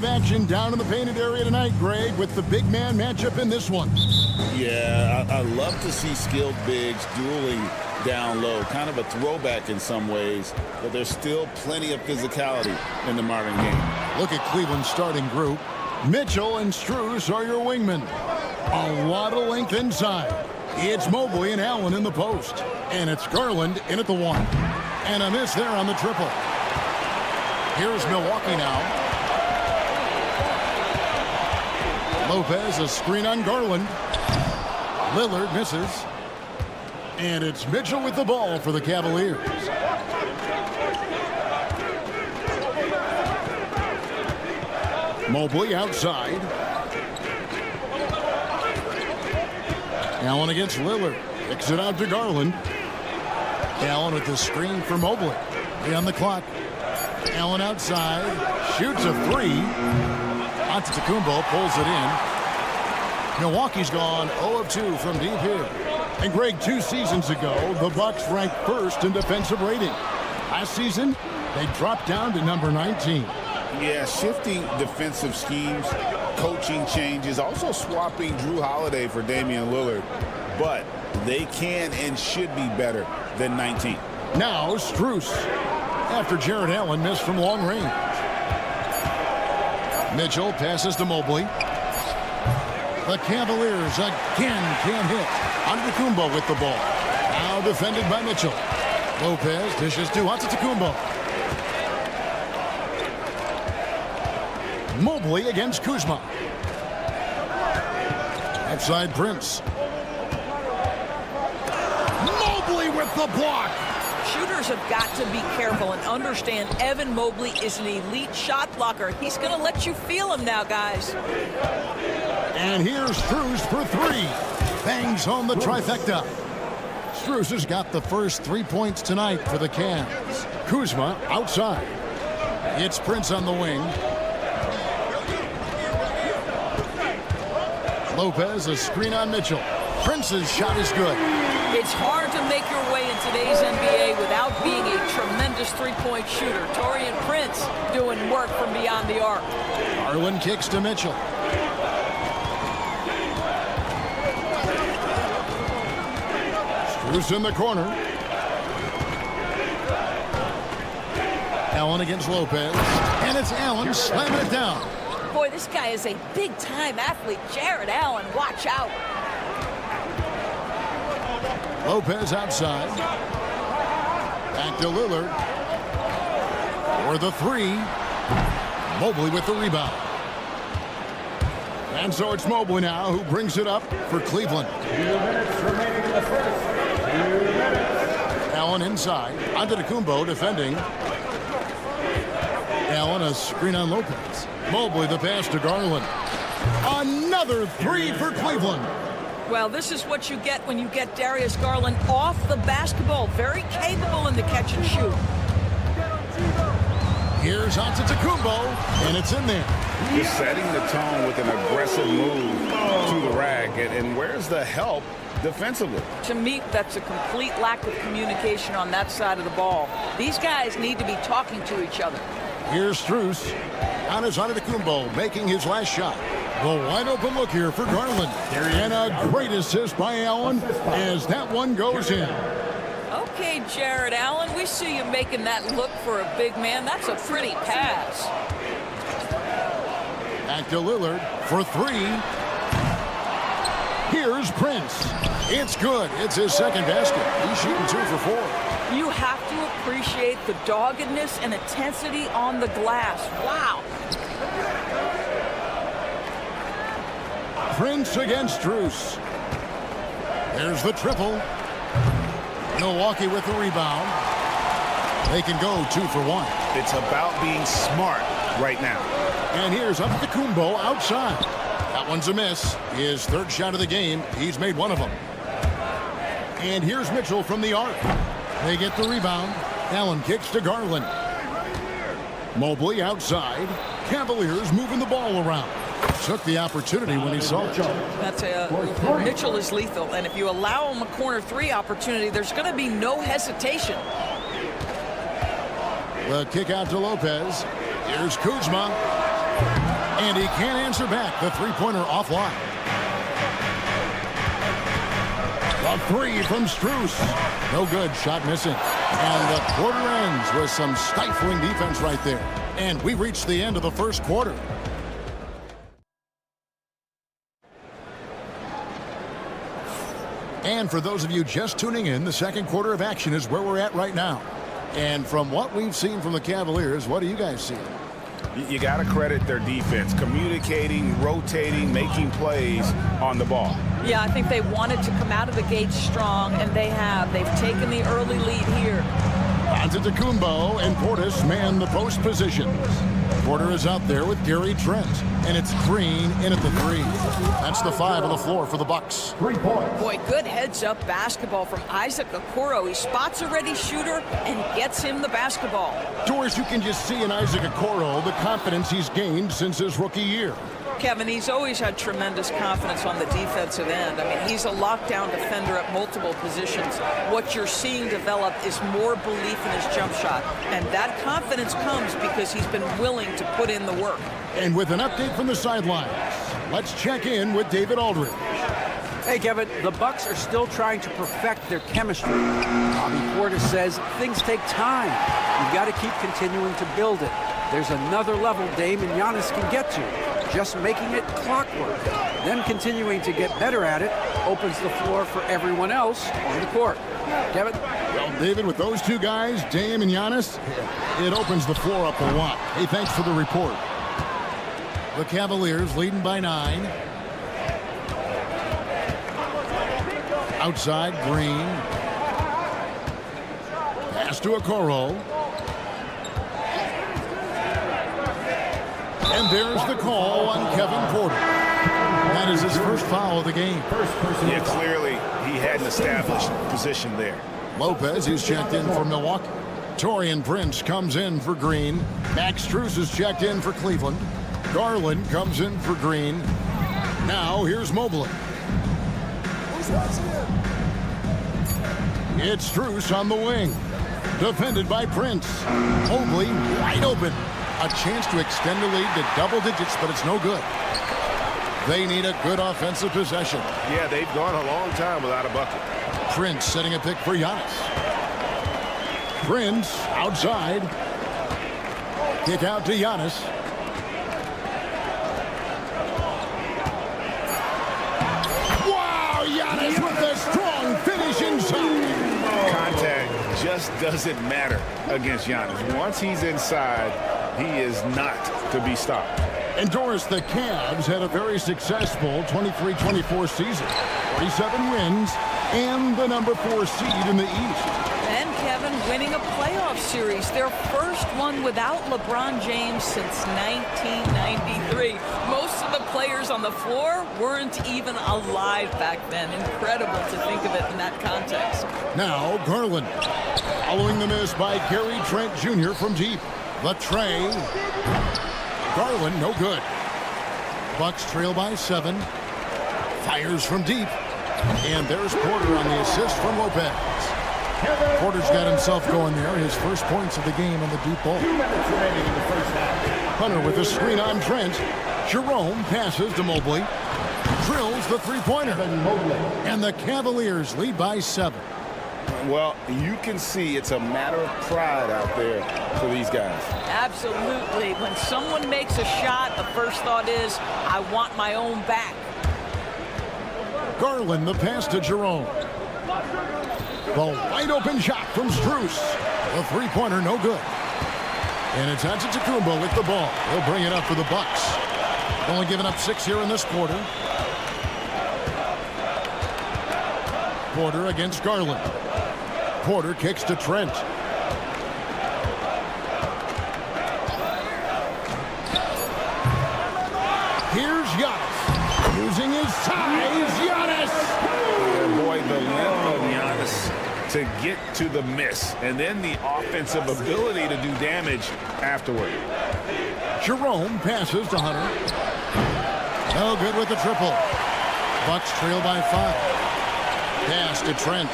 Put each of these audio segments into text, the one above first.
of action down in the painted area tonight, Greg, with the big man matchup in this one. Yeah, I love to see skilled bigs dueling down low. Kind of a throwback in some ways, but there's still plenty of physicality in the modern game. Look at Cleveland's starting group. Mitchell and Strus are your wingmen. A lot of length inside. It's Mobley and Allen in the post. And it's Garland in at the one. And a miss there on the triple. Here's Milwaukee now. Lopez, a screen on Garland. Lillard misses. And it's Mitchell with the ball for the Cavaliers. Mobley outside. Allen against Lillard. Kicks it out to Garland. Allen with the screen for Mobley. 3 on the clock. Allen outside. Shoots a 3. Antetokounmpo pulls it in. Milwaukee's gone 0 of 2 from deep here. And Greg, 2 seasons ago, the Bucks ranked first in defensive rating. Last season, they dropped down to number 19. Yeah, shifting defensive schemes, coaching changes, also swapping Drew Holiday for Damian Lillard. But they can and should be better than 19. Now Strus, after Jared Allen missed from long range. Mitchell passes to Mobley. The Cavaliers again can't hit. Antetokounmpo with the ball. Now defended by Mitchell. Lopez dishes to Antetokounmpo. Mobley against Kuzma. Outside Prince. Mobley with the block. Shooters have got to be careful and understand Evan Mobley is an elite shot blocker. He's going to let you feel him now, guys. And here's Strus for 3. Bangs home the trifecta. Strus has got the first 3 points tonight for the Cavs. Kuzma outside. It's Prince on the wing. Lopez, a screen on Mitchell. Prince's shot is good. It's hard to make your way in today's NBA without being a tremendous three-point shooter. Taurean Prince doing work from beyond the arc. Garland kicks to Mitchell. Strus in the corner. Allen against Lopez. And it's Allen slamming it down. Boy, this guy is a big-time athlete. Jared Allen, watch out. Lopez outside. Back to Lillard. For the 3. Mobley with the rebound. And so it's Mobley now who brings it up for Cleveland. 2 minutes remaining in the first. 2 minutes. Allen inside. Antetokounmpo defending. Allen a screen on Lopez. Mobley the pass to Garland. Another 3 for Cleveland. Well, this is what you get when you get Darius Garland off the basketball. Very capable in the catch and shoot. Here's Antetokounmpo, and it's in there. Just setting the tone with an aggressive move to the rack. And where's the help defensively? To me, that's a complete lack of communication on that side of the ball. These guys need to be talking to each other. Here's Strus. On his Antetokounmpo making his last shot. The wide open look here for Garland. And a great assist by Allen as that one goes in. Okay, Jared Allen, we see you making that look for a big man. That's a pretty pass. Back to Lillard for 3. Here's Prince. It's good. It's his second basket. He's shooting 2 for 4. You have to appreciate the doggedness and intensity on the glass. Wow. Prince against Strus. There's the triple. Milwaukee with the rebound. They can go 2 for 1. It's about being smart right now. And here's Antetokounmpo outside. That one's a miss. His 3rd shot of the game. He's made 1 of them. And here's Mitchell from the arc. They get the rebound. Allen kicks to Garland. Mobley outside. Cavaliers moving the ball around. Took the opportunity when he saw it. Mitchell is lethal, and if you allow him a corner 3 opportunity, there's going to be no hesitation. The kick out to Lopez. Here's Kuzma. And he can't answer back. The three-pointer offline. A three from Strus. No good. Shot missing. And the quarter ends with some stifling defense right there. And we reached the end of the first quarter. And for those of you just tuning in, the second quarter of action is where we're at right now. And from what we've seen from the Cavaliers, what do you guys see? You got to credit their defense, communicating, rotating, making plays on the ball. Yeah, I think they wanted to come out of the gate strong, and they have. They've taken the early lead here. Antetokounmpo and Portis man the post positions. Porter is out there with Gary Trent, and it's Green in at the three. That's the 5 on the floor for the Bucks. 3 points. Boy, good heads-up basketball from Isaac Okoro. He spots a ready shooter and gets him the basketball. Doris, you can just see in Isaac Okoro the confidence he's gained since his rookie year. Kevin, he's always had tremendous confidence on the defensive end. I mean, he's a lockdown defender at multiple positions. What you're seeing develop is more belief in his jump shot. And that confidence comes because he's been willing to put in the work. And with an update from the sidelines, let's check in with David Aldridge. Hey, Kevin, the Bucks are still trying to perfect their chemistry. Bobby Portis says things take time. You've got to keep continuing to build it. There's another level Dame and Giannis can get to. Just making it clockwork. Then continuing to get better at it opens the floor for everyone else on the court. Kevin? Well, David, with those two guys, Dame and Giannis, it opens the floor up a lot. Hey, thanks for the report. The Cavaliers leading by 9. Outside, Green. Pass to Okoro. And there's the call on Kevin Porter. That is his first foul of the game. Yeah, clearly he had an established position there. Lopez is checked in for Milwaukee. Taurean Prince comes in for Green. Max Strus is checked in for Cleveland. Garland comes in for Green. Now here's Mobley. It's Strus on the wing. Defended by Prince. Mobley wide open. A chance to extend the lead to double digits, but it's no good. They need a good offensive possession. Yeah, they've gone a long time without a bucket. Prince setting a pick for Giannis. Prince outside. Kick out to Giannis. Wow, Giannis with a strong finish inside. Contact just doesn't matter against Giannis. Once he's inside, he is not to be stopped. And Doris, the Cavs had a very successful 23-24 season. 47 wins and the number 4 seed in the East. And Kevin winning a playoff series, their first one without LeBron James since 1993. Most of the players on the floor weren't even alive back then. Incredible to think of it in that context. Now Garland, following the miss by Gary Trent Jr. from deep. The tray. Garland, no good. Bucks trail by 7. Fires from deep. And there's Porter on the assist from Lopez. Porter's got himself going there. His first points of the game on the deep ball. 2 minutes remaining in the first half. Hunter with a screen on Trent. Jerome passes to Mobley. Drills the three-pointer. And the Cavaliers lead by 7. Well, you can see it's a matter of pride out there for these guys. Absolutely. When someone makes a shot, the first thought is, I want my own back. Garland, the pass to Jerome. The wide open shot from Strus. The three-pointer, no good. And it's Antetokounmpo with the ball. He'll bring it up for the Bucks. Only giving up 6 here in this quarter. Porter against Garland. Porter kicks to Trent. Here's Giannis. Using his size, Giannis. Oh boy, the length of Giannis to get to the miss. And then the offensive ability to do damage afterward. Jerome passes to Hunter. No good with the triple. Bucks trail by 5. Pass to Trent.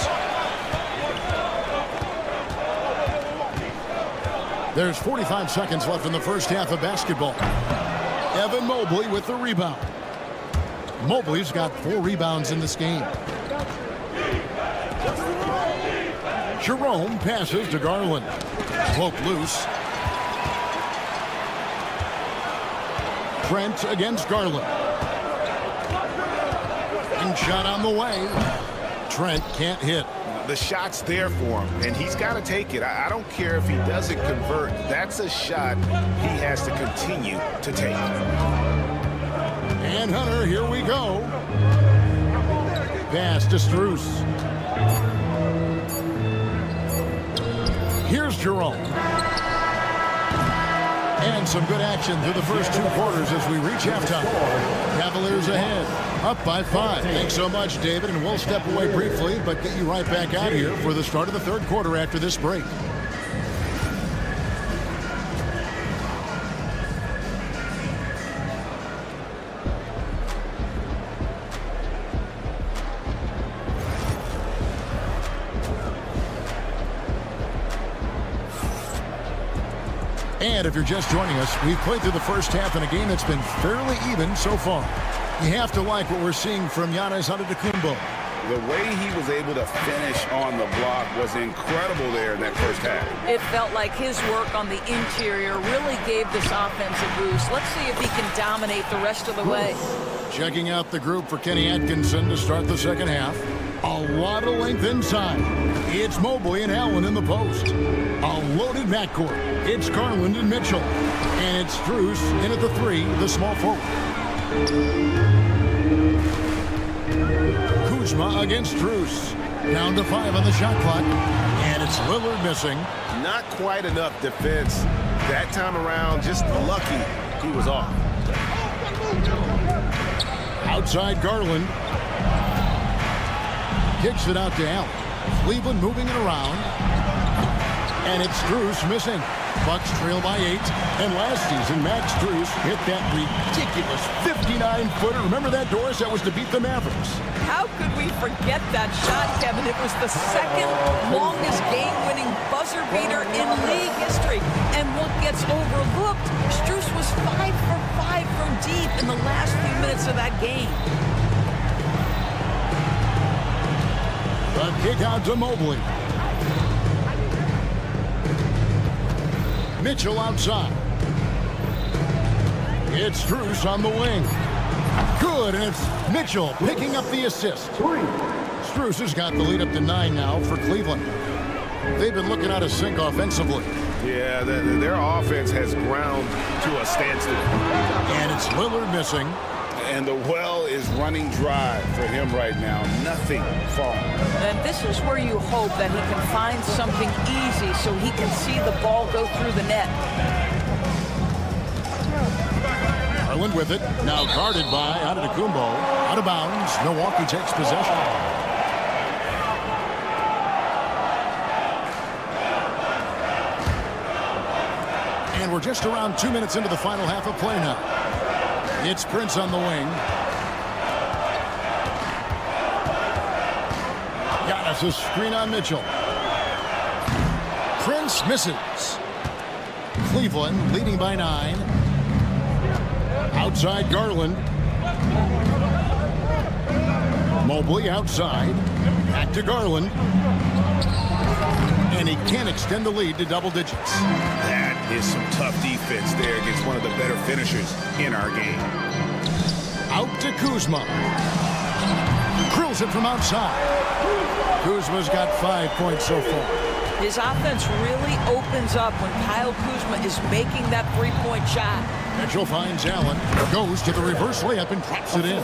There's 45 seconds left in the first half of basketball. Evan Mobley with the rebound. Mobley's got 4 rebounds in this game. Jerome passes to Garland. Broke loose. Trent against Garland. And shot on the way. Trent can't hit. The shot's there for him, and he's got to take it. I don't care if he doesn't convert. That's a shot he has to continue to take. And Hunter, here we go. Pass to Strus. Here's Jerome. And some good action through the first 2 quarters as we reach halftime. Cavaliers ahead, up by 5. Thanks so much, David, and we'll step away briefly, but get you right back out here for the start of the 3rd quarter after this break. And if you're just joining us, we've played through the first half in a game that's been fairly even so far. You have to like what we're seeing from Giannis Antetokounmpo. The way he was able to finish on the block was incredible there in that first half. It felt like his work on the interior really gave this offense a boost. Let's see if he can dominate the rest of the way. Checking out the group for Kenny Atkinson to start the second half. A lot of length inside. It's Mobley and Allen in the post. A loaded backcourt. It's Garland and Mitchell. And it's Strus in at the 3, the small forward. Kuzma against Strus. Down to 5 on the shot clock. And it's Lillard missing. Not quite enough defense that time around. Just lucky he was off. Outside Garland. Kicks it out to Allen. Cleveland moving it around. And it's Strus missing. Bucks trail by 8. And last season, Max Strus hit that ridiculous 59-footer. Remember that, Doris? That was to beat the Mavericks. How could we forget that shot, Kevin? It was the 2nd longest game-winning buzzer beater in league history. And what gets overlooked, Strus was 5 for 5 from deep in the last few minutes of that game. The kick out to Mobley. Mitchell outside. It's Strus on the wing. Good, and it's Mitchell picking up the assist. Strus has got the lead up to 9 now for Cleveland. They've been looking out of sync offensively. Yeah, their offense has ground to a standstill. And it's Lillard missing. And the well is running dry for him right now. Nothing falling. And this is where you hope that he can find something easy so he can see the ball go through the net. Garland with it. Now guarded by Antetokounmpo. Out of bounds. Milwaukee takes possession. And we're just around 2 minutes into the final half of play now. It's Prince on the wing. Giannis a screen on Mitchell. Prince misses. Cleveland leading by 9. Outside Garland. Mobley outside. Back to Garland. And he can't extend the lead to double digits. That is some tough defense there against one of the better finishers in our game. Out to Kuzma. Drills it from outside. Kuzma's got 5 points so far. His offense really opens up when Kyle Kuzma is making that 3-point shot. Mitchell finds Allen, goes to the reverse layup and drops it in.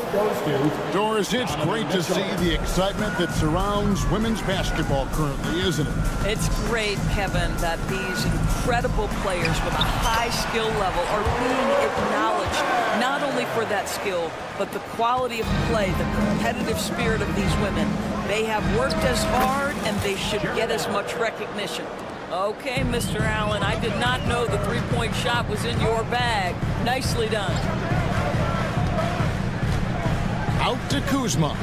Doris, it's great to see the excitement that surrounds women's basketball currently, isn't it? It's great, Kevin, that these incredible players with a high skill level are being acknowledged, not only for that skill, but the quality of play, the competitive spirit of these women. They have worked as hard, and they should get as much recognition. Okay, Mr. Allen, I did not know the 3-point shot was in your bag. Nicely done. Out to Kuzma.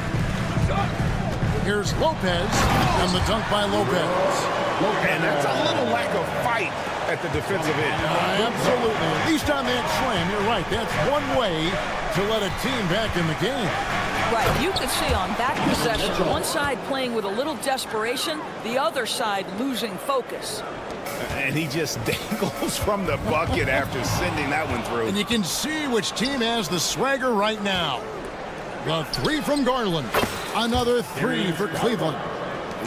Here's Lopez, and the dunk by Lopez. And that's a little lack of fight at the defensive end. Absolutely. At least on that slam, you're right. That's one way to let a team back in the game. Right, you can see on that possession, one side playing with a little desperation, the other side losing focus. And he just dangles from the bucket after sending that one through. And you can see which team has the swagger right now. The three from Garland. Another three for Cleveland.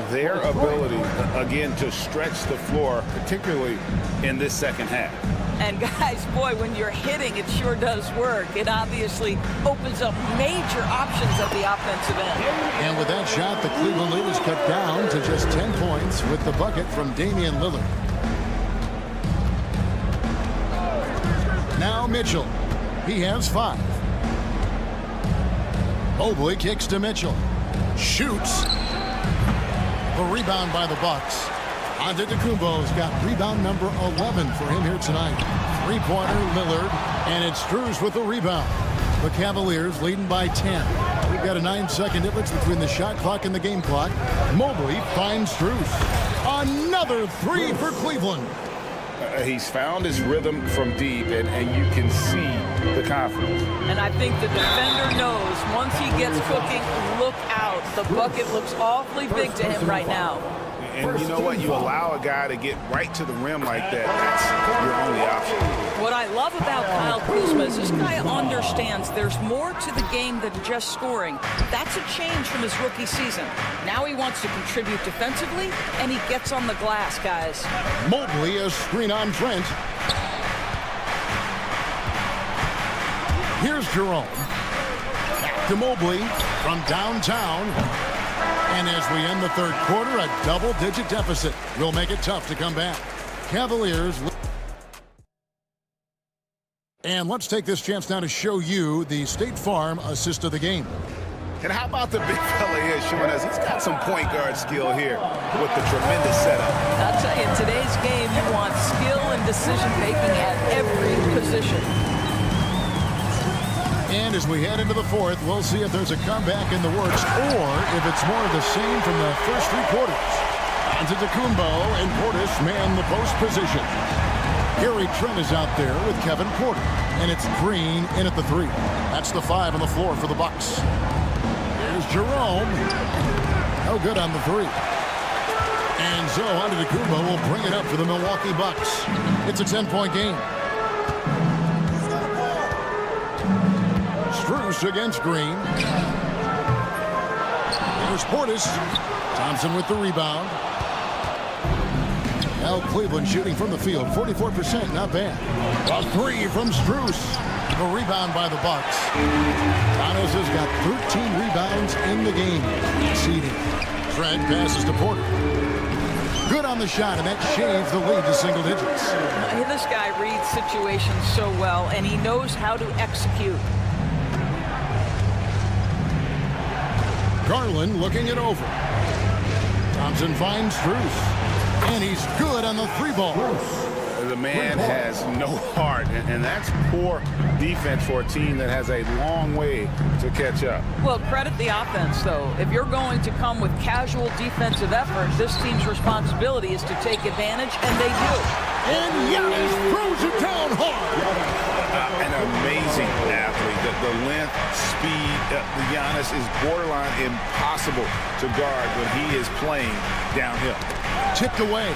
Their ability, again, to stretch the floor, particularly in this second half. And guys, boy, when you're hitting, it sure does work. It obviously opens up major options at the offensive end. And with that shot, the Cleveland lead is cut down to just 10 points with the bucket from Damian Lillard. Now Mitchell. He has 5. Mobley kicks to Mitchell. Shoots. The rebound by the Bucks. Antetokounmpo's got rebound number 11 for him here tonight. Three-pointer, Lillard, and it's Strus with the rebound. The Cavaliers leading by 10. We've got a 9-second difference between the shot clock and the game clock. Mobley finds Strus. Another three for Cleveland. He's found his rhythm from deep, and you can see the confidence. And I think the defender knows once he gets cooking, look out. The bucket looks awfully big to him right now. And you know what? You allow a guy to get right to the rim like that, that's your only option. What I love about Kyle Kuzma is this guy understands there's more to the game than just scoring. That's a change from his rookie season. Now he wants to contribute defensively, and he gets on the glass, guys. Mobley, a screen on Trent. Here's Jerome. Back to Mobley from downtown. And as we end the third quarter, a double-digit deficit will make it tough to come back. Cavaliers. And let's take this chance now to show you the State Farm assist of the game. And how about the big fella here showing us he's got some point guard skill here with the tremendous setup. I'll tell you, in today's game, you want skill and decision-making at every position. And as we head into the fourth, we'll see if there's a comeback in the works or if it's more of the same from the first 3 quarters. Antetokounmpo and Portis man the post position. Gary Trent is out there with Kevin Porter. And it's Green in at the 3. That's the 5 on the floor for the Bucks. Here's Jerome. No good on the 3. And so Antetokounmpo will bring it up for the Milwaukee Bucks. It's a 10-point game. Strus against Green. There's Portis. Thompson with the rebound. Now Cleveland shooting from the field. 44%, not bad. A 3 from Strus. The rebound by the Bucks. Giannis has got 13 rebounds in the game. Exceeding. Trent passes to Porter. Good on the shot, and that shaves the lead to single digits. This guy reads situations so well, and he knows how to execute. Garland looking it over. Thompson finds Strus. And he's good on the 3-ball. The man has no heart, and that's poor defense for a team that has a long way to catch up. Well, credit the offense, though. If you're going to come with casual defensive effort, this team's responsibility is to take advantage, and they do. And Giannis throws it down hard. An amazing athlete. The length, speed, Giannis is borderline impossible to guard when he is playing downhill. Tipped away.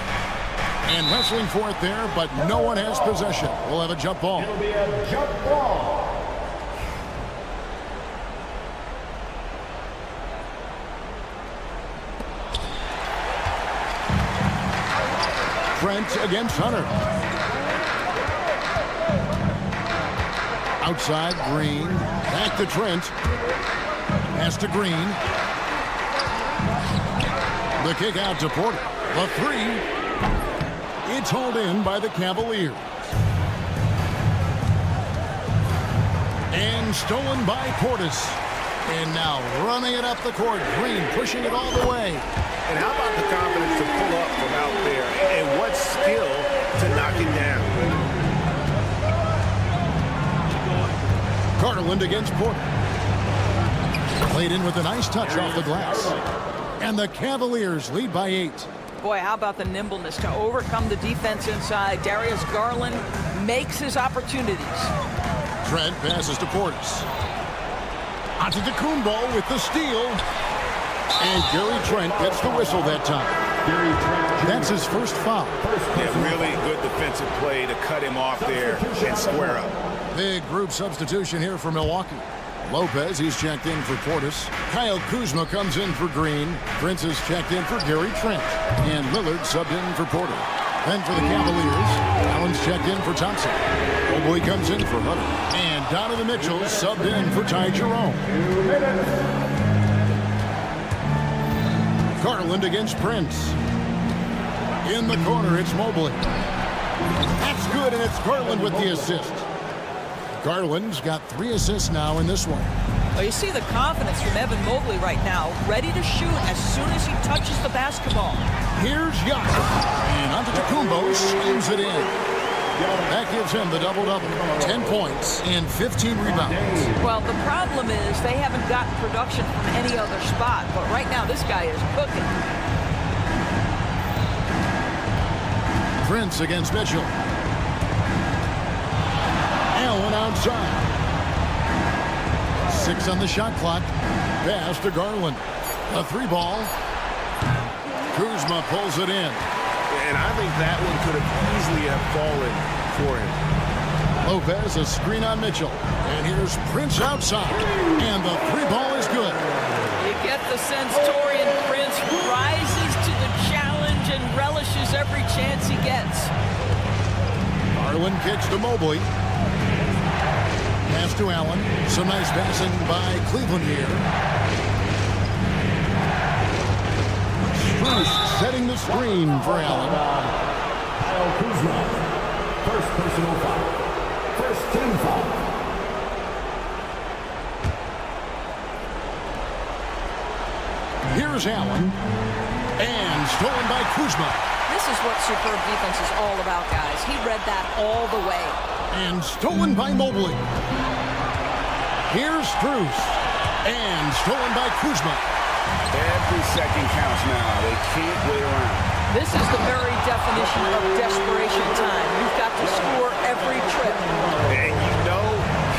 And wrestling for it there, but no one has possession. We'll have a jump ball. It'll be a jump ball. Trent against Hunter. Outside, Green. Back to Trent. Pass to Green. The kick out to Porter. The 3. It's hauled in by the Cavaliers. And stolen by Portis. And now running it up the court. Green pushing it all the way. And how about the confidence to pull up from out there? And what skill to knock it down. Garland against Porter. Played in with a nice touch off the glass. And the Cavaliers lead by 8. boy, how about the nimbleness to overcome the defense inside. Darius Garland makes his opportunities. Trent passes to Portis. Onto DeCumbo with the steal. And Gary Trent gets the whistle that time. That's his first foul. Yeah, really good defensive play to cut him off there and square up. Big group substitution here for Milwaukee. Lopez, he's checked in for Portis. Kyle Kuzma comes in for Green. Prince is checked in for Gary Trent. And Lillard subbed in for Porter. Then for the Cavaliers, Allen's checked in for Thompson. Mobley comes in for Hutter. And Donovan Mitchell subbed in for Ty Jerome. Garland against Prince. In the corner, it's Mobley. That's good, and it's Garland with the assist. Garland's got 3 assists now in this one. Well, you see the confidence from Evan Mobley right now, ready to shoot as soon as he touches the basketball. Here's Yaka. And onto DeCumbo, slams it in. That gives him the double-double. 10 points and 15 rebounds. Well, the problem is they haven't gotten production from any other spot, but right now this guy is cooking. Prince against Mitchell. Allen outside. 6 on the shot clock. Pass to Garland. A 3-ball. Kuzma pulls it in. And I think that one could have easily have fallen for him. Lopez, a screen on Mitchell. And here's Prince outside. And the 3-ball is good. You get the sense Taurean Prince rises to the challenge and relishes every chance he gets. Garland kicks to Mobley. Pass to Allen. Some nice passing by Cleveland here. Strus setting the screen for Allen. Kyle Kuzma, first personal foul. First team foul. Here's Allen. And stolen by Kuzma. This is what superb defense is all about, guys. He read that all the way. And stolen by Mobley. Here's Strus. And stolen by Kuzma. Every second counts now. They can't wait around. This is the very definition of desperation time. You've got to score every trip. And you know,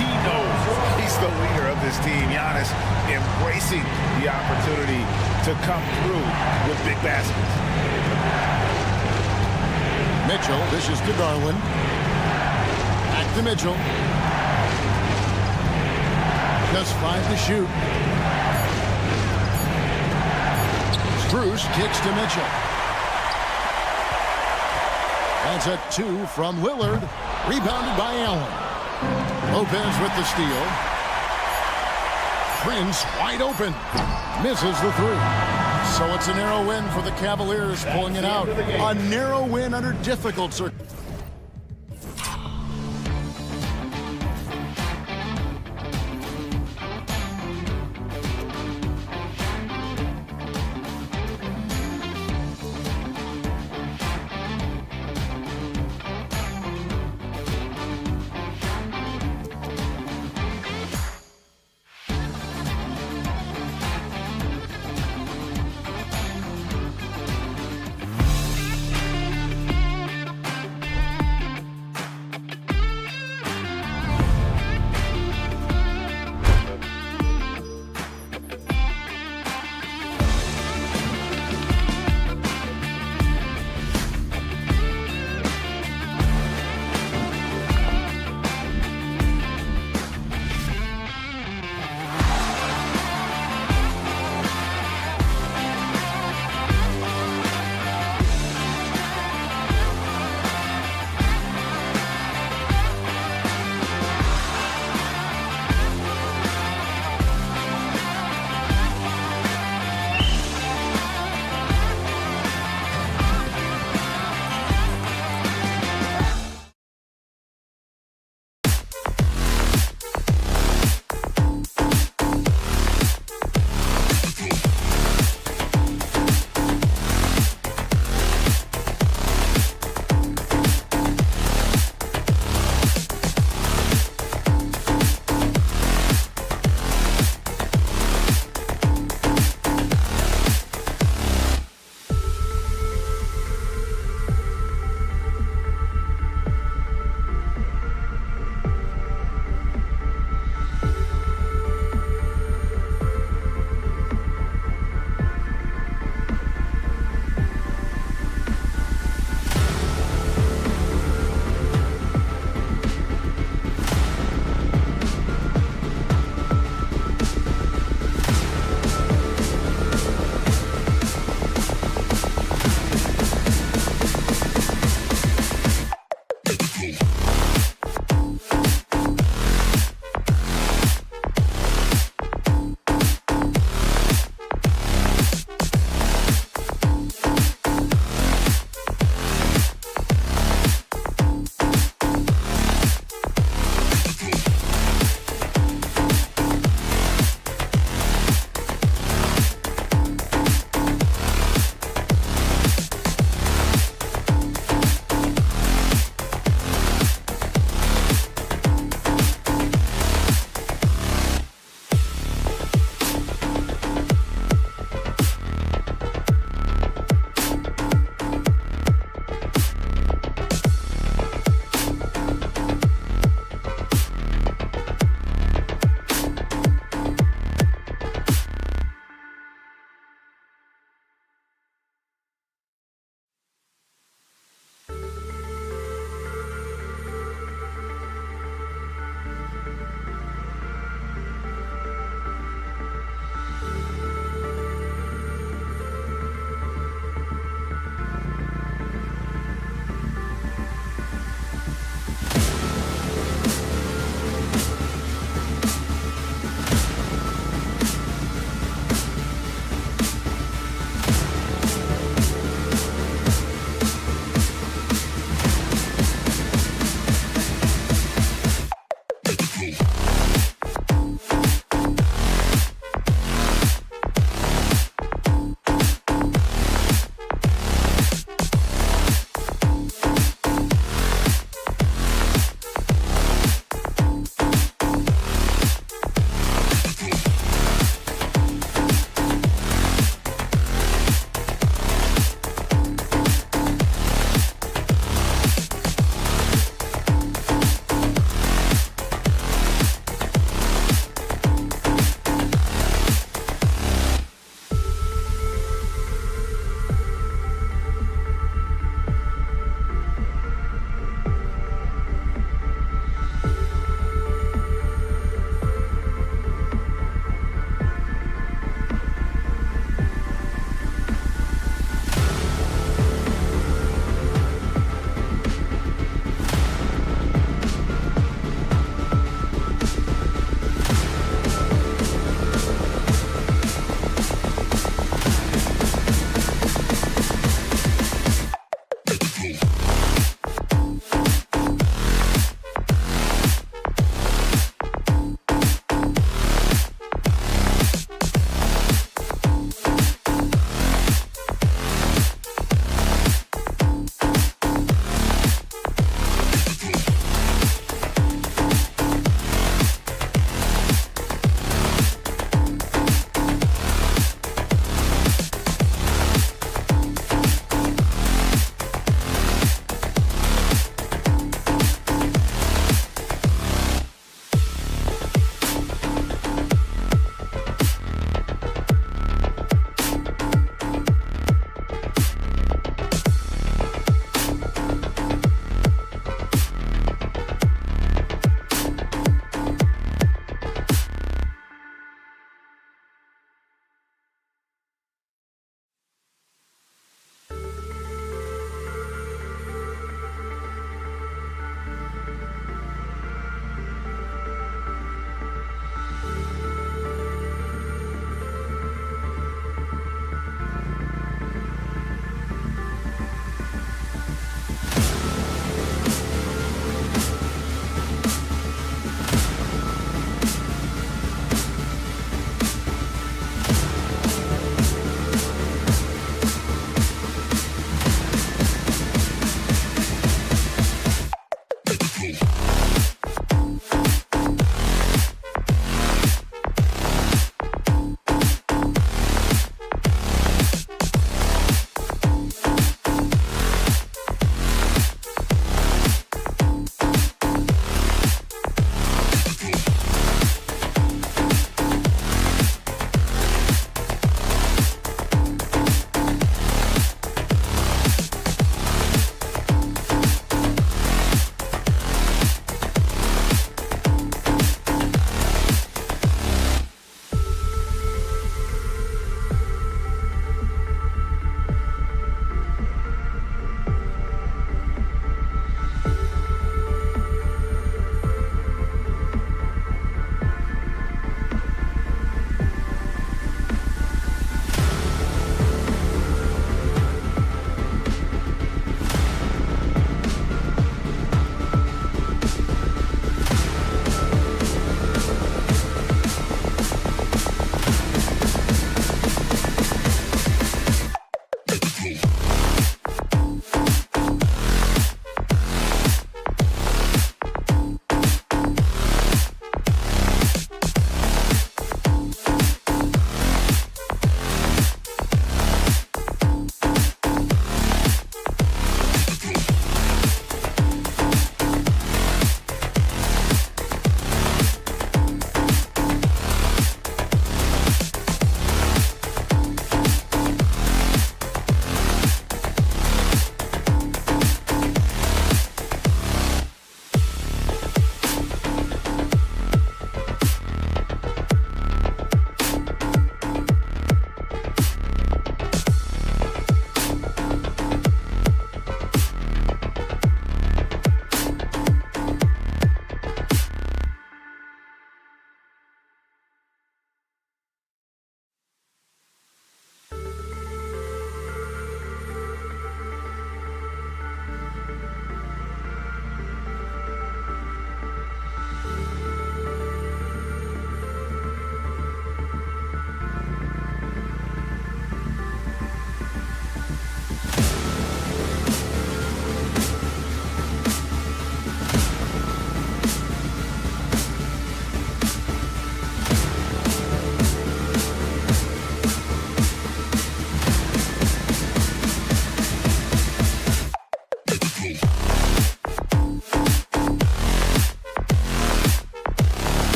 he knows he's the leader of this team. Giannis embracing the opportunity to come through with big baskets. Mitchell dishes to Garland. Back to Mitchell. Just 5 to shoot. Strus kicks to Mitchell. That's a 2 from Lillard. Rebounded by Allen. Lopez with the steal. Prince wide open. Misses the 3. So it's a narrow win for the Cavaliers, pulling it out. A narrow win under difficult circumstances.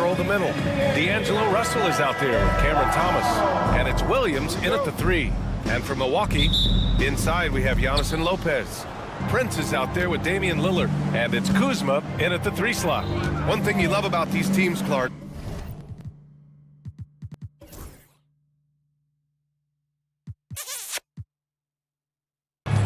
control the middle. D'Angelo Russell is out there with Cameron Thomas. And it's Williams in at the 3. And from Milwaukee, inside we have Giannis and Lopez. Prince is out there with Damian Lillard. And it's Kuzma in at the 3 slot. One thing you love about these teams, Clark,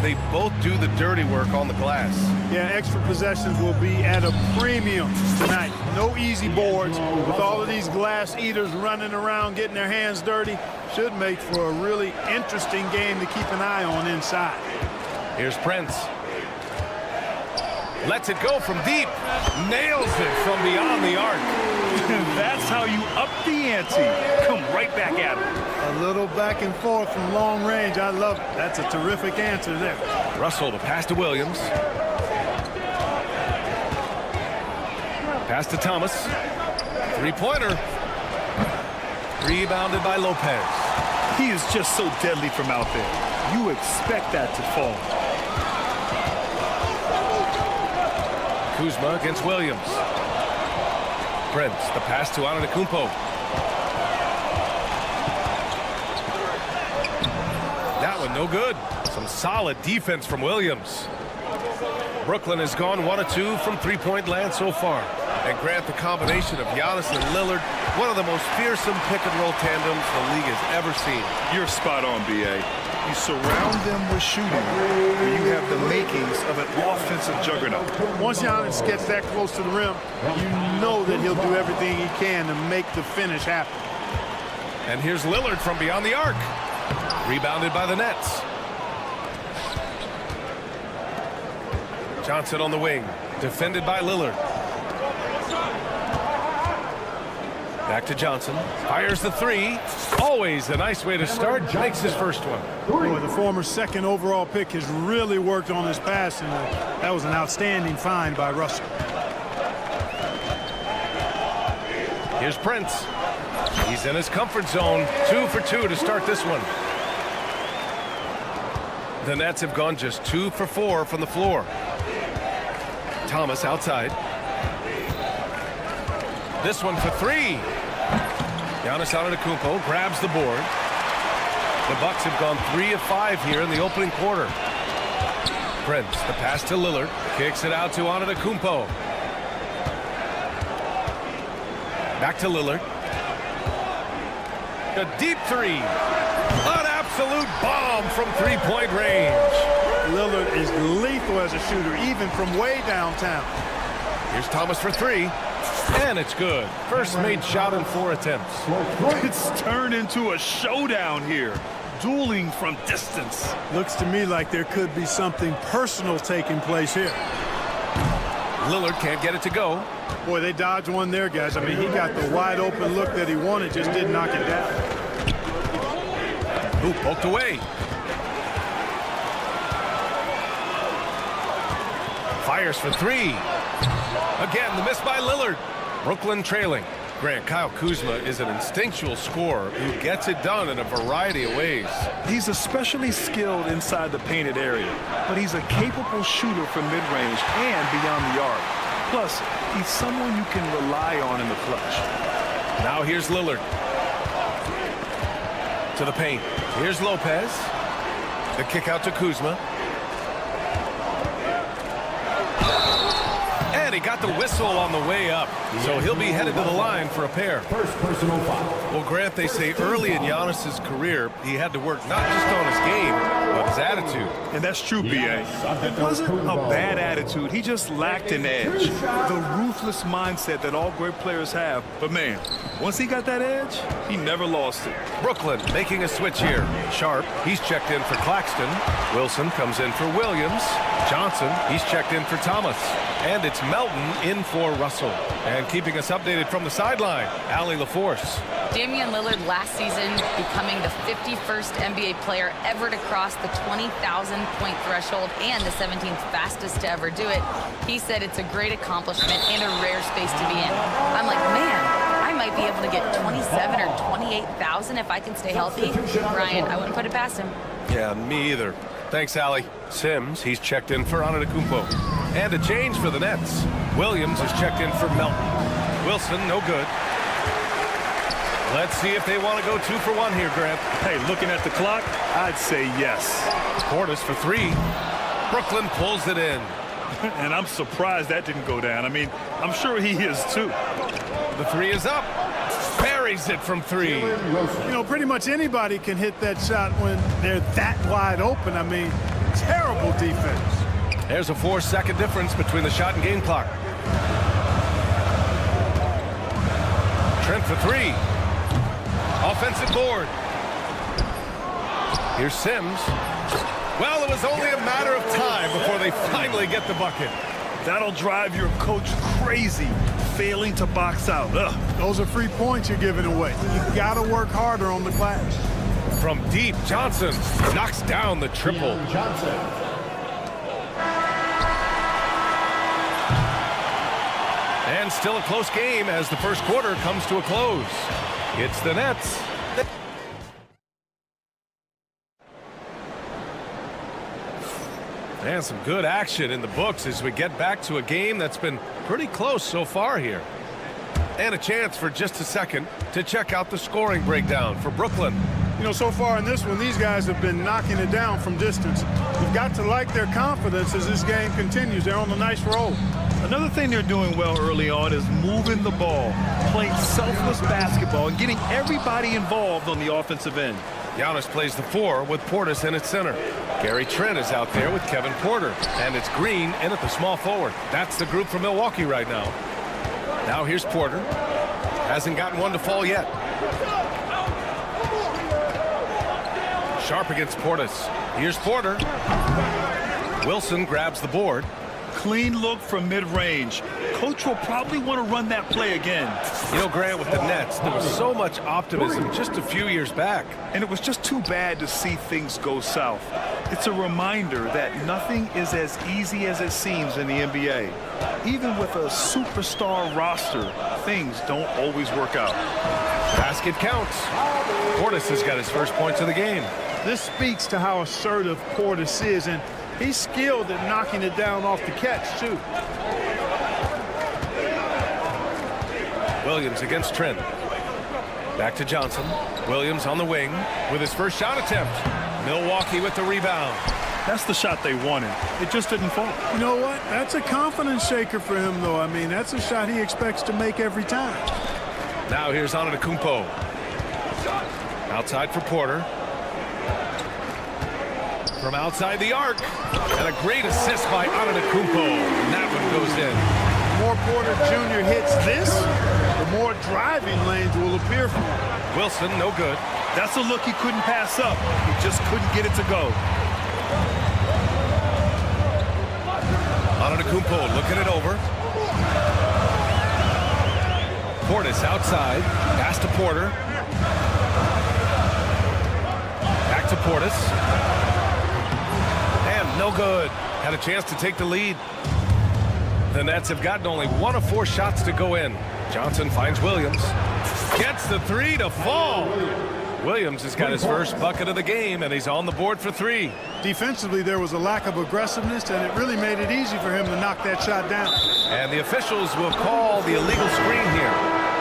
they both do the dirty work on the glass. Yeah, extra possessions will be at a premium tonight. No easy boards. With all of these glass eaters running around, getting their hands dirty, should make for a really interesting game to keep an eye on inside. Here's Prince. Lets it go from deep. Nails it from beyond the arc. That's how you up the ante. Come right back at him. A little back and forth from long range. I love it. That's a terrific answer there. Russell, the pass to Williams. Pass to Thomas. Three-pointer. Rebounded by Lopez. He is just so deadly from out there. You expect that to fall. Kuzma against Williams. Prince, the pass to Antetokounmpo. That one no good. Some solid defense from Williams. Brooklyn has gone 1 of 2 from three-point land so far. And Grant, the combination of Giannis and Lillard, one of the most fearsome pick-and-roll tandems the league has ever seen. You're spot on, B.A. You surround them with shooting, and you have the makings of an offensive juggernaut. Once Giannis gets that close to the rim, you know that he'll do everything he can to make the finish happen. And here's Lillard from beyond the arc. Rebounded by the Nets. Johnson on the wing. Defended by Lillard. Back to Johnson. Fires the 3. Always a nice way to start. Makes his first one. Boy, the former second overall pick has really worked on his pass, and that was an outstanding find by Russell. Here's Prince. He's in his comfort zone. 2 for 2 to start this one. The Nets have gone just 2 for 4 from the floor. Thomas outside. This one for 3. Giannis Antetokounmpo grabs the board. The Bucks have gone 3 of 5 here in the opening quarter. Prince, the pass to Lillard, kicks it out to Antetokounmpo. Back to Lillard. A deep 3. An absolute bomb from three-point range. Lillard is lethal as a shooter, even from way downtown. Here's Thomas for 3. And it's good. First made shot in 4 attempts. It's turned into a showdown here. Dueling from distance. Looks to me like there could be something personal taking place here. Lillard can't get it to go. Boy, they dodged one there, guys. I mean, he got the wide open look that he wanted, just didn't knock it down. Ooh, poked away. Fires for 3. Again, the miss by Lillard. Brooklyn trailing. Grant, Kyle Kuzma is an instinctual scorer who gets it done in a variety of ways. He's especially skilled inside the painted area, but he's a capable shooter from mid-range and beyond the arc. Plus, he's someone you can rely on in the clutch. Now here's Lillard. To the paint. Here's Lopez. The kick out to Kuzma. And he got the whistle on the way up. So he'll be headed to the line for a pair. First personal foul. Well, Grant, they say early in Giannis's career, he had to work not just on his game, but his attitude. And that's true, B.A. It wasn't a bad attitude. He just lacked an edge. The ruthless mindset that all great players have. But, man, once he got that edge, he never lost it. Brooklyn making a switch here. Sharp, he's checked in for Claxton. Wilson comes in for Williams. Johnson, he's checked in for Thomas. And it's Melton in for Russell. And keeping us updated from the sideline, Allie LaForce. Damian Lillard last season becoming the 51st NBA player ever to cross the 20,000-point threshold and the 17th fastest to ever do it. He said it's a great accomplishment and a rare space to be in. I'm like, man, I might be able to get 27 or 28,000 if I can stay healthy. Ryan, I wouldn't put it past him. Yeah, me either. Thanks, Allie. Sims, he's checked in for Antetokounmpo. And a change for the Nets. Williams is checked in for Melton. Wilson, no good. Let's see if they want to go 2 for 1 here, Grant. Hey, looking at the clock, I'd say yes. Portis for 3. Brooklyn pulls it in. And I'm surprised that didn't go down. I mean, I'm sure he is too. The 3 is up. Buries it from 3. You know, pretty much anybody can hit that shot when they're that wide open. I mean, terrible defense. There's a 4-second difference between the shot and game clock. Trent for 3. Offensive board. Here's Sims. Well, it was only a matter of time before they finally get the bucket. That'll drive your coach crazy, failing to box out. Ugh. Those are free points you're giving away. You got to work harder on the glass. From deep, Johnson knocks down the triple. Johnson. And still a close game as the first quarter comes to a close. It's the Nets. And some good action in the books as we get back to a game that's been pretty close so far here. And a chance for just a second to check out the scoring breakdown for Brooklyn. You know, so far in this one, these guys have been knocking it down from distance. You've got to like their confidence as this game continues. They're on a nice roll. Another thing they're doing well early on is moving the ball, playing selfless basketball, and getting everybody involved on the offensive end. Giannis plays the 4 with Portis in at center. Gary Trent is out there with Kevin Porter. And it's Green in at the small forward. That's the group from Milwaukee right now. Now here's Porter. Hasn't gotten one to fall yet. Sharp against Portis. Here's Porter. Wilson grabs the board. Clean look from mid-range. Coach will probably want to run that play again. You know, Grant, with the Nets, there was so much optimism just a few years back. And it was just too bad to see things go south. It's a reminder that nothing is as easy as it seems in the NBA. Even with a superstar roster, things don't always work out. Basket counts. Portis has got his first points of the game. This speaks to how assertive Portis is, and he's skilled at knocking it down off the catch, too. Williams against Trent. Back to Johnson. Williams on the wing with his first shot attempt. Milwaukee with the rebound. That's the shot they wanted. It just didn't fall. You know what? That's a confidence shaker for him, though. I mean, that's a shot he expects to make every time. Now here's Antetokounmpo. Outside for Porter. From outside the arc. And a great assist by Antetokounmpo. And that one goes in. The more Porter Jr. hits this, the more driving lanes will appear for him. Wilson, no good. That's a look he couldn't pass up. He just couldn't get it to go. Antetokounmpo looking it over. Portis outside. Pass to Porter. Back to Portis. And no good. Had a chance to take the lead. The Nets have gotten only 1 of 4 shots to go in. Johnson finds Williams. Gets the 3 to fall. Williams has got his first bucket of the game, and he's on the board for 3. Defensively, there was a lack of aggressiveness, and it really made it easy for him to knock that shot down. And the officials will call the illegal screen here.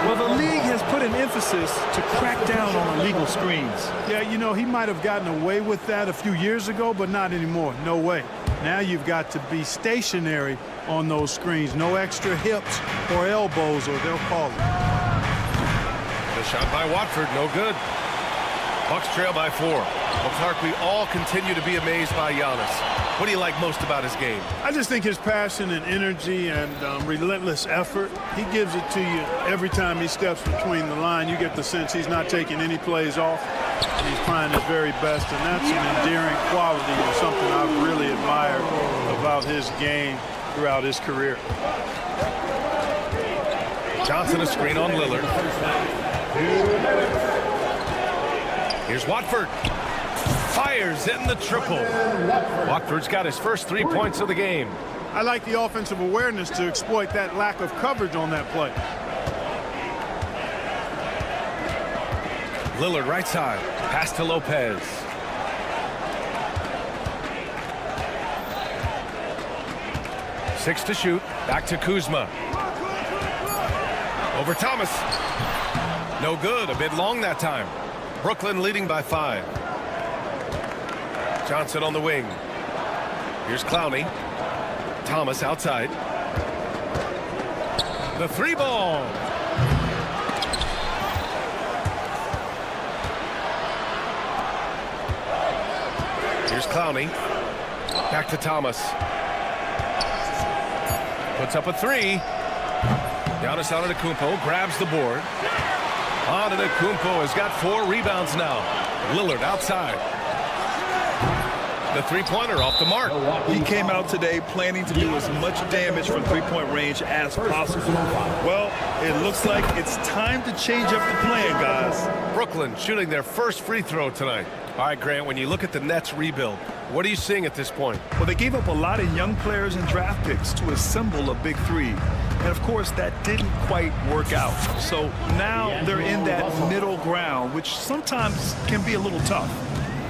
Well, the league has put an emphasis to crack down on illegal screens. Yeah, you know, he might have gotten away with that a few years ago, but not anymore. No way. Now you've got to be stationary on those screens. No extra hips or elbows, or they'll call it. The shot by Watford, no good. Bucks trail by 4. Well, Clark, we all continue to be amazed by Giannis. What do you like most about his game? I just think his passion and energy and relentless effort, he gives it to you every time he steps between the line. You get the sense he's not taking any plays off. He's trying his very best, and that's an endearing quality and something I've really admired about his game throughout his career. Johnson a screen on Lillard. Here's Watford. Fires in the triple. Watford's got his first 3 points of the game. I like the offensive awareness to exploit that lack of coverage on that play. Lillard right side. Pass to Lopez. Six to shoot. Back to Kuzma. Over Thomas. No good. A bit long that time. Brooklyn leading by 5. Johnson on the wing. Here's Clowney. Thomas outside. The 3 ball. Here's Clowney. Back to Thomas. Puts up a 3. Giannis Antetokounmpo grabs the board. Antetokounmpo has got 4 rebounds now. Lillard outside. The 3-pointer off the mark. He came out today planning to do as much damage from 3-point range as possible. Well, it looks like it's time to change up the plan, guys. Brooklyn shooting their first free throw tonight. All right, Grant, when you look at the Nets rebuild, what are you seeing at this point? Well, they gave up a lot of young players and draft picks to assemble a big 3. And, of course, that didn't quite work out. So now they're in that middle ground, which sometimes can be a little tough.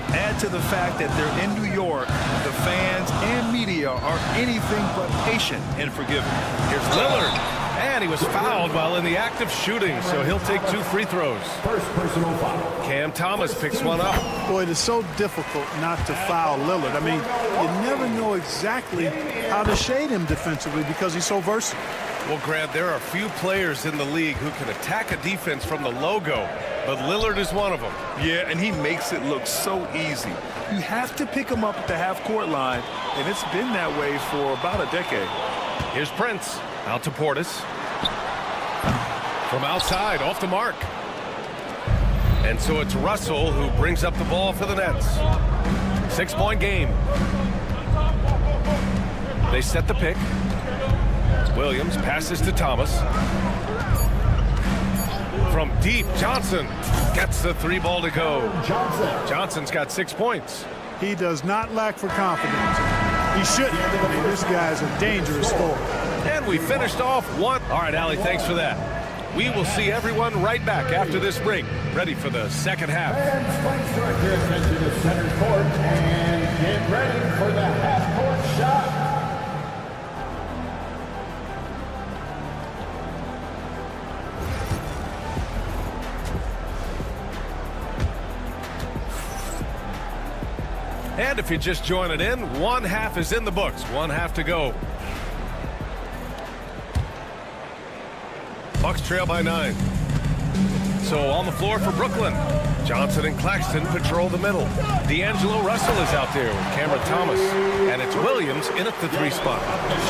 Add to the fact that they're in New York, the fans and media are anything but patient and forgiving. Here's Lillard, and he was fouled while in the act of shooting, so he'll take 2 free throws. First personal foul. Cam Thomas picks one up. Boy, it is so difficult not to foul Lillard. I mean, you never know exactly how to shade him defensively because he's so versatile. Well, Grant, there are few players in the league who can attack a defense from the logo, but Lillard is one of them. Yeah, and he makes it look so easy. You have to pick him up at the half-court line, and it's been that way for about a decade. Here's Prince, out to Portis. From outside, off the mark. And so it's Russell who brings up the ball for the Nets. 6-point game. They set the pick. Williams passes to Thomas. From deep, Johnson gets the 3 ball to go. Johnson's got 6 points. He does not lack for confidence. He shouldn't. I mean, this guy's a dangerous scorer. And we finished off 1. All right, Allie, thanks for that. We will see everyone right back after this break, ready for the second half. And Spikes direct your attention to center court and get ready for the half-court shot. And if you're just joining in, 1 half is in the books. 1 half to go. Bucks trail by 9. So on the floor for Brooklyn. Johnson and Claxton patrol the middle. D'Angelo Russell is out there with Cameron Thomas. And it's Williams in at the 3 spot.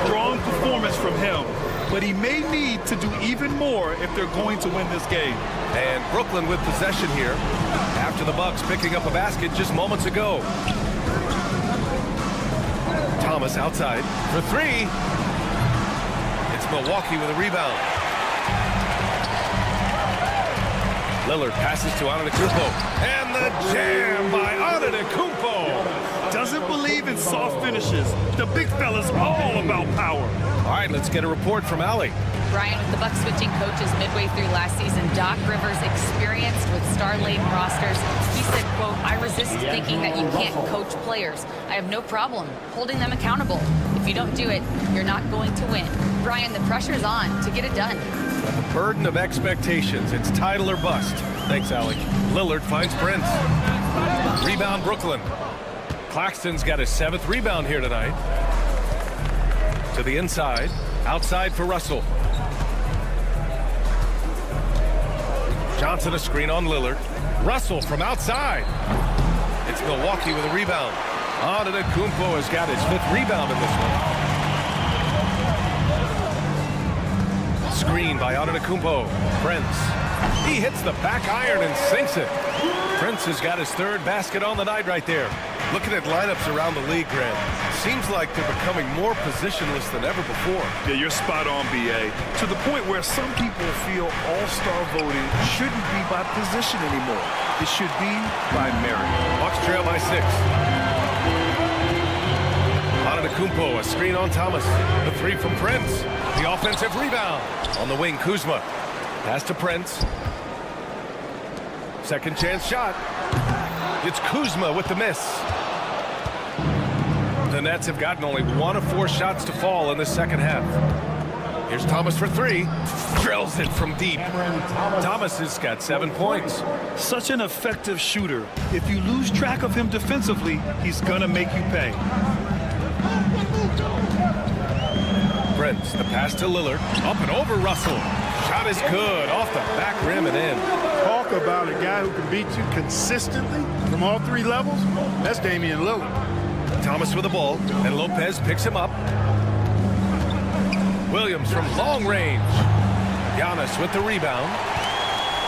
Strong performance from him, but he may need to do even more if they're going to win this game. And Brooklyn with possession here after the Bucks picking up a basket just moments ago. Thomas outside for 3. It's Milwaukee with a rebound. Lillard passes to Antetokounmpo. And the jam by Antetokounmpo. Doesn't believe in soft finishes. The big fella's all about power. All right, let's get a report from Allie. Brian, with the Bucks switching coaches midway through last season, Doc Rivers, experienced with star-laden rosters, he said, quote, "I resist thinking that you can't coach players. I have no problem holding them accountable. If you don't do it, you're not going to win." Brian, the pressure's on to get it done. The burden of expectations. It's title or bust. Thanks, Allie. Lillard finds Prince. Rebound, Brooklyn. Claxton's got his 7th rebound here tonight. To the inside. Outside for Russell. Johnson a screen on Lillard. Russell from outside. It's Milwaukee with a rebound. Antetokounmpo has got his 5th rebound in this one. Screen by Antetokounmpo. Prince. He hits the back iron and sinks it. Prince has got his 3rd basket on the night right there. Looking at lineups around the league, Grant, seems like they're becoming more positionless than ever before. Yeah, you're spot on, BA. To the point where some people feel all-star voting shouldn't be by position anymore. It should be by merit. Bucks trail by 6. Antetokounmpo, a screen on Thomas. The 3 from Prince. The offensive rebound. On the wing, Kuzma. Pass to Prince. Second chance shot. It's Kuzma with the miss. The Nets have gotten only 1 of 4 shots to fall in the second half. Here's Thomas for three. Drills it from deep. Thomas has got 7 points. Such an effective shooter. If you lose track of him defensively, he's gonna make you pay. Prince, the pass to Lillard. Up and over Russell. Shot is good. Off the back rim and in. Talk about a guy who can beat you consistently from all 3 levels. That's Damian Lillard. Thomas with the ball, and Lopez picks him up. Williams from long range. Giannis with the rebound.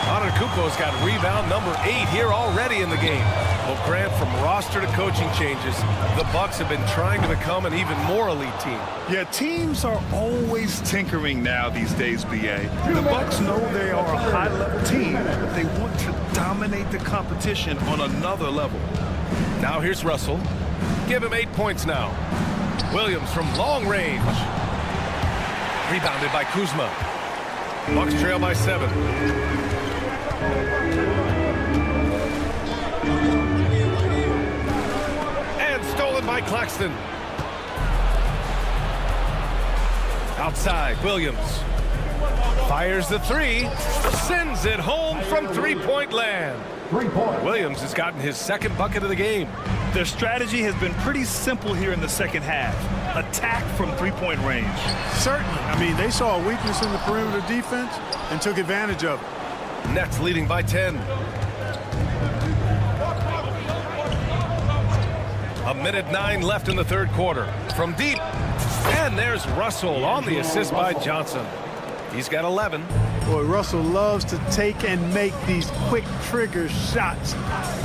Antetokounmpo's got rebound number 8 here already in the game. Well, Grant, from roster to coaching changes, the Bucks have been trying to become an even more elite team. Yeah, teams are always tinkering now these days, BA. The Bucks know they are a high-level team, but they want to dominate the competition on another level. Now here's Russell. Give him 8 points now. Williams from long range. Rebounded by Kuzma. Bucks trail by 7. And stolen by Claxton. Outside, Williams. Fires the 3. Sends it home from three-point land. 3 points. Williams has gotten his 2nd bucket of the game. Their strategy has been pretty simple here in the second half. Attack from three-point range. Certainly. I mean, they saw a weakness in the perimeter defense and took advantage of it. Nets leading by 10. A minute 9 left in the 3rd quarter. From deep. And there's Russell on the assist by Johnson. He's got 11. Boy, Russell loves to take and make these quick trigger shots.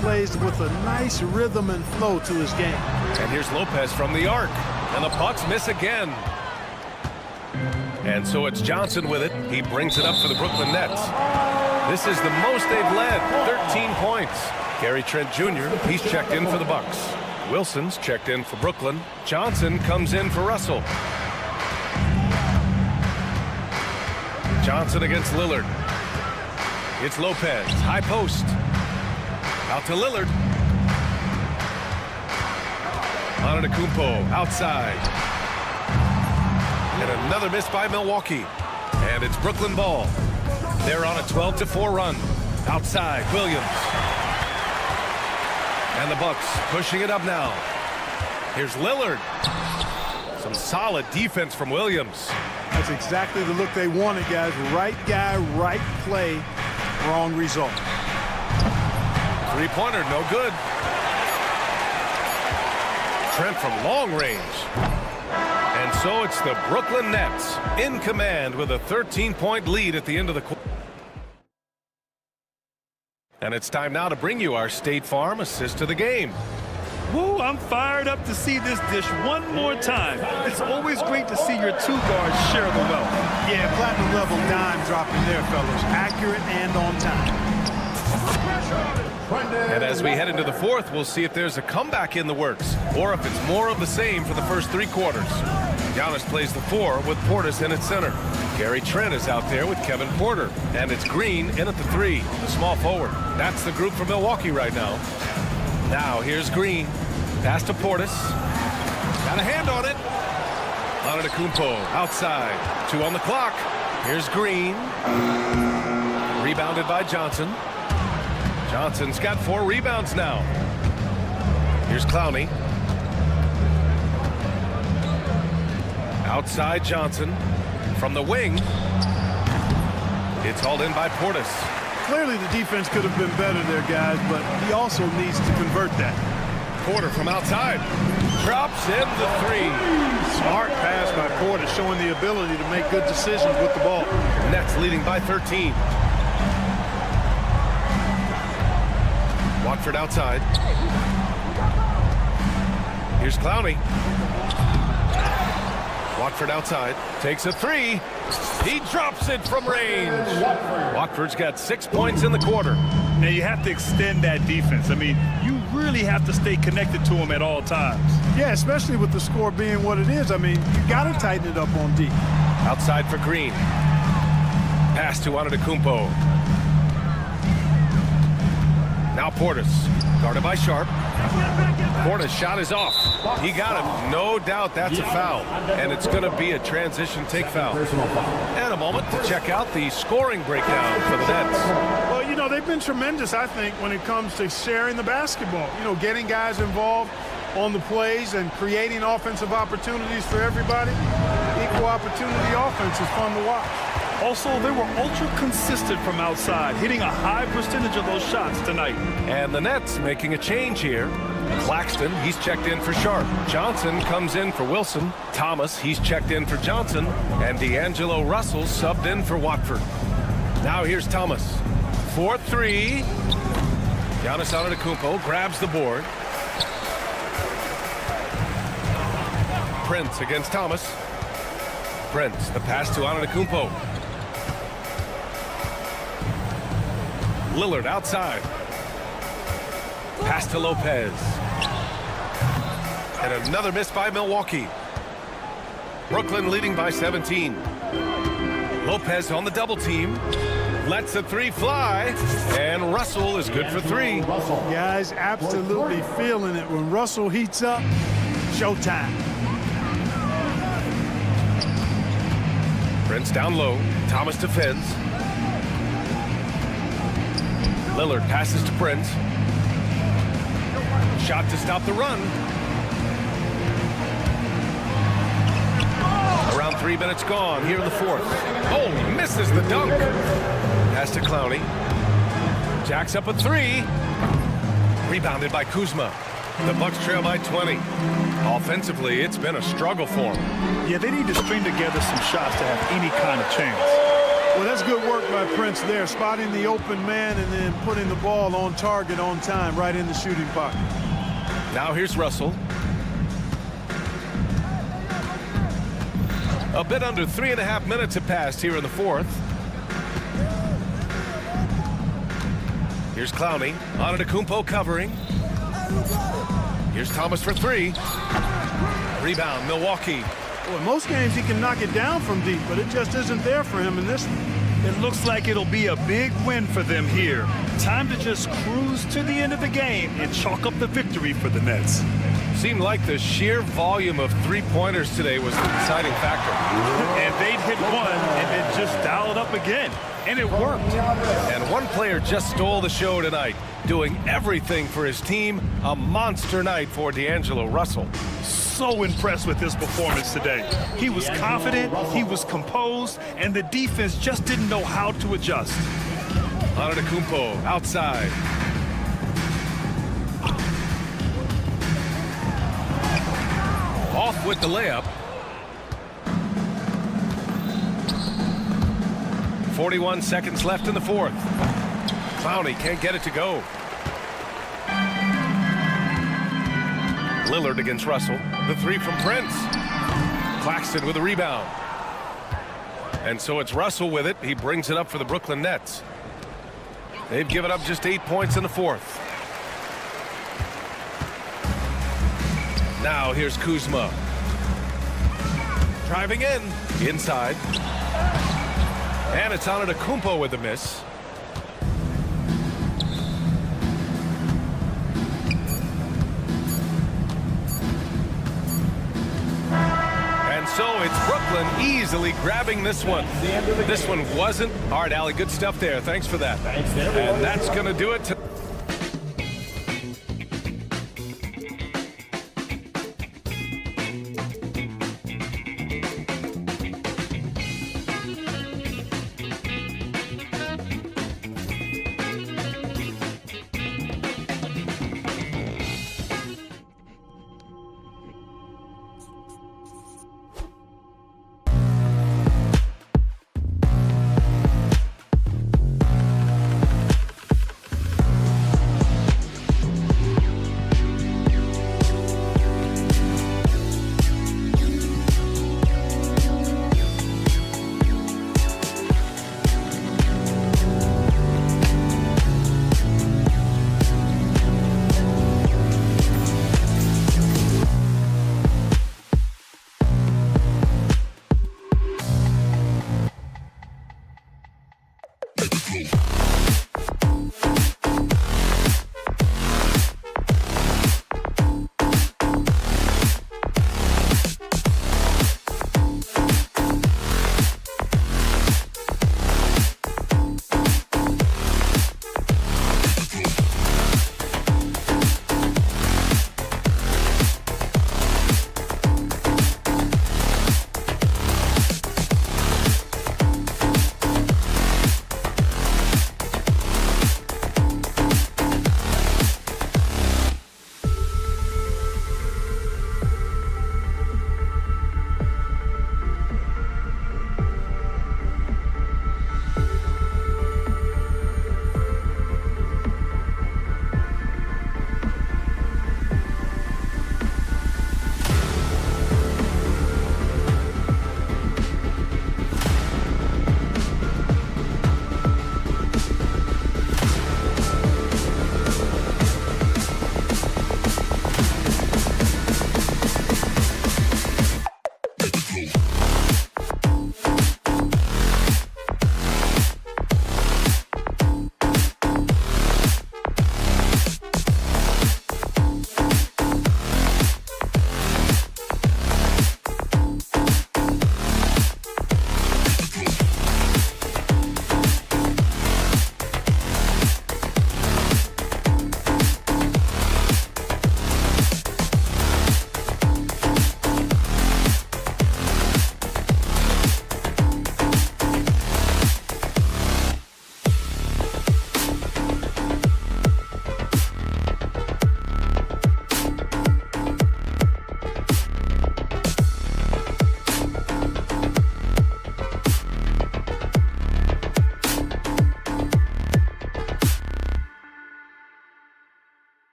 Plays with a nice rhythm and flow to his game. And here's Lopez from the arc. And the Bucks miss again. And so it's Johnson with it. He brings it up for the Brooklyn Nets. This is the most they've led, 13 points. Gary Trent Jr., he's checked in for the Bucks. Wilson's checked in for Brooklyn. Johnson comes in for Russell. Johnson against Lillard. It's Lopez, high post. Out to Lillard. Antetokounmpo outside. And another miss by Milwaukee. And it's Brooklyn ball. They're on a 12-4 run. Outside, Williams. And the Bucks pushing it up now. Here's Lillard. Some solid defense from Williams. That's exactly the look they wanted, guys. Right guy, right play, wrong result. Three-pointer, no good. Trent from long range. And so it's the Brooklyn Nets in command with a 13-point lead at the end of the quarter. And it's time now to bring you our State Farm assist of the game. Woo, I'm fired up to see this dish one more time. It's always great to see your 2 guards share the wealth. Yeah, platinum level dime dropping there, fellas. Accurate and on time. And as we head into the 4th, we'll see if there's a comeback in the works or if it's more of the same for the first 3 quarters. Giannis plays the 4 with Portis in at center. Gary Trent is out there with Kevin Porter. And it's Green in at the 3, the small forward. That's the group for Milwaukee right now. Now here's Green. Pass to Portis. Got a hand on it. Antetokounmpo outside. 2 on the clock. Here's Green. Rebounded by Johnson. Johnson's got 4 rebounds now. Here's Clowney. Outside Johnson. From the wing. It's hauled in by Portis. Clearly the defense could have been better there, guys, but he also needs to convert that. Porter from outside. Drops in the 3. Smart pass by Porter, showing the ability to make good decisions with the ball. Nets leading by 13. Watford outside. Here's Clowney. Watford outside. Takes a 3. He drops it from range. Watford's got 6 points in the quarter. Now you have to extend that defense. I mean, you really have to stay connected to him at all times. Yeah, especially with the score being what it is. I mean, you got to tighten it up on D. Outside for Green. Pass to Antetokounmpo. Now Portis. Guarded by Sharp. Portis' shot is off. He got it. No doubt that's a foul. And it's going to be a transition take foul. And a moment to check out the scoring breakdown for the Nets. Well, you know, they've been tremendous, I think, when it comes to sharing the basketball. You know, getting guys involved on the plays and creating offensive opportunities for everybody. Equal opportunity offense is fun to watch. Also, they were ultra consistent from outside, hitting a high percentage of those shots tonight. And the Nets making a change here. Claxton, he's checked in for Sharp. Johnson comes in for Wilson. Thomas, he's checked in for Johnson. And D'Angelo Russell subbed in for Watford. Now here's Thomas. 4-3. Giannis Antetokounmpo grabs the board. Prince against Thomas. Prince, the pass to Antetokounmpo. Lillard outside. Pass to Lopez. And another miss by Milwaukee. Brooklyn leading by 17. Lopez on the double team. Lets the three fly. And Russell is good for three. Guys absolutely feeling it. When Russell heats up, showtime. Prince down low. Thomas defends. Lillard passes to Prince. Shot to stop the run. Around 3 minutes gone here in the fourth. Oh, misses the dunk. Pass to Clowney. Jacks up a three. Rebounded by Kuzma. The Bucks trail by 20. Offensively, it's been a struggle for them. Yeah, they need to string together some shots to have any kind of chance. Well, that's good work by Prince there, spotting the open man and then putting the ball on target on time, right in the shooting pocket. Now here's Russell. A bit under 3.5 minutes have passed here in the fourth. Here's Clowney. Antetokounmpo covering. Here's Thomas for three. Rebound, Milwaukee. Well, in most games he can knock it down from deep, but it just isn't there for him in this one. It looks like it'll be a big win for them here. Time to just cruise to the end of the game and chalk up the victory for the Nets. Seemed like the sheer volume of three-pointers today was the deciding factor. And they'd hit one and then just dial it up again. And it worked. And one player just stole the show tonight, doing everything for his team. A monster night for D'Angelo Russell. So impressed with his performance today. He was confident, he was composed, and the defense just didn't know how to adjust. Antetokounmpo outside. Off with the layup. 41 seconds left in the fourth. Clowney can't get it to go. Lillard against Russell. The three from Prince. Claxton with a rebound. And so it's Russell with it. He brings it up for the Brooklyn Nets. They've given up just 8 points in the fourth. Now here's Kuzma. Driving in. Inside. And it's Antetokounmpo with the miss. And so it's Brooklyn easily grabbing this one. This one wasn't. All right, Allie, good stuff there. Thanks for that. And that's going to do it.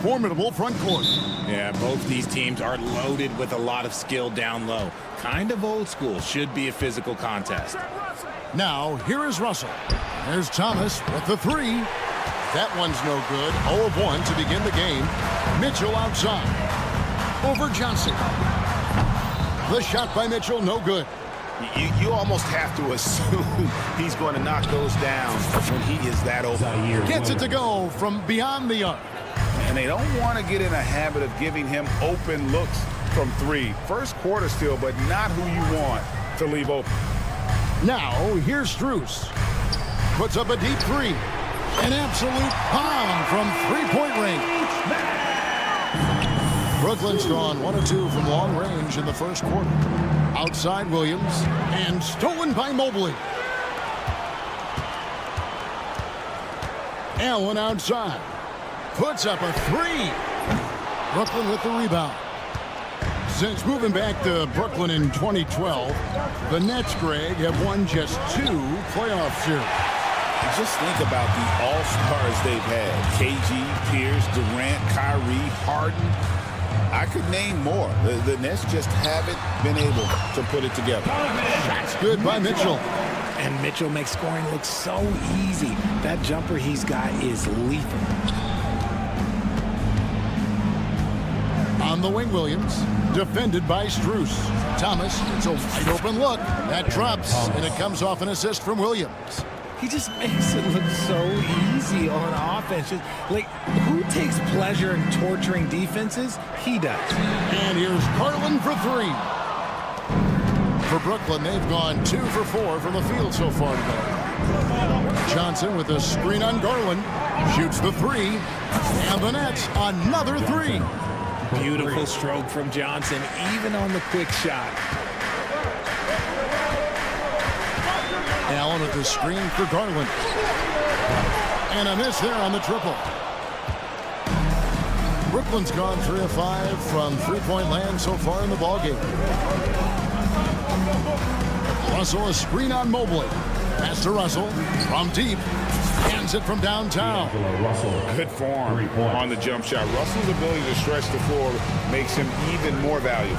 formidable front court. Yeah, both these teams are loaded with a lot of skill down low. Kind of old school. Should be a physical contest. Now, here is Russell. There's Thomas with the three. That one's no good. 0 of 1 to begin the game. Mitchell outside. Over Johnson. The shot by Mitchell, no good. You almost have to assume he's going to knock those down when he is that open. Gets it to go from beyond the arc. And they don't want to get in a habit of giving him open looks from three. First quarter still, but not who you want to leave open. Now, here's Strus. Puts up a deep three. An absolute bomb from three-point range. Brooklyn's gone 1 of 2 from long range in the first quarter. Outside Williams, and stolen by Mobley. Allen outside. Puts up a three. Brooklyn with the rebound. Since moving back to Brooklyn in 2012, the Nets, Greg, have won just 2 playoff series. Just think about the all-stars they've had. KG, Pierce, Durant, Kyrie, Harden. I could name more. The Nets just haven't been able to put it together. That's good by Mitchell. And Mitchell makes scoring look so easy. That jumper he's got is lethal. On the wing, Williams. Defended by Strus. Thomas, it's a wide open look. That drops, and it comes off an assist from Williams. He just makes it look so easy on offense. Just, like, who takes pleasure in torturing defenses? He does. And here's Garland for three. For Brooklyn, they've gone 2 for 4 from the field so far today. Johnson with a screen on Garland. Shoots the three. And the Nets, another three. Beautiful stroke from Johnson, even on the quick shot. Allen with the screen for Garland. And a miss there on the triple. Brooklyn's gone 3 of 5 from three-point land so far in the ballgame. Russell, a screen on Mobley. Pass to Russell from deep. Hands it from downtown. Good form on the jump shot. Russell's ability to stretch the floor makes him even more valuable.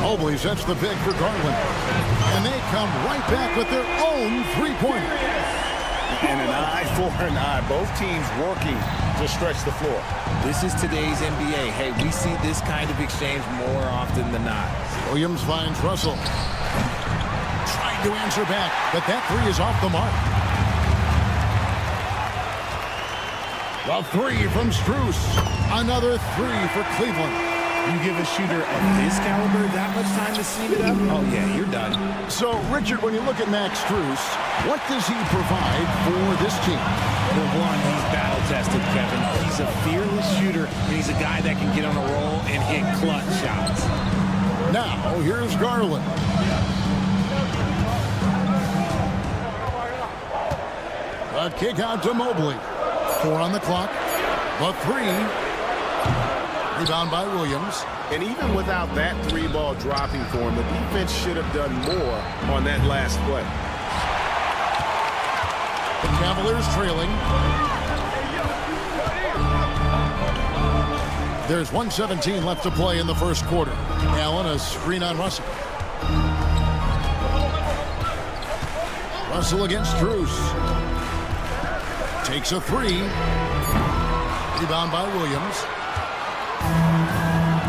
Mobley sets the pick for Garland. And they come right back with their own three-pointer. And an eye for an eye. Both teams working to stretch the floor. This is today's NBA. Hey, we see this kind of exchange more often than not. Williams finds Russell. Trying to answer back, but that three is off the mark. The three from Strus. Another three for Cleveland. You give a shooter of this caliber that much time to steam it up? Oh, yeah, you're done. So, Richard, when you look at Max Strus, what does he provide for this team? For one, he's battle-tested, Kevin. He's a fearless shooter, and he's a guy that can get on a roll and hit clutch shots. Now, here's Garland. A kick out to Mobley. 4 on the clock. The three. Rebound by Williams. And even without that three ball dropping for him, the defense should have done more on that last play. The Cavaliers trailing. There's 1:17 left to play in the first quarter. Allen, a screen on Russell. Russell against Strus. Takes a three. Rebound by Williams.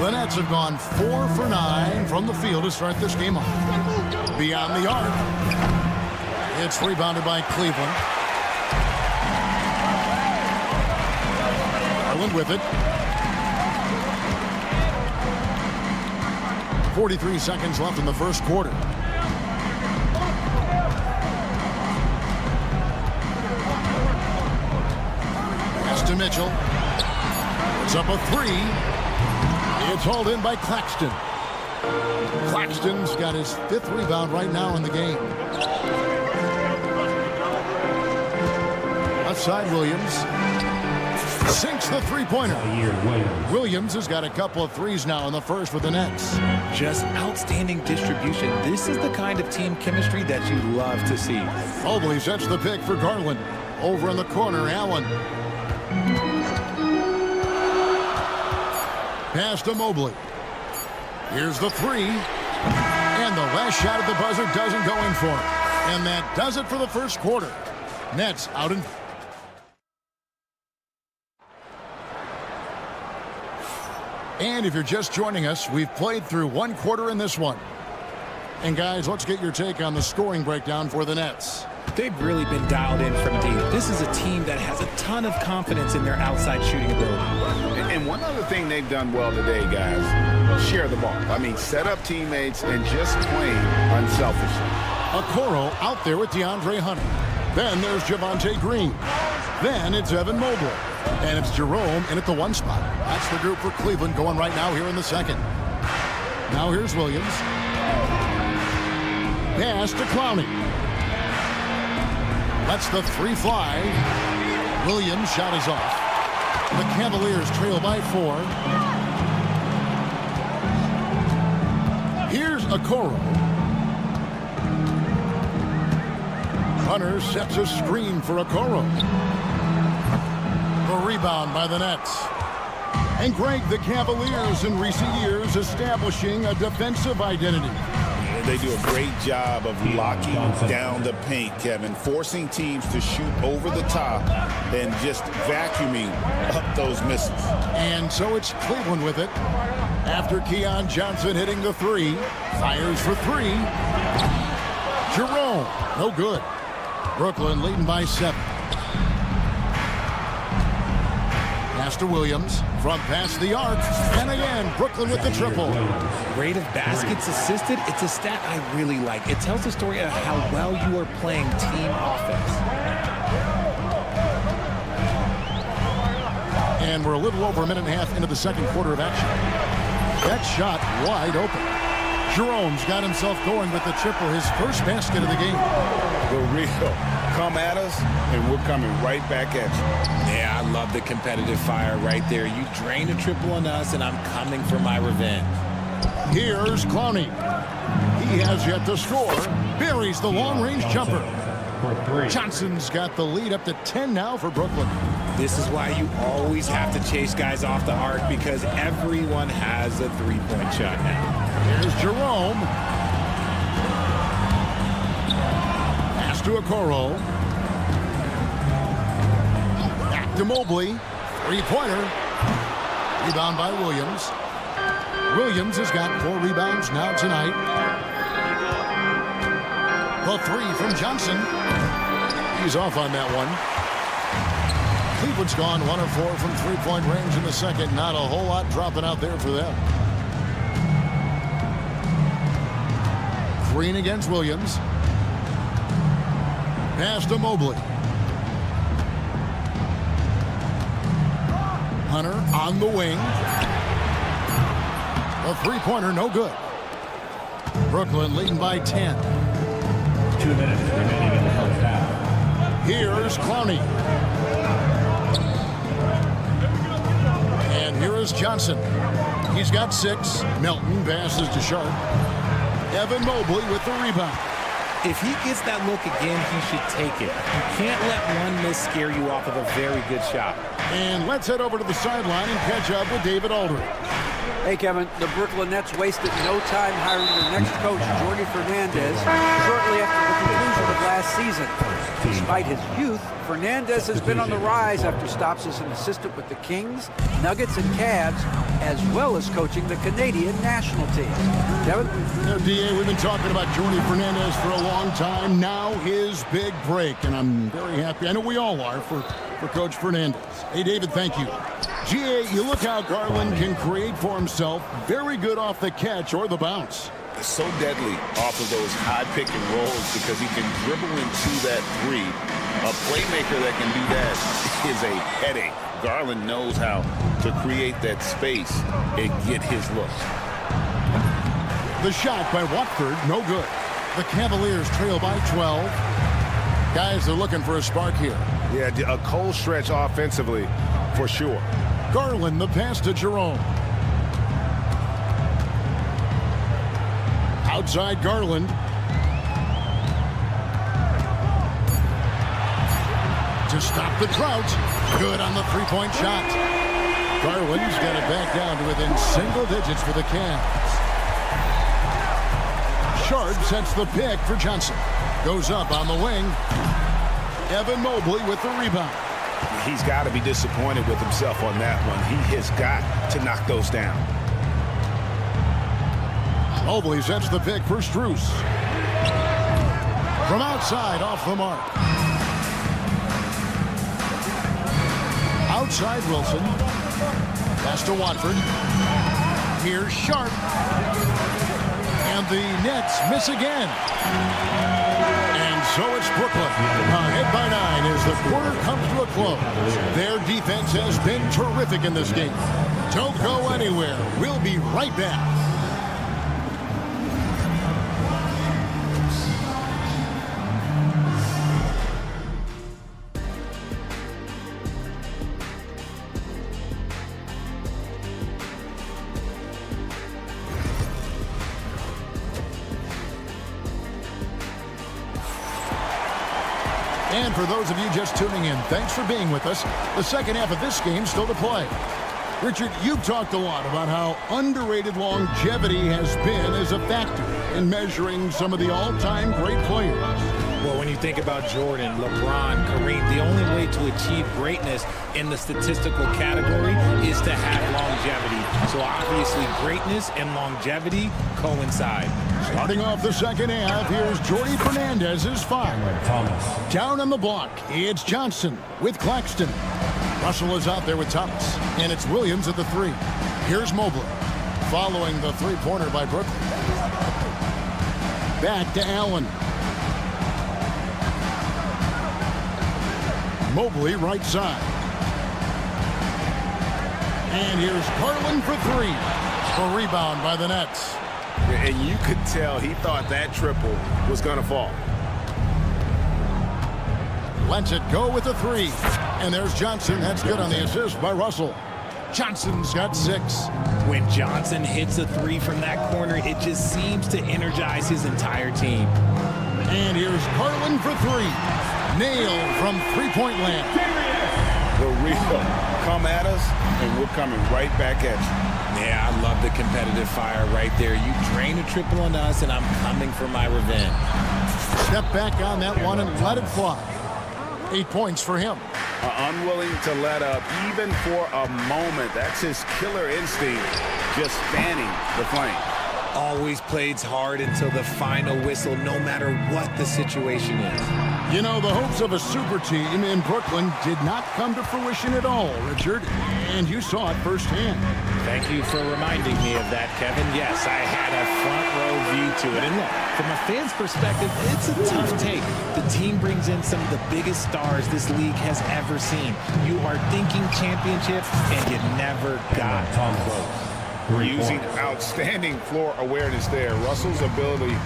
The Nets have gone 4 for 9 from the field to start this game off. Beyond the arc. It's rebounded by Cleveland. Garland with it. 43 seconds left in the first quarter. Pass to Mitchell. It's up a three. It's hauled in by Claxton. Claxton's got his 5th rebound right now in the game. Outside Williams. Sinks the three-pointer. Williams has got a couple of threes now in the first for the Nets. Just outstanding distribution. This is the kind of team chemistry that you love to see. Mobley sets the pick for Garland. Over in the corner, Allen. Pass to Mobley. Here's the three. And the last shot at the buzzer doesn't go in for him. And that does it for the first quarter. Nets out in... And if you're just joining us, we've played through one quarter in this one. And guys, let's get your take on the scoring breakdown for the Nets. They've really been dialed in from deep. This is a team that has a ton of confidence in their outside shooting ability. And one other thing they've done well today, guys, share the ball. I mean, set up teammates and just play unselfishly. Okoro out there with DeAndre Hunter. Then there's Javonte Green. Then it's Evan Mobley. And it's Jerome in at the 1 spot. That's the group for Cleveland going right now here in the second. Now here's Williams. Pass to Clowney. Lets the 3 fly. Williams' shot is off. The Cavaliers trail by 4. Here's Okoro. Hunter sets a screen for Okoro. The rebound by the Nets. And Greg, the Cavaliers in recent years establishing a defensive identity. They do a great job of locking down the paint, Kevin, forcing teams to shoot over the top and just vacuuming up those misses. And so it's Cleveland with it. After Keon Johnson hitting the 3, fires for 3. Jerome, no good. Brooklyn leading by 7. Pass to Williams from past the arc. And again, Brooklyn with the triple. Rate of baskets assisted, it's a stat I really like. It tells the story of how well you are playing team offense. And we're a little over a minute and a half into the second quarter of action. That shot wide open. Jerome's got himself going with the triple, his first basket of the game. The real come at us, and we're coming right back at you. Yeah, I love the competitive fire right there. You drain a triple on us, and I'm coming for my revenge. Here's Clowney. He has yet to score. Buries the long-range jumper. Johnson's got the lead up to 10 now for Brooklyn. This is why you always have to chase guys off the arc, because everyone has a three-point shot now. Here's Jerome. Pass to Okoro. Back to Mobley. Three-pointer. Rebound by Williams. Williams has got 4 rebounds now tonight. The 3 from Johnson. He's off on that one. Cleveland's gone 1 of 4 from three-point range in the second. Not a whole lot dropping out there for them. Green against Williams. Pass to Mobley. Hunter on the wing. A three-pointer, no good. Brooklyn leading by 10. 2 minutes remaining in the first half. Here's Clowney. And here is Johnson. He's got 6. Melton passes to Sharp. Evan Mobley with the rebound. If he gets that look again, he should take it. You can't let one miss scare you off of a very good shot. And let's head over to the sideline and catch up with David Aldridge. Hey, Kevin, the Brooklyn Nets wasted no time hiring their next coach, Jordi Fernandez, shortly after the conclusion of last season. Despite his youth, Fernandez has been on the rise after stops as an assistant with the Kings, Nuggets, and Cavs, as well as coaching the Canadian national team. Kevin? DA, we've been talking about Jordi Fernandez for a long time. Now his big break, and I'm very happy. I know we all are for Coach Fernandez. Hey, David, thank you. GA, you look how Garland can create for himself. Very good off the catch or the bounce. It's so deadly off of those high pick and rolls because he can dribble into that 3. A playmaker that can do that is a headache. Garland knows how to create that space and get his look. The shot by Watford, no good. The Cavaliers trail by 12. Guys, they're looking for a spark here. Yeah, a cold stretch offensively for sure. Garland, the pass to Jerome. Outside Garland. To stop the drought. Good on the three-point shot. Garland's got it back down to within single digits for the Cavs. Sharp sets the pick for Johnson. Goes up on the wing. Evan Mobley with the rebound. He's got to be disappointed with himself on that one. He has got to knock those down. Mobley sets the pick for Strus. From outside, off the mark. Outside Wilson. Pass to Watford. Here's Sharp. And the Nets miss again. And so it's Brooklyn. Ahead by 9 as the quarter comes to a close. Their defense has been terrific in this game. Don't go anywhere. We'll be right back. And for those of you just tuning in, thanks for being with us. The second half of this game still to play. Richard, you've talked a lot about how underrated longevity has been as a factor in measuring some of the all-time great players. Well, when you think about Jordan, LeBron, Kareem, the only way to achieve greatness in the statistical category is to have longevity. So obviously greatness and longevity coincide. Starting off the second half, here's Jordy Fernandez's five. Down on the block, it's Johnson with Claxton. Russell is out there with Thomas, and it's Williams at the 3. Here's Mobley, following the three-pointer by Brooklyn. Back to Allen. Mobley right side. And here's Garland for 3. A rebound by the Nets. And you could tell he thought that triple was going to fall. Lets it go with the 3. And there's Johnson. That's good on the assist by Russell. Johnson's got 6. When Johnson hits a 3 from that corner, it just seems to energize his entire team. And here's Garland for 3. Nailed from three-point land. The real come at us, and we're coming right back at you. Yeah, I love the competitive fire right there. You drain a triple on us, and I'm coming for my revenge. Step back on that one and let it fly. 8 points for him. Unwilling to let up even for a moment. That's his killer instinct, just fanning the flame. Always plays hard until the final whistle, no matter what the situation is. You know, the hopes of a super team in Brooklyn did not come to fruition at all, Richard, and you saw it firsthand. Thank you for reminding me of that, Kevin. Yes, I had a front row view to it. And look, from a fan's perspective, it's a tough take. The team brings in some of the biggest stars this league has ever seen. You are thinking championship, and you never got close. Using outstanding floor awareness there. Russell's ability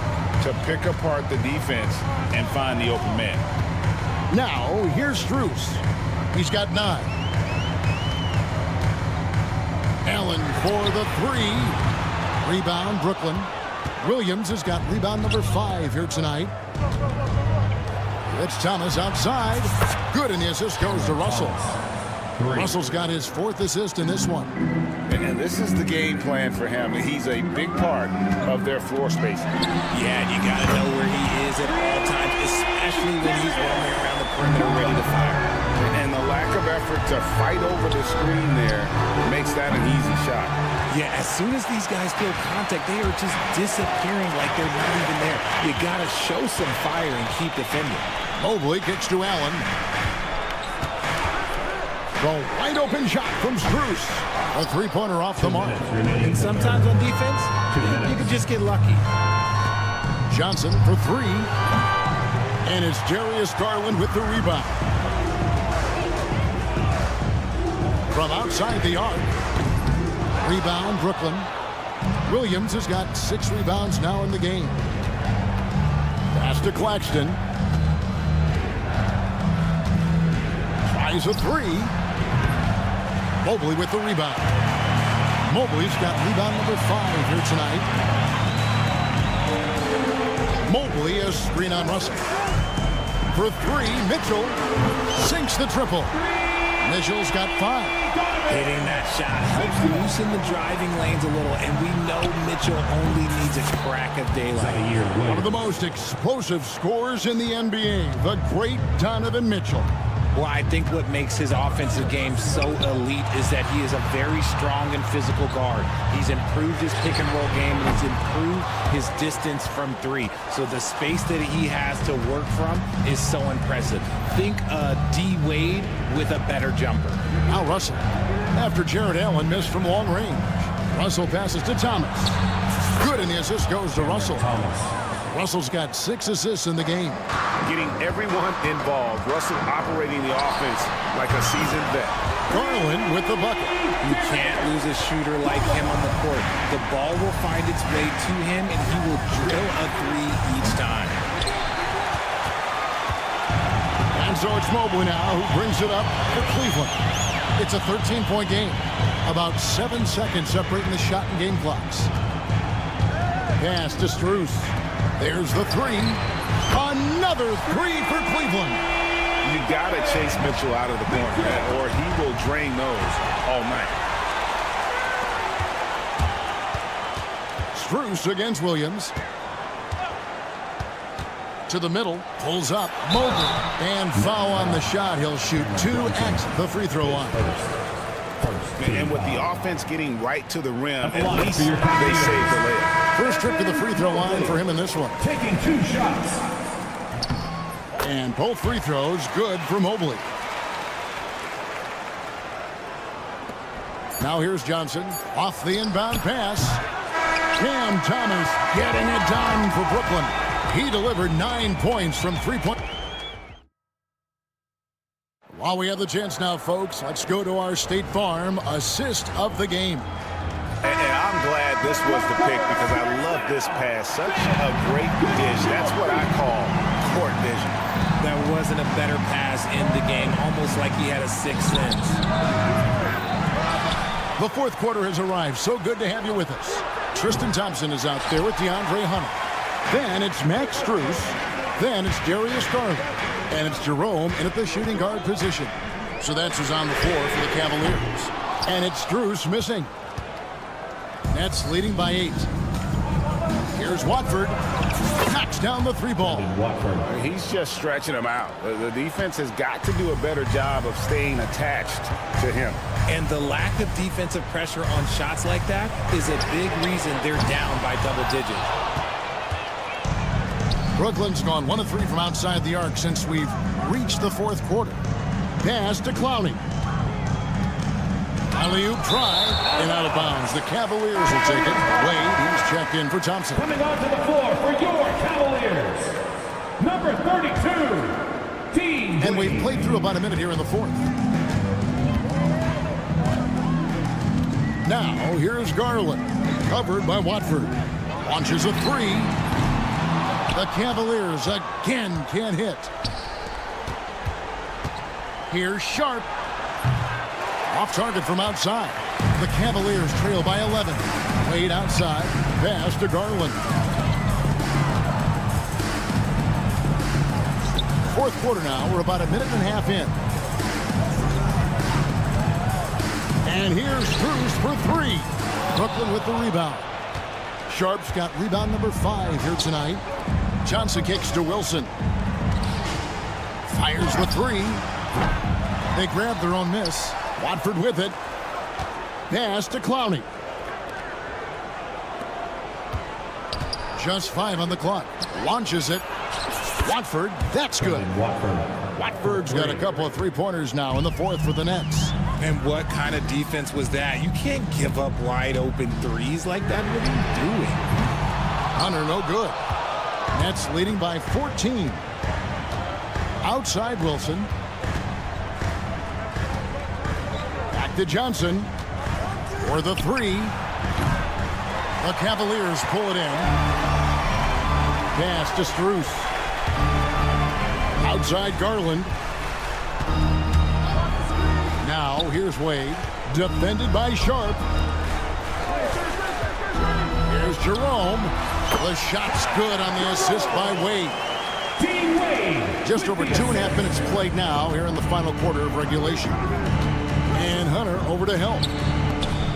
to pick apart the defense and find the open man. Now, here's Strus. He's got 9. Allen for the 3. Rebound, Brooklyn. Williams has got rebound number 5 here tonight. It's Thomas outside. Good, and the assist goes to Russell. Russell's got his 4th assist in this one. And this is the game plan for him. He's a big part of their floor spacing. Yeah, you got to know where he is at all times, especially when he's roaming around the perimeter ready to fire. And the lack of effort to fight over the screen there makes that an easy shot. Yeah, as soon as these guys feel contact, they are just disappearing like they're not even there. You got to show some fire and keep defending. Mobley kicks to Allen. The wide open shot from Strus. A three-pointer off the mark. And sometimes on defense, you can just get lucky. Johnson for 3. And it's Darius Garland with the rebound. From outside the arc. Rebound, Brooklyn. Williams has got 6 rebounds now in the game. Pass to Claxton. Tries a 3. Mobley with the rebound. Mobley's got rebound number 5 here tonight. Mobley a screen on Russell. For 3, Mitchell sinks the triple. Mitchell's got 5. Hitting that shot helps loosen the driving lanes a little, and we know Mitchell only needs a crack of daylight. One of the most explosive scorers in the NBA, the great Donovan Mitchell. Well, I think what makes his offensive game so elite is that he is a very strong and physical guard. He's improved his pick-and-roll game, and he's improved his distance from 3. So the space that he has to work from is so impressive. Think D. Wade with a better jumper. Now Russell, after Jared Allen missed from long range. Russell passes to Thomas. Good, and the assist goes to Russell. Russell's got 6 assists in the game. Getting everyone involved. Russell operating the offense like a seasoned vet. Garland with the bucket. You can't lose a shooter like him on the court. The ball will find its way to him, and he will drill a 3 each time. And so it's Mobley now who brings it up for Cleveland. It's a 13-point game. About 7 seconds separating the shot and game clocks. Pass to Strus. There's the 3. Another 3 for Cleveland. You got to chase Mitchell out of the corner, or he will drain those all night. Strus against Williams. To the middle, pulls up, Mobley, and foul on the shot. He'll shoot 2 at the free throw line. And with the offense getting right to the rim, at least they save the layup. First trip to the free throw line for him in this one. Taking 2 shots. And both free throws good for Mobley. Now here's Johnson off the inbound pass. Cam Thomas getting it done for Brooklyn. He delivered 9 points from 3-point. While we have the chance now, folks, let's go to our State Farm assist of the game. And I'm glad this was the pick because I love this pass. Such a great dish. That's what I call court vision. There wasn't a better pass in the game, almost like he had a 6th sense. The 4th quarter has arrived. So good to have you with us. Tristan Thompson is out there with DeAndre Hunter. Then it's Max Strus. Then it's Darius Garland. And it's Jerome in at the shooting guard position. So that's who's on the floor for the Cavaliers. And it's Strus missing. Nets leading by 8. Here's Watford. Knocks down the 3 ball. He's just stretching them out. The defense has got to do a better job of staying attached to him. And the lack of defensive pressure on shots like that is a big reason they're down by double digits. Brooklyn's gone 1 of 3 from outside the arc since we've reached the 4th quarter. Pass to Clowney. Alley-oop try and out of bounds. The Cavaliers will take it. Wade, he's checked in for Thompson. Coming onto the floor for your Cavaliers, number 32, Team. And we've played through about a minute here in the 4th. Now, here's Garland, covered by Watford. Launches a 3. The Cavaliers again can't hit. Here's Sharp. Off target from outside. The Cavaliers trail by 11. Wade outside. Pass to Garland. 4th quarter now. We're about a minute and a half in. And here's Strus for 3. Brooklyn with the rebound. Sharp's got rebound number 5 here tonight. Johnson kicks to Wilson. Fires the 3. They grab their own miss. Watford with it. Pass to Clowney. Just 5 on the clock. Launches it. Watford, that's good. Watford's got a couple of 3-pointers now in the 4th for the Nets. And what kind of defense was that? You can't give up wide open 3s like that. What are you doing? Hunter, no good. Nets leading by 14. Outside Wilson. Back to Johnson for the 3. The Cavaliers pull it in. Pass to Strus. Outside Garland. Now here's Wade. Defended by Sharp. Here's Jerome. The shot's good on the assist by Wade. Team Wade. Just over 2.5 minutes played now here in the final quarter of regulation. over to help.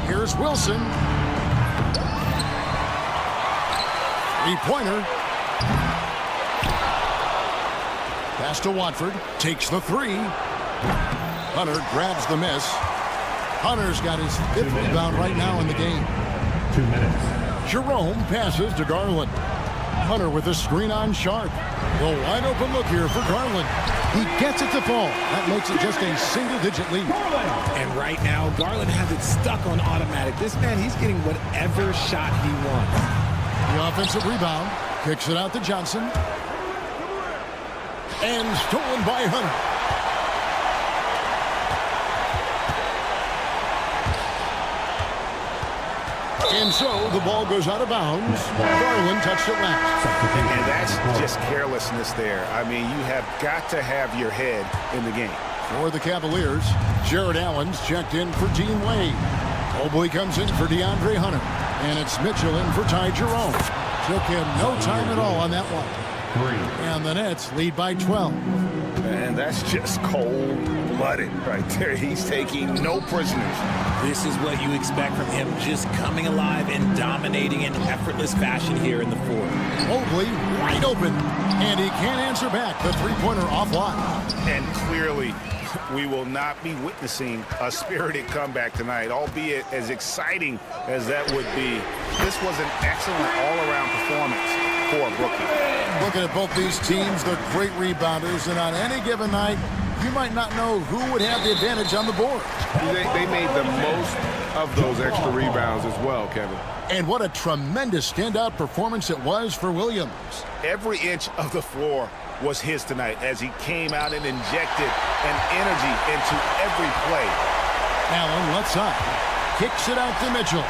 Here's Wilson. Three-pointer. Pass to Watford. Takes the three. Hunter grabs the miss. Hunter's got his 5th rebound right now in the game. 2 minutes. Jerome passes to Garland. Hunter with a screen on Sharp. The wide open look here for Garland. He gets it to fall. That makes it just a single-digit lead. And right now, Garland has it stuck on automatic. This man, he's getting whatever shot he wants. The offensive rebound. Kicks it out to Johnson. And stolen by Hunter. And so the ball goes out of bounds. Garland touched it last. And that's just carelessness there. I mean, you have got to have your head in the game. For the Cavaliers, Jared Allen's checked in for Dean Wade. Mobley comes in for DeAndre Hunter. And it's Mitchell in for Ty Jerome. Took him no time at all on that one. And the Nets lead by 12. And that's just cold-blooded right there. He's taking no prisoners. This is what you expect from him, just coming alive and dominating in effortless fashion here in the fourth. Mobley wide open, and he can't answer back. The three-pointer offline. And clearly, we will not be witnessing a spirited comeback tonight, albeit as exciting as that would be. This was an excellent all-around performance for Brooklyn. Looking at both these teams, they're great rebounders, and on any given night, you might not know who would have the advantage on the board. They made the most of those extra rebounds as well, Kevin. And what a tremendous standout performance it was for Williams. Every inch of the floor was his tonight as he came out and injected an energy into every play. Allen left side. Kicks it out to Mitchell.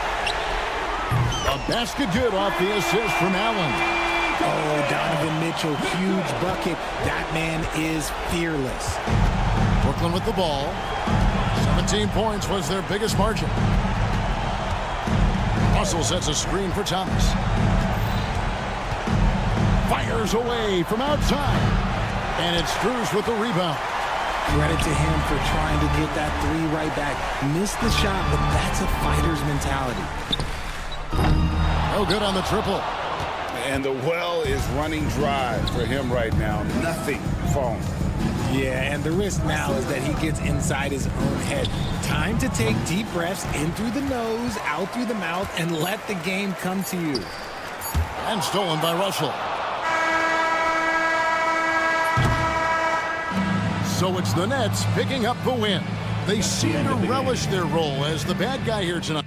A basket good off the assist from Allen. Oh, Donovan Mitchell, huge bucket. That man is fearless. Brooklyn with the ball. 17 points was their biggest margin. Russell sets a screen for Thomas. Fires away from outside. And it's Strus with the rebound. Credit to him for trying to get that three right back. Missed the shot, but that's a fighter's mentality. No good on the triple. And the well is running dry for him right now. Nothing falling. Yeah, and the risk now is that he gets inside his own head. Time to take deep breaths in through the nose, out through the mouth, and let the game come to you. And stolen by Russell. So it's the Nets picking up the win. They seem to relish their role as the bad guy here tonight.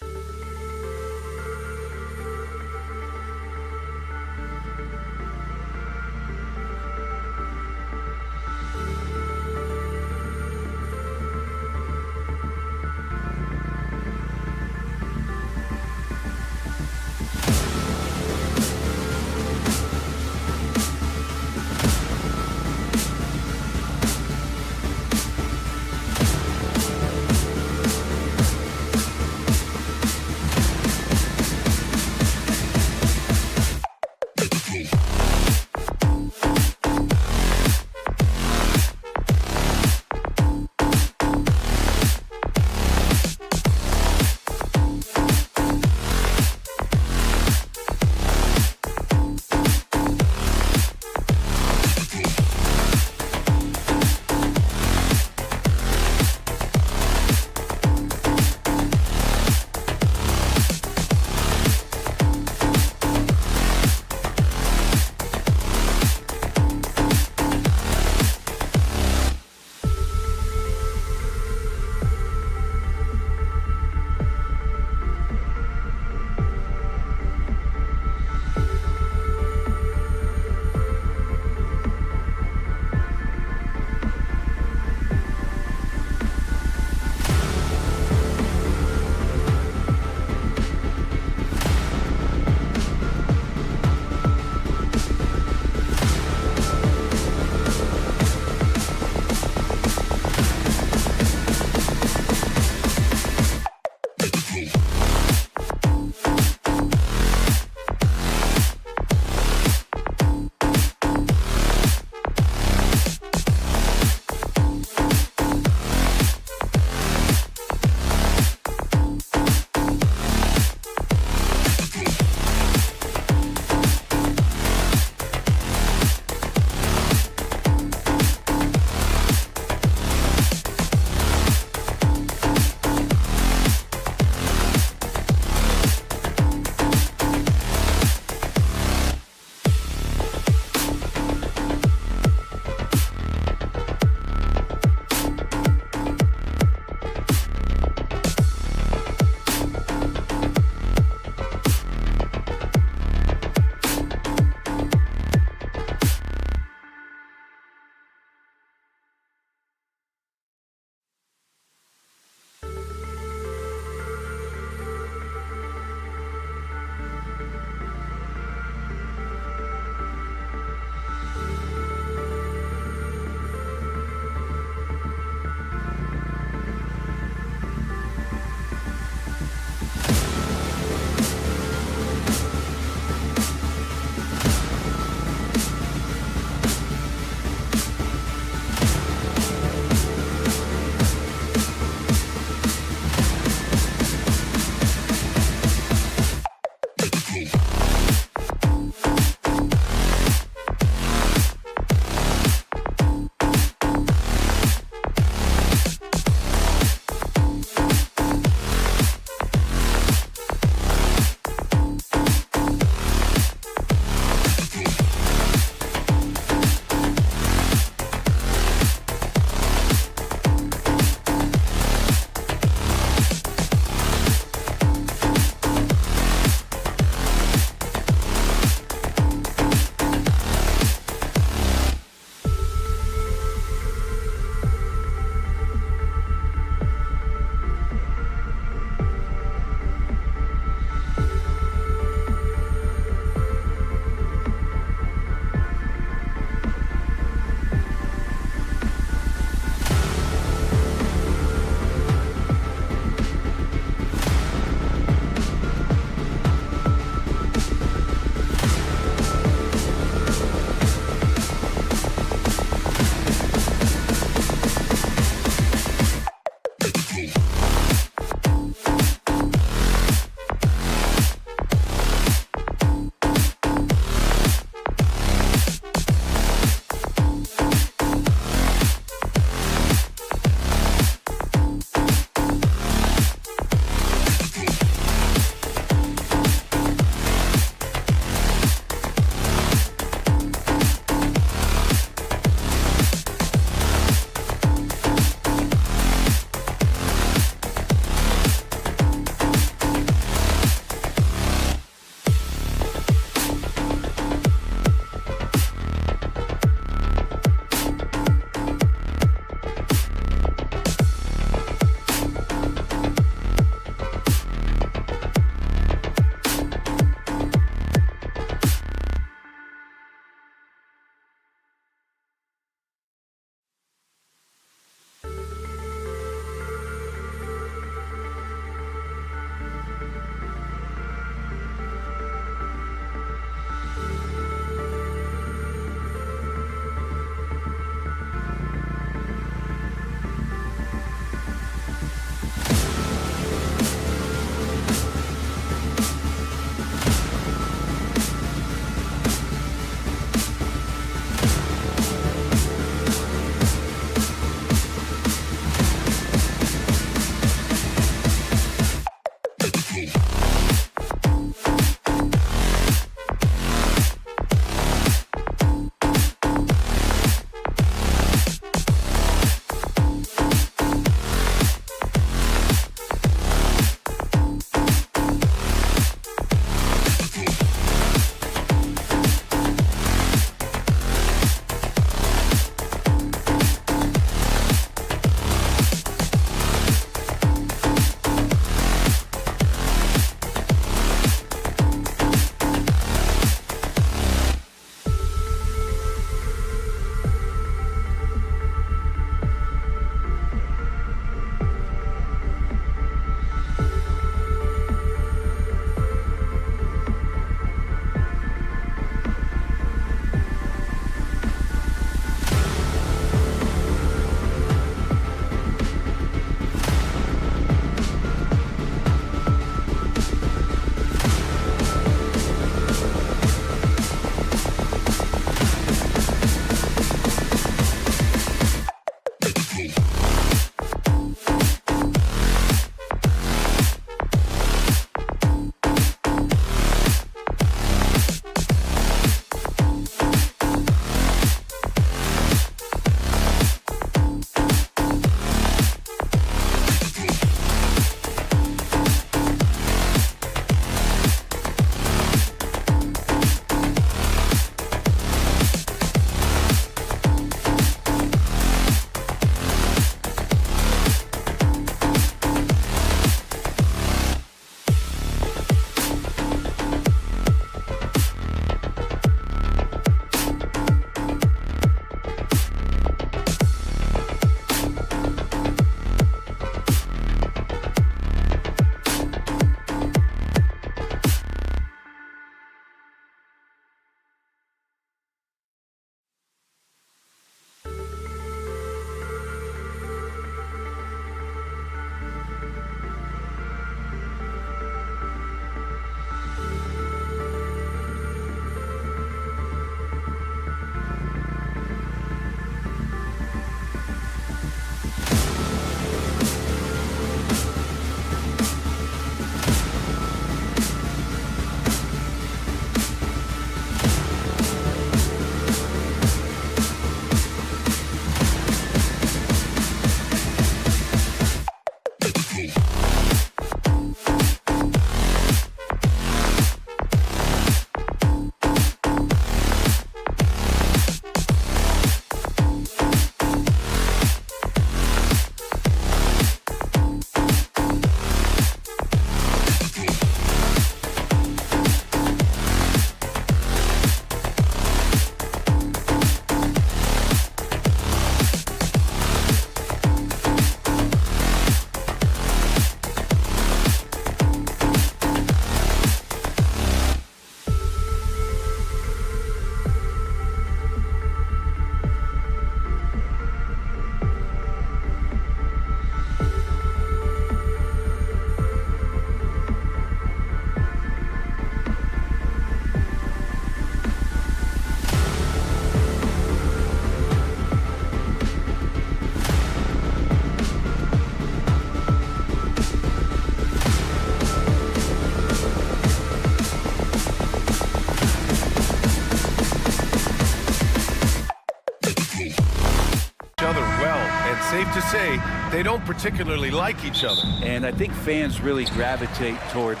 NBA, they don't particularly like each other. And I think fans really gravitate towards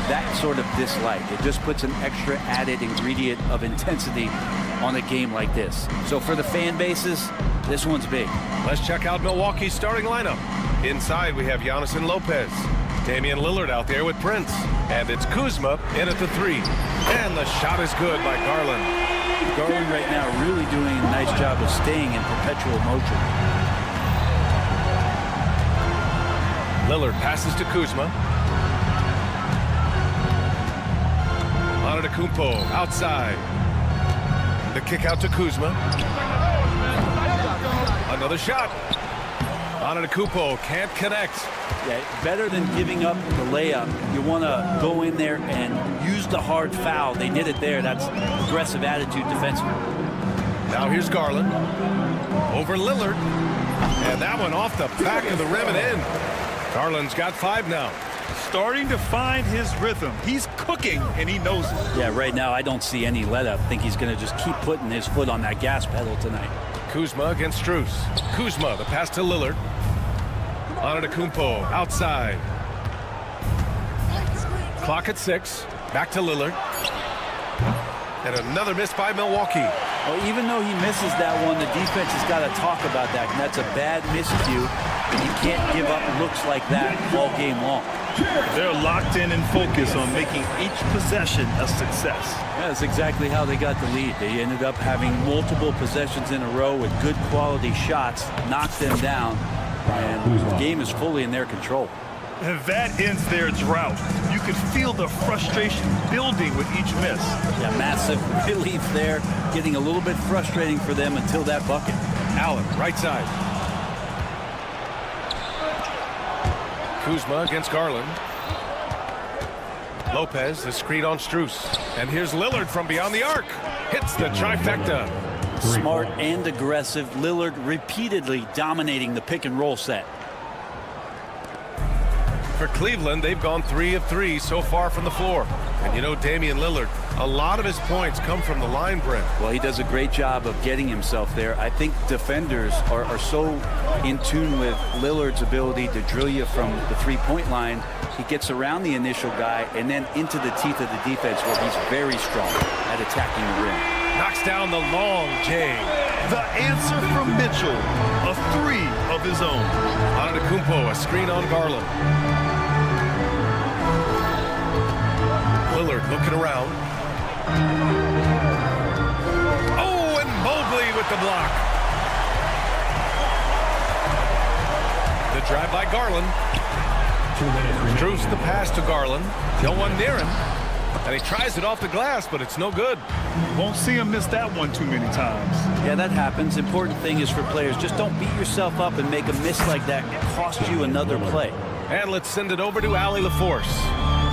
that sort of dislike. It just puts an extra added ingredient of intensity on a game like this. So for the fan bases, this one's big. Let's check out Milwaukee's starting lineup. Inside, we have Giannis and Lopez. Damian Lillard out there with Prince. And it's Kuzma in at the 3. And the shot is good by Garland. Garland right now really doing a nice job of staying in perpetual motion. Lillard passes to Kuzma. Antetokounmpo outside. The kick out to Kuzma. Another shot. Antetokounmpo can't connect. Yeah, better than giving up the layup. You want to go in there and use the hard foul. They did it there. That's aggressive attitude defensively. Now here's Garland. Over Lillard. And that one off the back of the rim and in. Garland's got 5 now. Starting to find his rhythm. He's cooking, and he knows it. Yeah, right now I don't see any let up. I think he's going to just keep putting his foot on that gas pedal tonight. Kuzma against Strus. Kuzma, the pass to Lillard. Antetokounmpo outside. Clock at 6. Back to Lillard. And another miss by Milwaukee. Well, even though he misses that one, the defense has got to talk about that. And that's a bad miscue. And you can't give up looks like that all game long. They're locked in and focused on making each possession a success. Yeah, that's exactly how they got the lead. They ended up having multiple possessions in a row with good quality shots, knocked them down, and the game is fully in their control. And that ends their drought. You could feel the frustration building with each miss. Yeah, massive relief there, getting a little bit frustrating for them until that bucket. Allen, right side. Kuzma against Garland. Lopez, the screen on Strus. And here's Lillard from beyond the arc. Hits the trifecta. Smart and aggressive. Lillard repeatedly dominating the pick and roll set. For Cleveland, they've gone 3 of 3 so far from the floor. And you know, Damian Lillard, a lot of his points come from the line, Brent. Well, he does a great job of getting himself there. I think defenders are so in tune with Lillard's ability to drill you from the three-point line. He gets around the initial guy and then into the teeth of the defense where he's very strong at attacking the rim. Knocks down the long J. The answer from Mitchell, a 3 of his own. Antetokounmpo, a screen on Garland. Lillard looking around. Oh, and Mobley with the block. The drive by Garland. Strus the pass to Garland. No one near him. And he tries it off the glass, but it's no good. Won't see him miss that one too many times. Yeah, that happens. Important thing is for players, just don't beat yourself up and make a miss like that cost you another play. And let's send it over to Allie LaForce.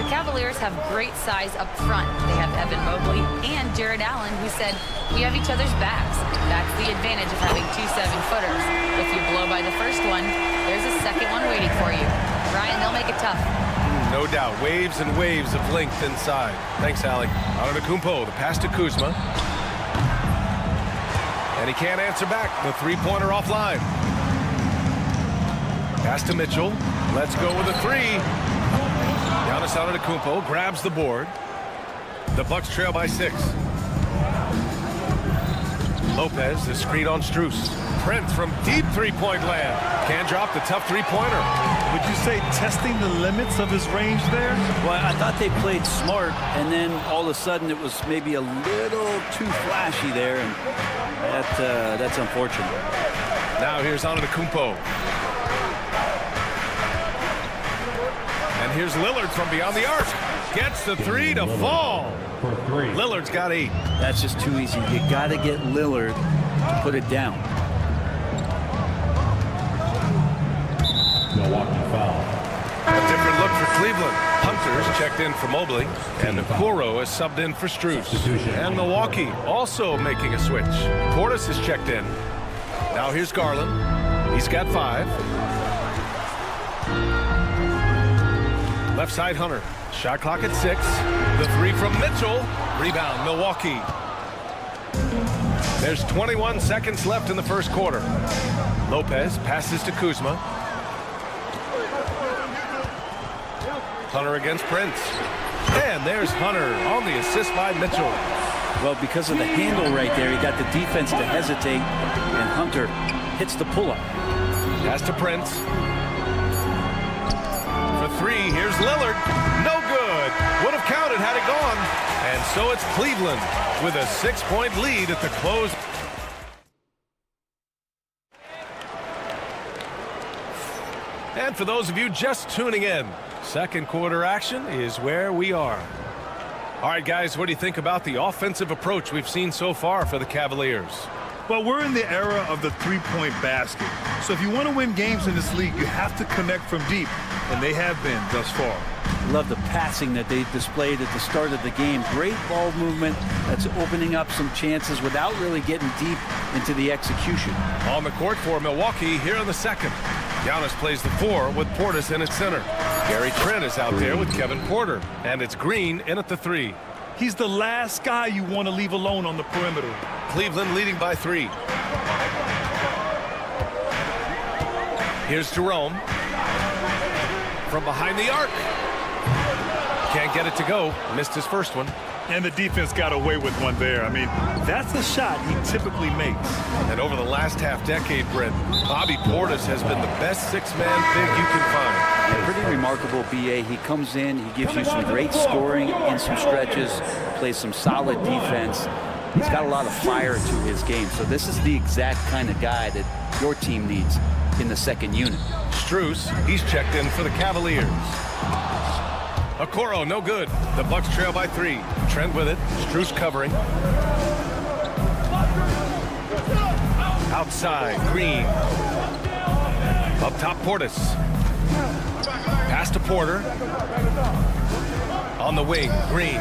The Cavaliers have great size up front. They have Evan Mobley and Jared Allen, who said, we have each other's backs. That's the advantage of having 2 7-footers. If you blow by the first one, there's a second one waiting for you. Ryan, they'll make it tough. No doubt. Waves and waves of length inside. Thanks, Allie. Antetokounmpo, the pass to Kuzma. And he can't answer back. The three-pointer offline. Pass to Mitchell. Let's go with a 3. Giannis Antetokounmpo grabs the board. The Bucks trail by 6. Lopez, the screen on Strus. Prince from deep three-point land. Can't drop the tough three-pointer. Would you say testing the limits of his range there? Well, I thought they played smart, and then all of a sudden it was maybe a little too flashy there, and that's unfortunate. Now here's Antetokounmpo. And here's Lillard from beyond the arc. Gets the 3 to fall. Lillard's got 8. That's just too easy. You got to get Lillard to put it down. Milwaukee foul. A different look for Cleveland. Hunter's checked in for Mobley, and Okoro is subbed in for Strus. And Milwaukee also making a switch. Portis is checked in. Now here's Garland. He's got 5. Left side Hunter. Shot clock at 6. The 3 from Mitchell. Rebound Milwaukee. There's 21 seconds left in the first quarter. Lopez passes to Kuzma. Hunter against Prince. And there's Hunter on the assist by Mitchell. Well, because of the handle right there, he got the defense to hesitate, and Hunter hits the pull-up. Pass to Prince. For three, here's Lillard. No good. Would have counted had it gone. And so it's Cleveland with a 6-point lead at the close. And for those of you just tuning in, second quarter action is where we are. All right, guys, what do you think about the offensive approach we've seen so far for the Cavaliers? Well, we're in the era of the three-point basket. So if you want to win games in this league, you have to connect from deep, and they have been thus far. Love the passing that they displayed at the start of the game. Great ball movement that's opening up some chances without really getting deep into the execution. On the court for Milwaukee here in the second. Giannis plays the 4 with Portis in at center. Gary Trent is out there with Kevin Porter. And it's Green in at the 3. He's the last guy you want to leave alone on the perimeter. Cleveland leading by 3. Here's Jerome. From behind the arc. Can't get it to go. Missed his first one. And the defense got away with one there. I mean, that's a shot he typically makes. And over the last half-decade, Brent, Bobby Portis has been the best six-man big you can find. Pretty remarkable, B.A. He comes in, he gives you some great scoring in some stretches, plays some solid defense. He's got a lot of fire to his game. So this is the exact kind of guy that your team needs in the second unit. Strus, he's checked in for the Cavaliers. Okoro, no good. The Bucks trail by 3. Trent with it. Strus covering. Outside, Green. Up top, Portis. Pass to Porter. On the wing, Green.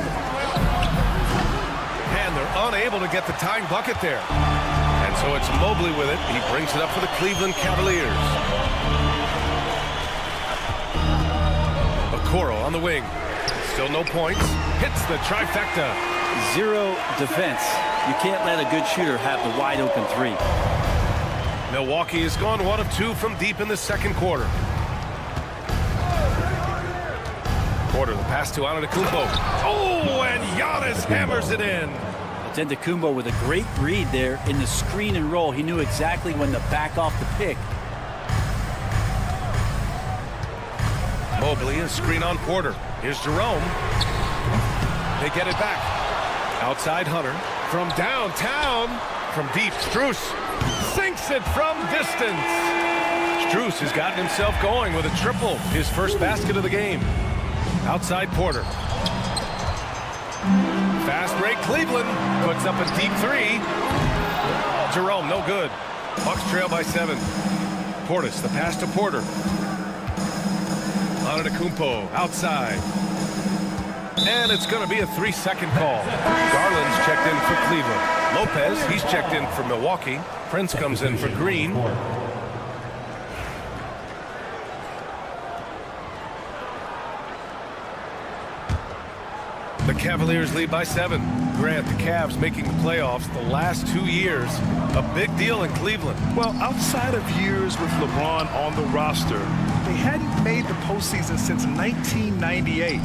And they're unable to get the tying bucket there. And so it's Mobley with it. He brings it up for the Cleveland Cavaliers. Okoro on the wing. Still no points. Hits the trifecta. Zero defense. You can't let a good shooter have the wide open 3. Milwaukee has gone 1 of 2 from deep in the second quarter. Porter, the pass to Antetokounmpo. Oh, and Giannis hammers it in. Antetokounmpo with a great read there in the screen and roll. He knew exactly when to back off the pick. Mobley, a screen on Porter. Here's Jerome. They get it back. Outside Hunter. From downtown. From deep, Strus sinks it from distance. Strus has gotten himself going with a triple. His first basket of the game. Outside Porter. Fast break, Cleveland. Puts up a deep 3. Jerome, no good. Bucks trail by 7. Portis, the pass to Porter. Antetokounmpo outside. And it's going to be a 3-second call. Garland's checked in for Cleveland. Lopez, he's checked in for Milwaukee. Prince comes in for Green. The Cavaliers lead by 7. Grant, the Cavs making the playoffs the last 2 years. A big deal in Cleveland. Well, outside of years with LeBron on the roster, they hadn't made the postseason since 1998.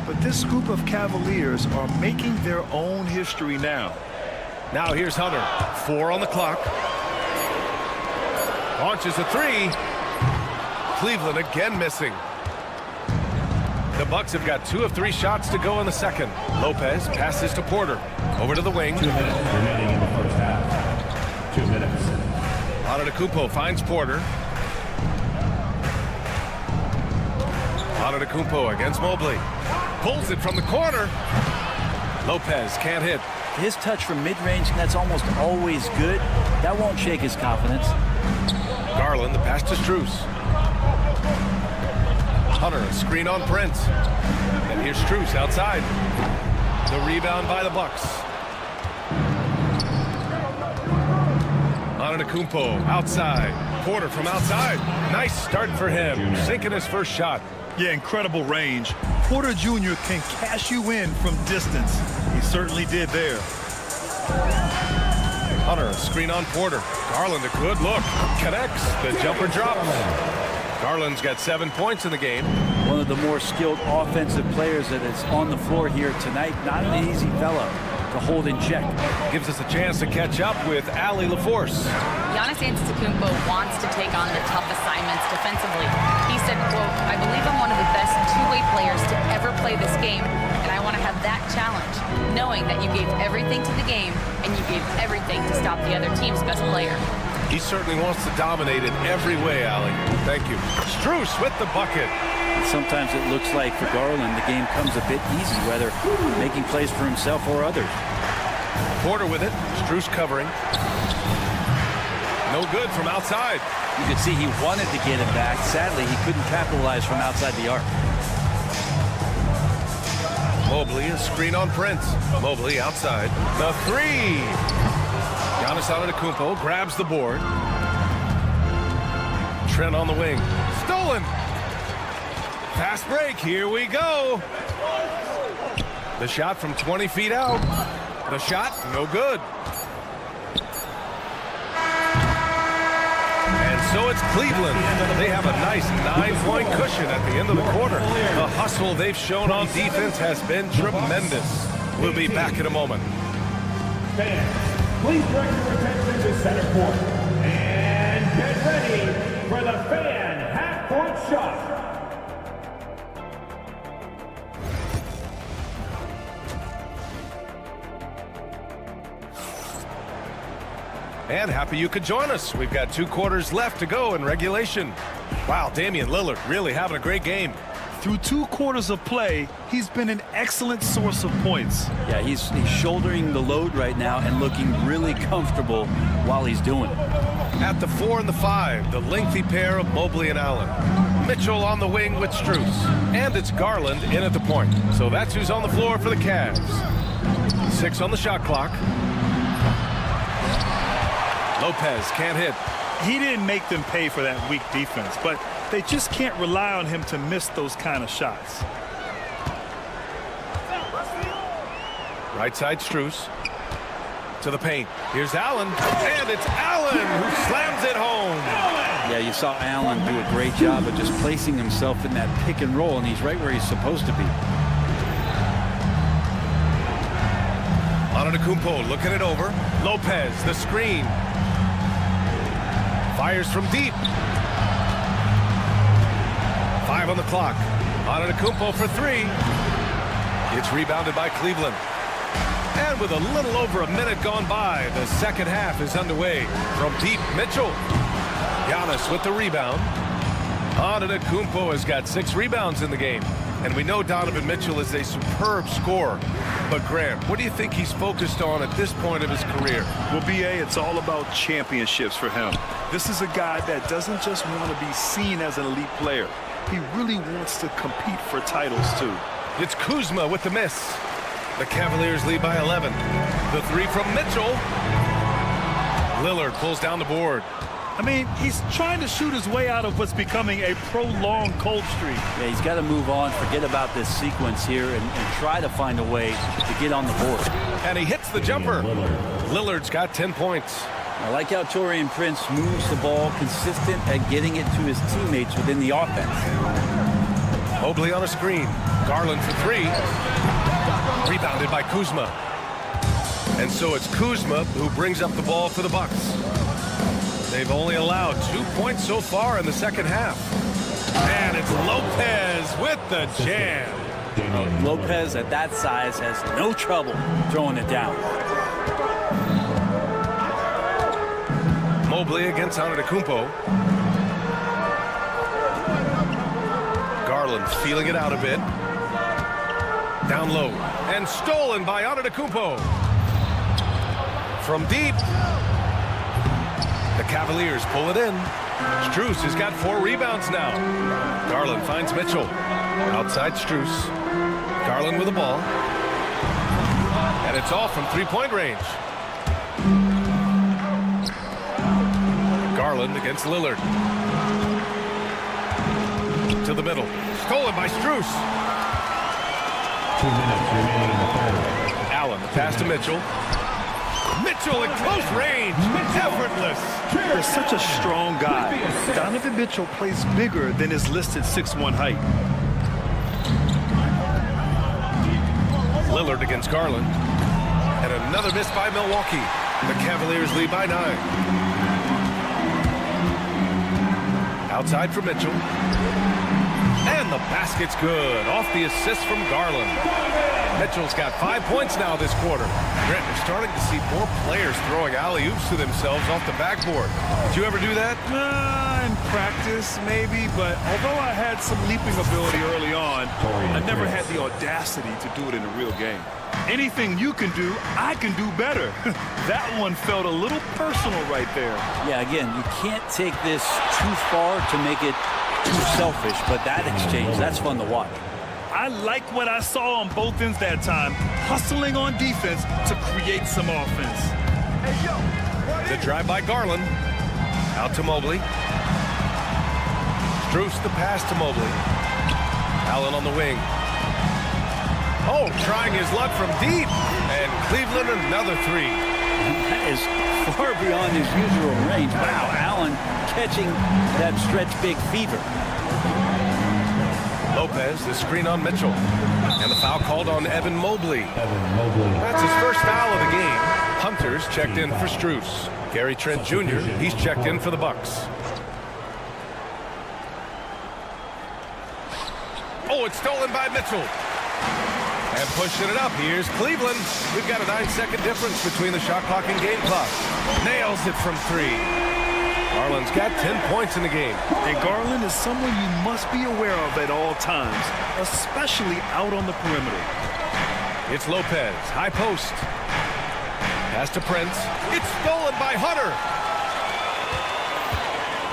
But this group of Cavaliers are making their own history now. Now here's Hunter. 4 on the clock. Launches a 3. Cleveland again missing. The Bucks have got 2 of 3 shots to go in the second. Lopez passes to Porter. Over to the wing. 2 minutes remaining in the first half. 2 minutes. Antetokounmpo finds Porter. Antetokounmpo against Mobley. Pulls it from the corner. Lopez can't hit. His touch from mid-range, that's almost always good. That won't shake his confidence. Garland, the pass to Strus. Hunter, a screen on Prince. And here's Strus outside. The rebound by the Bucks. Antetokounmpo outside. Porter from outside. Nice start for him. Sinking his first shot. Yeah, incredible range. Porter Jr. can cash you in from distance. He certainly did there. Hunter, a screen on Porter. Garland, a good look. Connects. The jumper drops. Garland's got 7 points in the game. One of the more skilled offensive players that is on the floor here tonight. Not an easy fellow to hold in check. Gives us a chance to catch up with Allie LaForce. Giannis Antetokounmpo wants to take on the tough assignments defensively. He said, quote, "I believe I'm one of the best two-way players to ever play this game, and I want to have that challenge, knowing that you gave everything to the game and you gave everything to stop the other team's best player." He certainly wants to dominate in every way, Allie. Thank you. Strus with the bucket. Sometimes it looks like for Garland the game comes a bit easy, whether making plays for himself or others. Porter with it. Strus covering. No good from outside. You could see he wanted to get it back. Sadly, he couldn't capitalize from outside the arc. Mobley, a screen on Prince. Mobley outside. The three. Giannis Antetokounmpo grabs the board. Trent on the wing. Stolen. Fast break. Here we go. The shot from 20 feet out. The shot, no good. And so it's Cleveland. They have a nice 9-point cushion at the end of the quarter. The hustle they've shown on defense has been tremendous. We'll be back in a moment. Fans, please direct your attention to center court. And get ready for the fan half-court shot. And happy you could join us. We've got 2 quarters left to go in regulation. Wow, Damian Lillard really having a great game. Through 2 quarters of play, he's been an excellent source of points. Yeah, he's shouldering the load right now and looking really comfortable while he's doing it. At the 4 and the 5, the lengthy pair of Mobley and Allen. Mitchell on the wing with Strus. And it's Garland in at the point. So that's who's on the floor for the Cavs. 6 on the shot clock. Lopez can't hit. He didn't make them pay for that weak defense, but they just can't rely on him to miss those kind of shots. Right side Strus. To the paint. Here's Allen. And it's Allen who slams it home. Yeah, you saw Allen do a great job of just placing himself in that pick and roll, and he's right where he's supposed to be. Antetokounmpo looking it over. Lopez, the screen. Fires from deep. 5 on the clock. Antetokounmpo for 3. It's rebounded by Cleveland. And with a little over a minute gone by, the second half is underway. From deep, Mitchell. Giannis with the rebound. Antetokounmpo has got 6 rebounds in the game. And we know Donovan Mitchell is a superb scorer. But Grant, what do you think he's focused on at this point of his career? Well, B.A., it's all about championships for him. This is a guy that doesn't just want to be seen as an elite player. He really wants to compete for titles, too. It's Kuzma with the miss. The Cavaliers lead by 11. The 3 from Mitchell. Lillard pulls down the board. I mean, he's trying to shoot his way out of what's becoming a prolonged cold streak. Yeah, he's got to move on, forget about this sequence here, and try to find a way to get on the board. And he hits the jumper. Lillard's got 10 points. I like how Taurean Prince moves the ball, consistent at getting it to his teammates within the offense. Mobley on a screen. Garland for 3. Rebounded by Kuzma. And so it's Kuzma who brings up the ball for the Bucks. They've only allowed 2 points so far in the second half. And it's Lopez with the jam. Lopez at that size has no trouble throwing it down. Mobley against Antetokounmpo. Garland feeling it out a bit. Down low. And stolen by Antetokounmpo. From deep. The Cavaliers pull it in. Strus has got 4 rebounds now. Garland finds Mitchell. Outside Strus. Garland with the ball. And it's all from 3-point range. Garland against Lillard. To the middle. Stolen by Strus. 2 minutes remaining in the third. Allen, pass to Mitchell. Mitchell at close range. Effortless. They're such a strong guy. Donovan Mitchell plays bigger than his listed 6'1" height. Lillard against Garland. And another miss by Milwaukee. The Cavaliers lead by 9. Outside for Mitchell. And the basket's good. Off the assist from Garland. Mitchell's got 5 points now this quarter. Grant, we're starting to see more players throwing alley-oops to themselves off the backboard. Did you ever do that? In practice, maybe, but although I had some leaping ability early on, I never had the audacity to do it in a real game. Anything you can do, I can do better. That one felt a little personal right there. Yeah, again, you can't take this too far to make it too selfish, but that exchange, that's fun to watch. I like what I saw on both ends that time, hustling on defense to create some offense. The drive by Garland. Out to Mobley. Strus the pass to Mobley. Allen on the wing. Oh, trying his luck from deep. And Cleveland another 3. That is far beyond his usual range. Wow, Allen catching that stretch big fever. Lopez, the screen on Mitchell. And the foul called on Evan Mobley. That's his first foul of the game. Hunter's checked in for Strus. Gary Trent Jr., he's checked in for the Bucks. Oh, it's stolen by Mitchell. And pushing it up, here's Cleveland. We've got a 9-second difference between the shot clock and game clock. Nails it from 3. Garland's got 10 points in the game. And Garland is someone you must be aware of at all times, especially out on the perimeter. It's Lopez, high post. Pass to Prince. It's stolen by Hunter.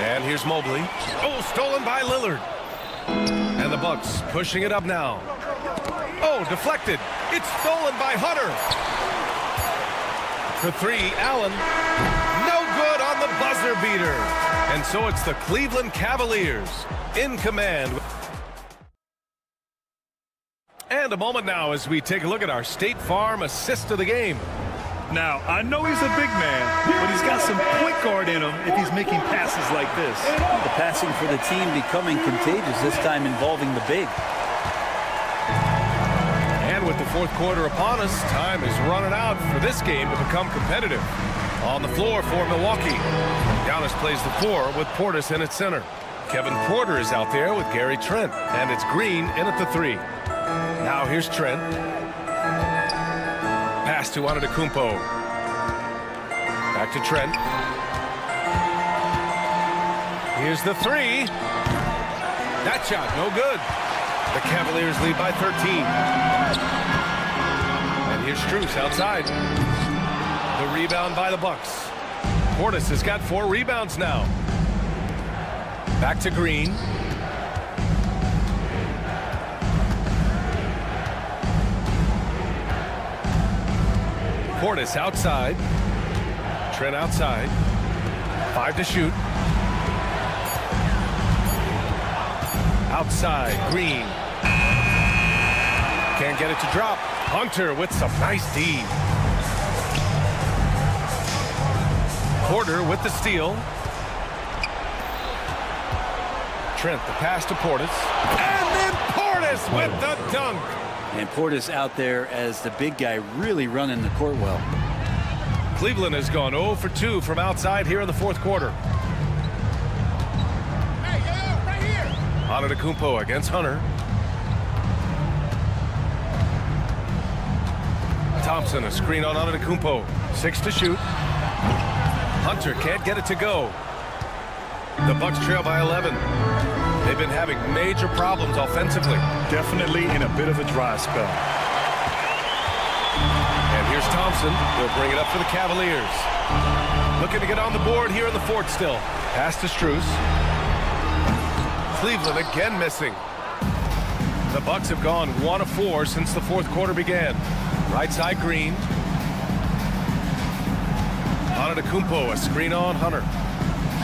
And here's Mobley. Oh, stolen by Lillard. And the Bucks pushing it up now. Oh, deflected. It's stolen by Hunter. For 3, Allen. No good on the buzzer beater. And so it's the Cleveland Cavaliers in command. And a moment now as we take a look at our State Farm assist of the game. Now, I know he's a big man, but he's got some point guard in him if he's making passes like this. The passing for the team becoming contagious, this time involving the big. And with the fourth quarter upon us, time is running out for this game to become competitive. On the floor for Milwaukee, Giannis plays the 4 with Portis in at center. Kevin Porter is out there with Gary Trent, and it's Green in at the 3. Now here's Trent. Pass to Antetokounmpo. Back to Trent. Here's the 3. That shot, no good. The Cavaliers lead by 13. And here's Strus outside. The rebound by the Bucks. Portis has got 4 rebounds now. Back to Green. Portis outside. Trent outside. 5 to shoot. Outside, Green. Can't get it to drop. Hunter with some nice D. Porter with the steal. Trent, the pass to Portis. And then Portis with the dunk. And Portis out there as the big guy, really running the court well. Cleveland has gone 0 for 2 from outside here in the fourth quarter. Antetokounmpo against Hunter. Thompson, a screen on Antetokounmpo. 6 to shoot. Hunter can't get it to go. The Bucks trail by 11. They've been having major problems offensively. Definitely in a bit of a dry spell. And here's Thompson. He'll bring it up for the Cavaliers. Looking to get on the board here in the fourth still. Pass to Strus. Cleveland again missing. The Bucks have gone 1 of 4 since the fourth quarter began. Right side, Green. Antetokounmpo, a screen on Hunter.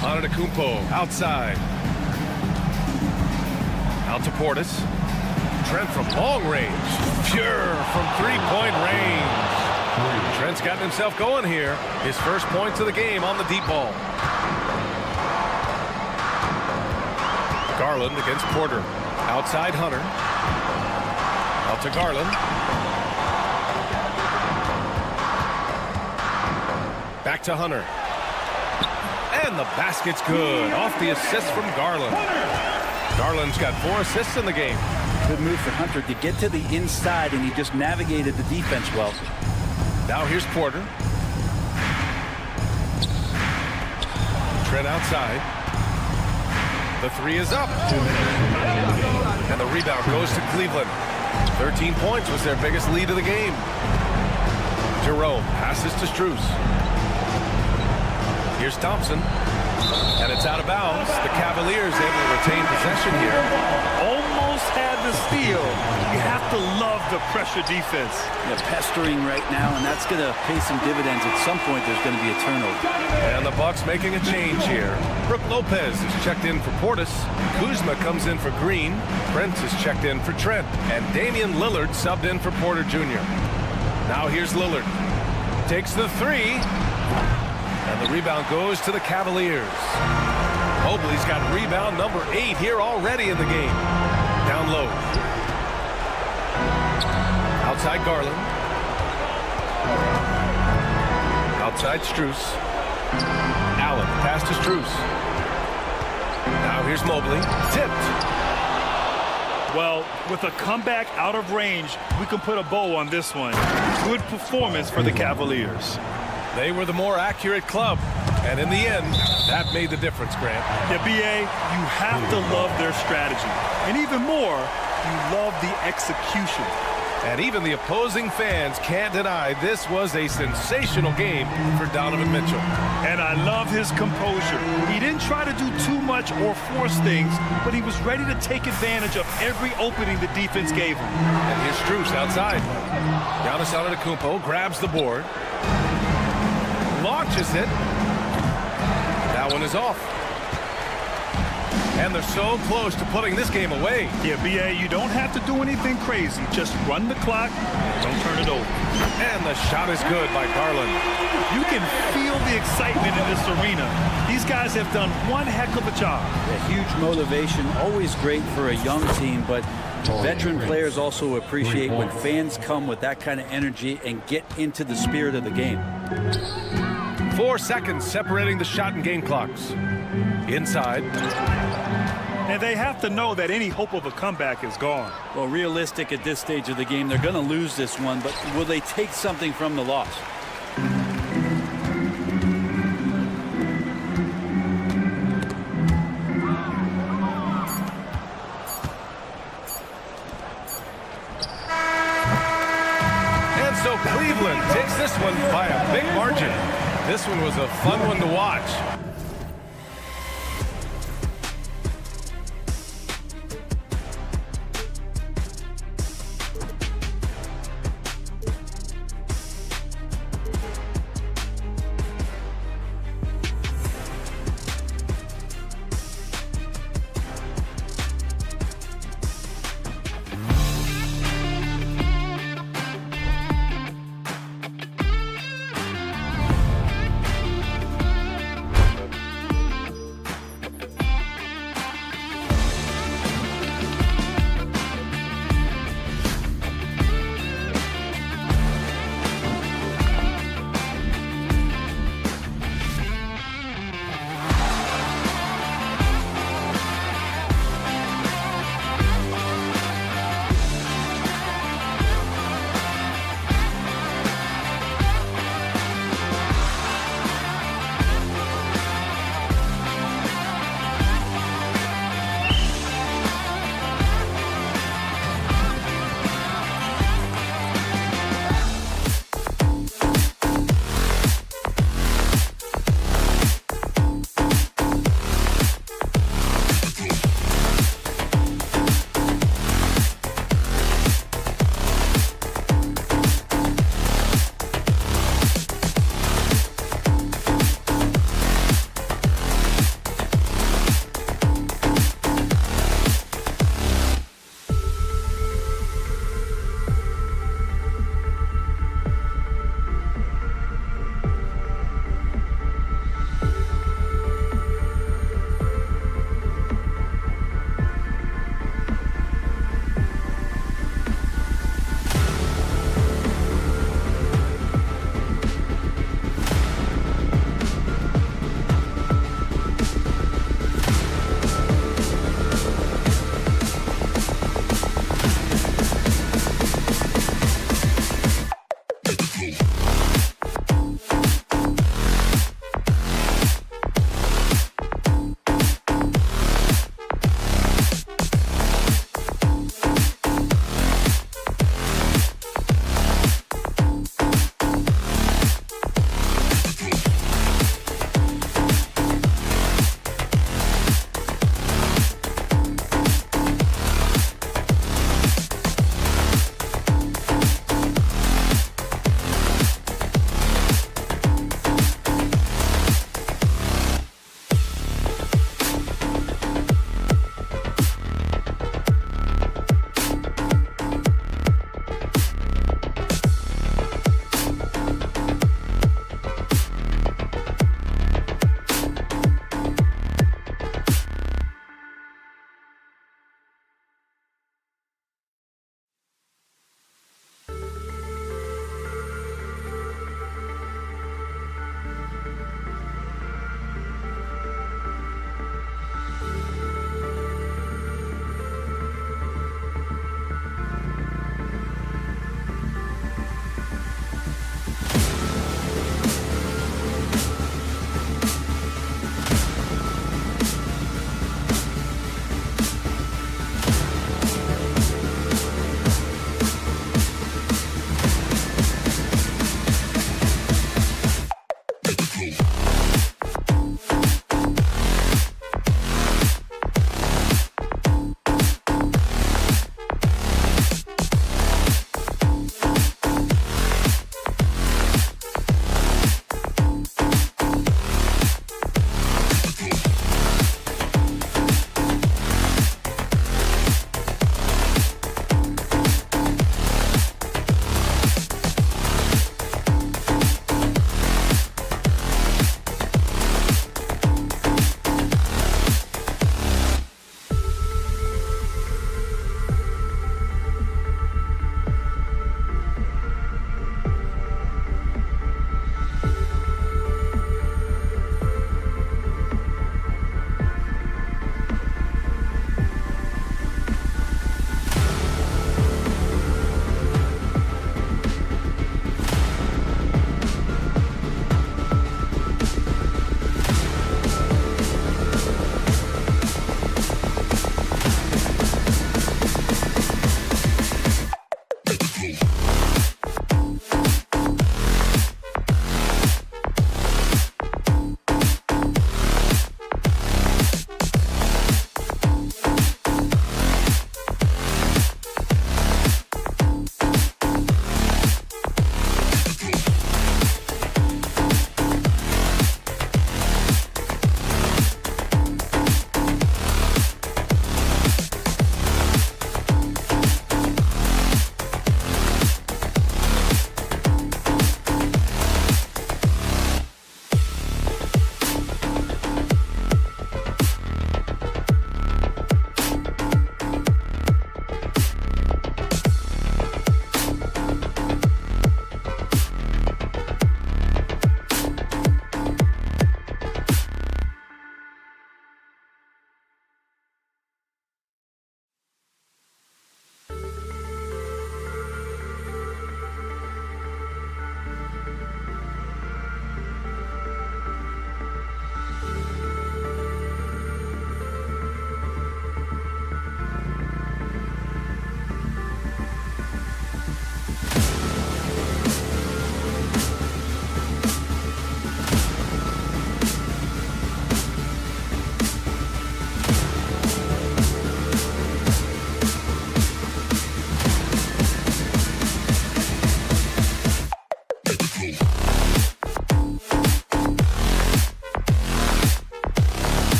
Antetokounmpo outside. Out to Portis. Trent from long range. Pure from 3-point range. Trent's gotten himself going here. His first points of the game on the deep ball. Garland against Porter. Outside Hunter. Out to Garland. Back to Hunter. And the basket's good. Off the assist from Garland. Garland's got 4 assists in the game. Good move for Hunter to get to the inside, and he just navigated the defense well. Now here's Porter. Trent outside. The 3 is up. And the rebound goes to Cleveland. 13 points was their biggest lead of the game. Jerome passes to Strus. Here's Thompson. And it's out of bounds. The Cavaliers able to retain possession here. Almost had the steal. You have to love the pressure defense. They're pestering right now, and that's going to pay some dividends. At some point, there's going to be a turnover. And the Bucks making a change here. Brook Lopez is checked in for Portis. Kuzma comes in for Green. Prince is checked in for Trent. And Damian Lillard subbed in for Porter Jr. Now here's Lillard. Takes the 3. And the rebound goes to the Cavaliers. Mobley's got rebound number 8 here already in the game. Down low. Outside Garland. Outside Strus. Allen pass to Strus. Now here's Mobley. Tipped. Well, with a comeback out of range, we can put a bow on this one. Good performance for the Cavaliers. They were the more accurate club. And in the end, that made the difference, Grant. Yeah, B.A., you have to love their strategy. And even more, you love the execution. And even the opposing fans can't deny this was a sensational game for Donovan Mitchell. And I love his composure. He didn't try to do too much or force things, but he was ready to take advantage of every opening the defense gave him. And here's Strus outside. Giannis Antetokounmpo grabs the board. Launches it. That one is off. And they're so close to putting this game away. Yeah, B.A., you don't have to do anything crazy. Just run the clock. Don't turn it over. And the shot is good by Garland. You can feel the excitement in this arena. These guys have done one heck of a job. A huge motivation, always great for a young team, but veteran players also appreciate when fans come with that kind of energy and get into the spirit of the game. 4 seconds separating the shot and game clocks. Inside. And they have to know that any hope of a comeback is gone. Well, realistic at this stage of the game, they're going to lose this one, but will they take something from the loss? And so Cleveland takes this one by a big margin. This one was a fun one to watch.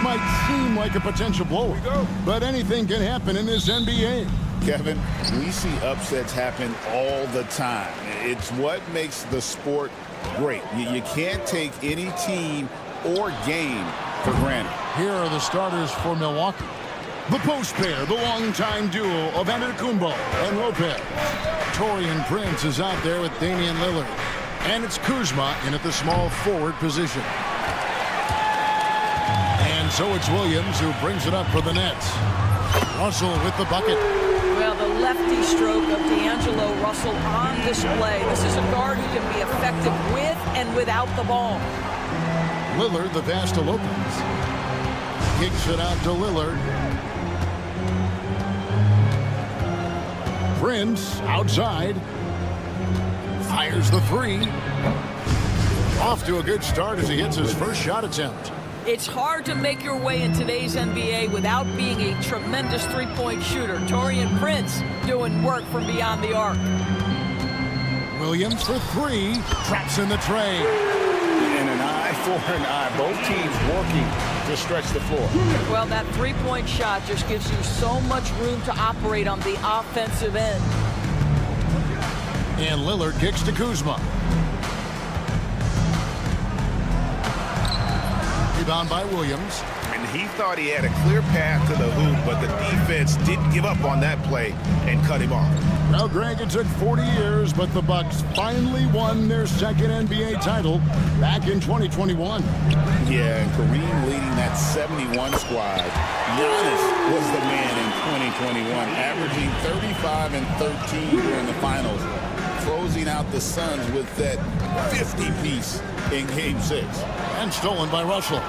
might seem like a potential blowout, but anything can happen in this NBA. Kevin, we see upsets happen all the time. It's what makes the sport great. You can't take any team or game for granted. Here are the starters for Milwaukee. The post pair, the longtime duo of Antetokounmpo and Lopez. Taurean Prince is out there with Damian Lillard. And it's Kuzma in at the small forward position. And so it's Williams who brings it up for the Nets. Russell with the bucket. Well, the lefty stroke of D'Angelo Russell on display. This is a guard who can be effective with and without the ball. Lillard, the pass to Lopez. Kicks it out to Lillard. Prince outside. Fires the three. Off to a good start as he hits his first shot attempt. It's hard to make your way in today's NBA without being a tremendous three-point shooter. Taurean Prince doing work from beyond the arc. Williams for three. Traps in the tray. And an eye for an eye. Both teams working to stretch the floor. Well, that three-point shot just gives you so much room to operate on the offensive end. And Lillard kicks to Kuzma. Rebound by Williams. And he thought he had a clear path to the hoop, but the defense didn't give up on that play and cut him off. Now, Greg, it took 40 years, but the Bucks finally won their second NBA title back in 2021. Yeah, and Kareem leading that 71 squad. Giannis was the man in 2021, averaging 35 and 13 during the finals, closing out the Suns with that 50-piece in Game 6. And stolen by Russell.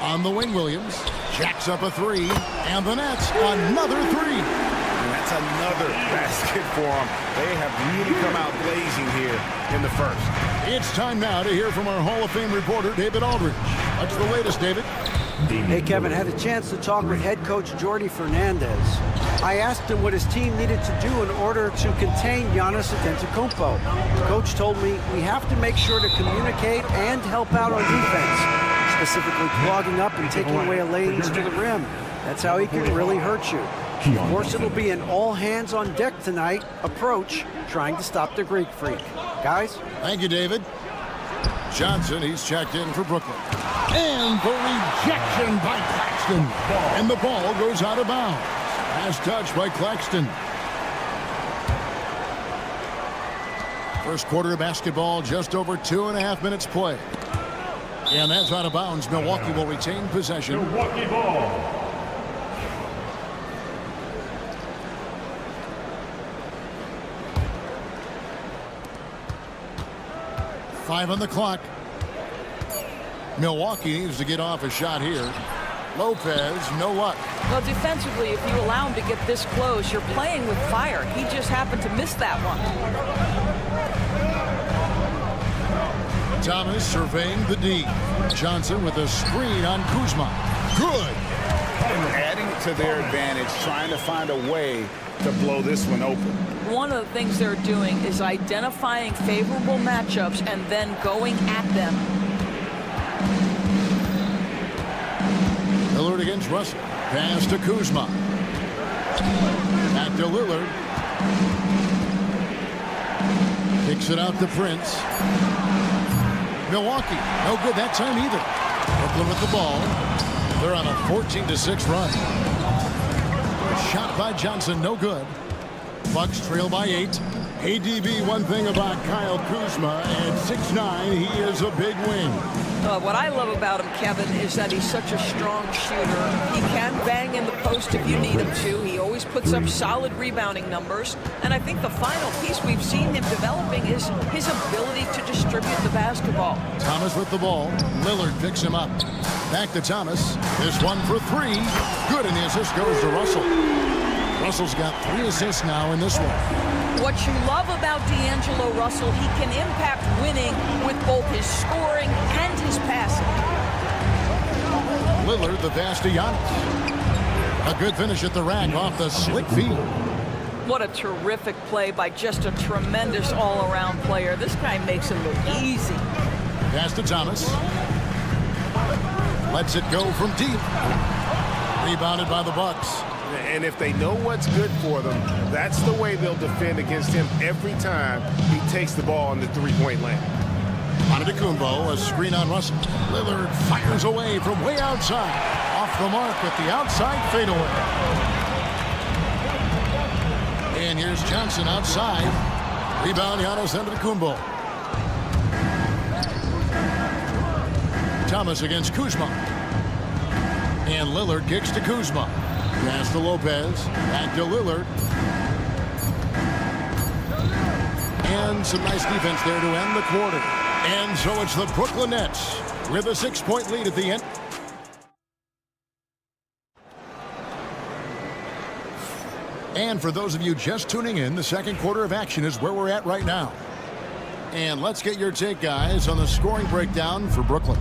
On the wing, Williams jacks up a three, and the Nets another three. And that's another basket for them. They have really come out blazing here in the first. It's time now to hear from our Hall of Fame reporter, David Aldridge. What's the latest, David? Hey, Kevin, had a chance to talk with head coach Jordi Fernandez. I asked him what his team needed to do in order to contain Giannis Antetokounmpo. The coach told me we have to make sure to communicate and help out on defense, specifically clogging up and taking away lanes to the rim. That's how he can really hurt you. Of course, it'll be an all-hands-on-deck tonight approach, trying to stop the Greek Freak. Guys? Thank you, David. Johnson, he's checked in for Brooklyn. And the rejection by Claxton. And the ball goes out of bounds. Pass touch by Claxton. First quarter of basketball, just over 2.5 minutes play. And that's out of bounds. Milwaukee will retain possession. Milwaukee ball. Five on the clock. Milwaukee needs to get off a shot here. Lopez, no luck. Well, defensively, if you allow him to get this close, you're playing with fire. He just happened to miss that one. Thomas surveying the D. Johnson with a screen on Kuzma. Good. Adding to their advantage, trying to find a way to blow this one open. One of the things they're doing is identifying favorable matchups and then going at them. Lillard against Russell. Pass to Kuzma. Back to Lillard. Kicks it out to Prince. Milwaukee, no good that time either. Brooklyn with the ball. They're on a 14-6 run. Shot by Johnson, no good. Bucks trail by 8. ADB, one thing about Kyle Kuzma, at 6'9", he is a big wing. What I love about him, Kevin, is that he's such a strong shooter. He can bang in the post if you need him to. He always puts up solid rebounding numbers. And I think the final piece we've seen him developing is his ability to distribute the basketball. Thomas with the ball. Lillard picks him up. Back to Thomas. This one for three. Good, and the assist goes to Russell. Russell's got 3 assists now in this one. What you love about D'Angelo Russell, he can impact winning with both his scoring and his passing. Lillard, the pass to Giannis. A good finish at the rack off the slick feed. What a terrific play by just a tremendous all-around player. This guy makes it look easy. Pass to Thomas. Lets it go from deep. Rebounded by the Bucks. And if they know what's good for them, that's the way they'll defend against him every time he takes the ball in the three-point lane. Antetokounmpo, a screen on Russell. Lillard fires away from way outside. Off the mark with the outside fadeaway. And here's Johnson outside. Rebound, Giannis Antetokounmpo. Thomas against Kuzma. And Lillard kicks to Kuzma. Pass to Lopez. Back to Lillard. And some nice defense there to end the quarter. And so it's the Brooklyn Nets with a 6-point lead at the end. And for those of you just tuning in, the second quarter of action is where we're at right now. And let's get your take, guys, on the scoring breakdown for Brooklyn.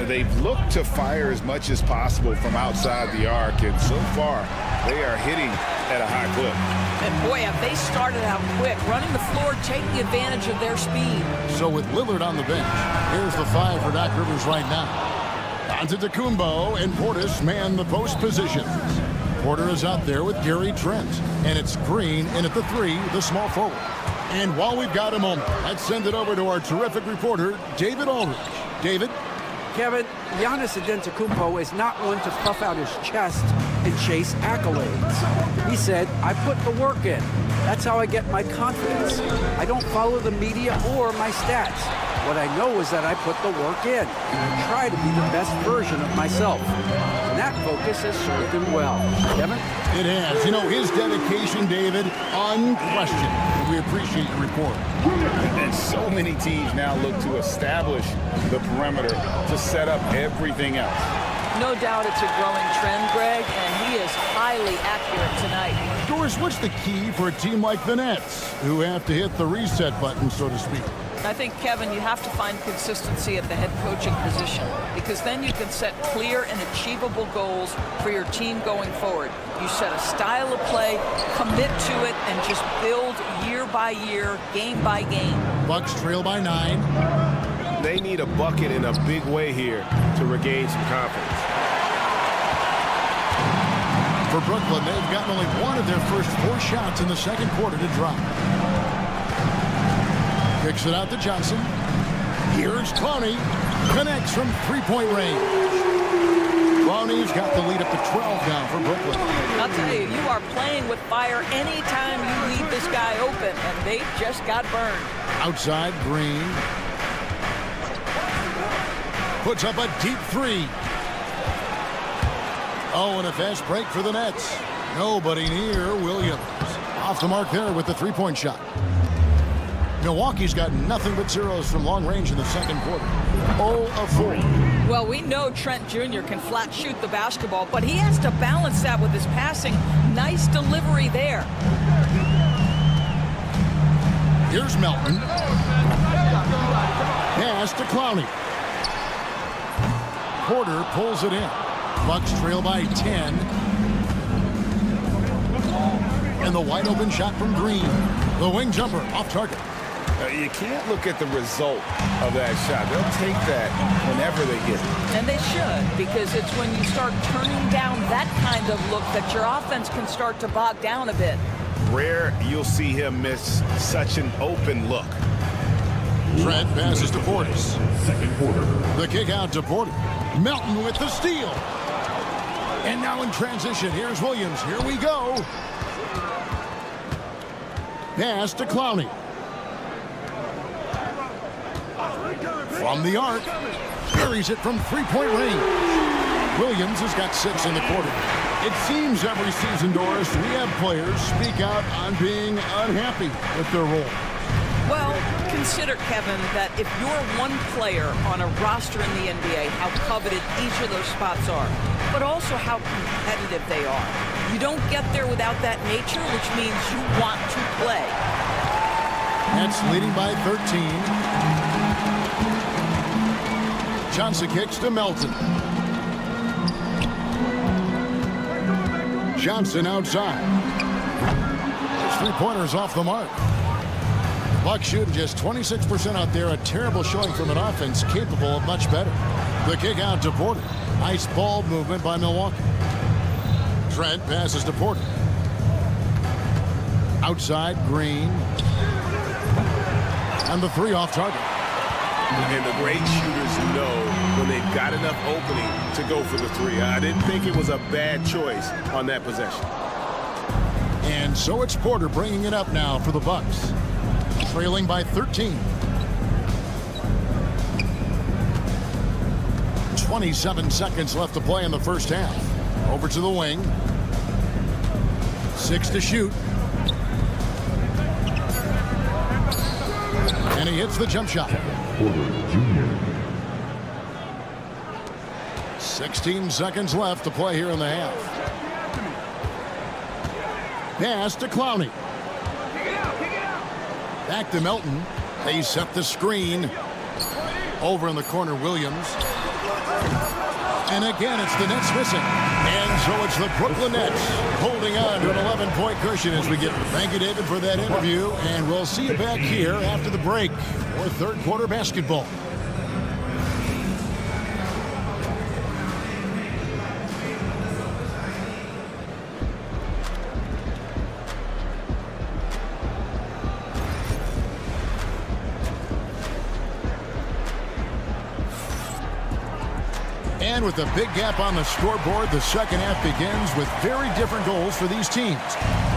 They've looked to fire as much as possible from outside the arc, and so far they are hitting at a high clip. And boy, have they started out quick, running the floor, taking advantage of their speed. So with Lillard on the bench, here's the 5 for Doc Rivers right now. Antetokounmpo and Portis man the post positions. Porter is out there with Gary Trent, and it's Green in at the 3, the small forward. And while we've got a moment, let's send it over to our terrific reporter, David Aldridge. David? Kevin, Giannis Antetokounmpo is not one to puff out his chest and chase accolades. He said, I put the work in. That's how I get my confidence. I don't follow the media or my stats. What I know is that I put the work in and try to be the best version of myself. And that focus has served him well. Kevin? It has. You know, his dedication, David, unquestioned. We appreciate your report. And so many teams now look to establish the perimeter to set up everything else. No doubt it's a growing trend, Greg, and he is highly accurate tonight. Doris, what's the key for a team like the Nets, who have to hit the reset button, so to speak? I think, Kevin, you have to find consistency at the head coaching position, because then you can set clear and achievable goals for your team going forward. You set a style of play, commit to it, and just build year by year, game by game. Bucks trail by 9. They need a bucket in a big way here to regain some confidence. For Brooklyn, they've gotten only one of their first 4 shots in the second quarter to drop. Kicks it out to Johnson. Here's Clowney. Connects from 3-point range. Clowney's got the lead up to 12 now for Brooklyn. I'll tell you, you are playing with fire anytime you leave this guy open, and they just got burned. Outside, Green. Puts up a deep 3. Oh, and a fast break for the Nets. Nobody near Williams. Off the mark there with the 3-point shot. Milwaukee's got nothing but zeros from long range in the second quarter. 0 of 4. Well, we know Trent Jr. can flat shoot the basketball, but he has to balance that with his passing. Nice delivery there. Here's Melton. Pass to Clowney. Porter pulls it in. Bucks trail by 10. And the wide open shot from Green. The wing jumper off target. You can't look at the result of that shot. They'll take that whenever they get it. And they should, because it's when you start turning down that kind of look that your offense can start to bog down a bit. Rare you'll see him miss such an open look. Trent passes to Portis. Second quarter. The kick out to Porter. Melton with the steal. And now in transition, here's Williams. Here we go. Pass to Clowney. From the arc, carries it from 3-point range. Williams has got 6 in the quarter. It seems every season, Doris, we have players speak out on being unhappy with their role. Well, consider, Kevin, that if you're one player on a roster in the NBA, how coveted each of those spots are, but also how competitive they are. You don't get there without that nature, which means you want to play. Nets leading by 13. Johnson kicks to Melton. Johnson outside. His 3-pointers off the mark. Bucks shooting just 26% out there. A terrible showing from an offense capable of much better. The kick out to Porter. Nice ball movement by Milwaukee. Trent passes to Porter. Outside, Green. And the three off target. And the great shooters know when they've got enough opening to go for the three. I didn't think it was a bad choice on that possession. And so it's Porter bringing it up now for the Bucks. Trailing by 13. 27 seconds left to play in the first half. Over to the wing. 6 to shoot. And he hits the jump shot. 16 seconds left to play here in the half. Pass to Clowney. Back to Melton. They set the screen. Over in the corner, Williams. And again, it's the Nets missing. And so it's the Brooklyn Nets holding on to an 11-point cushion as we get. Thank you, David, for that interview. And we'll see you back here after the break for third quarter basketball. And with a big gap on the scoreboard, the second half begins with very different goals for these teams.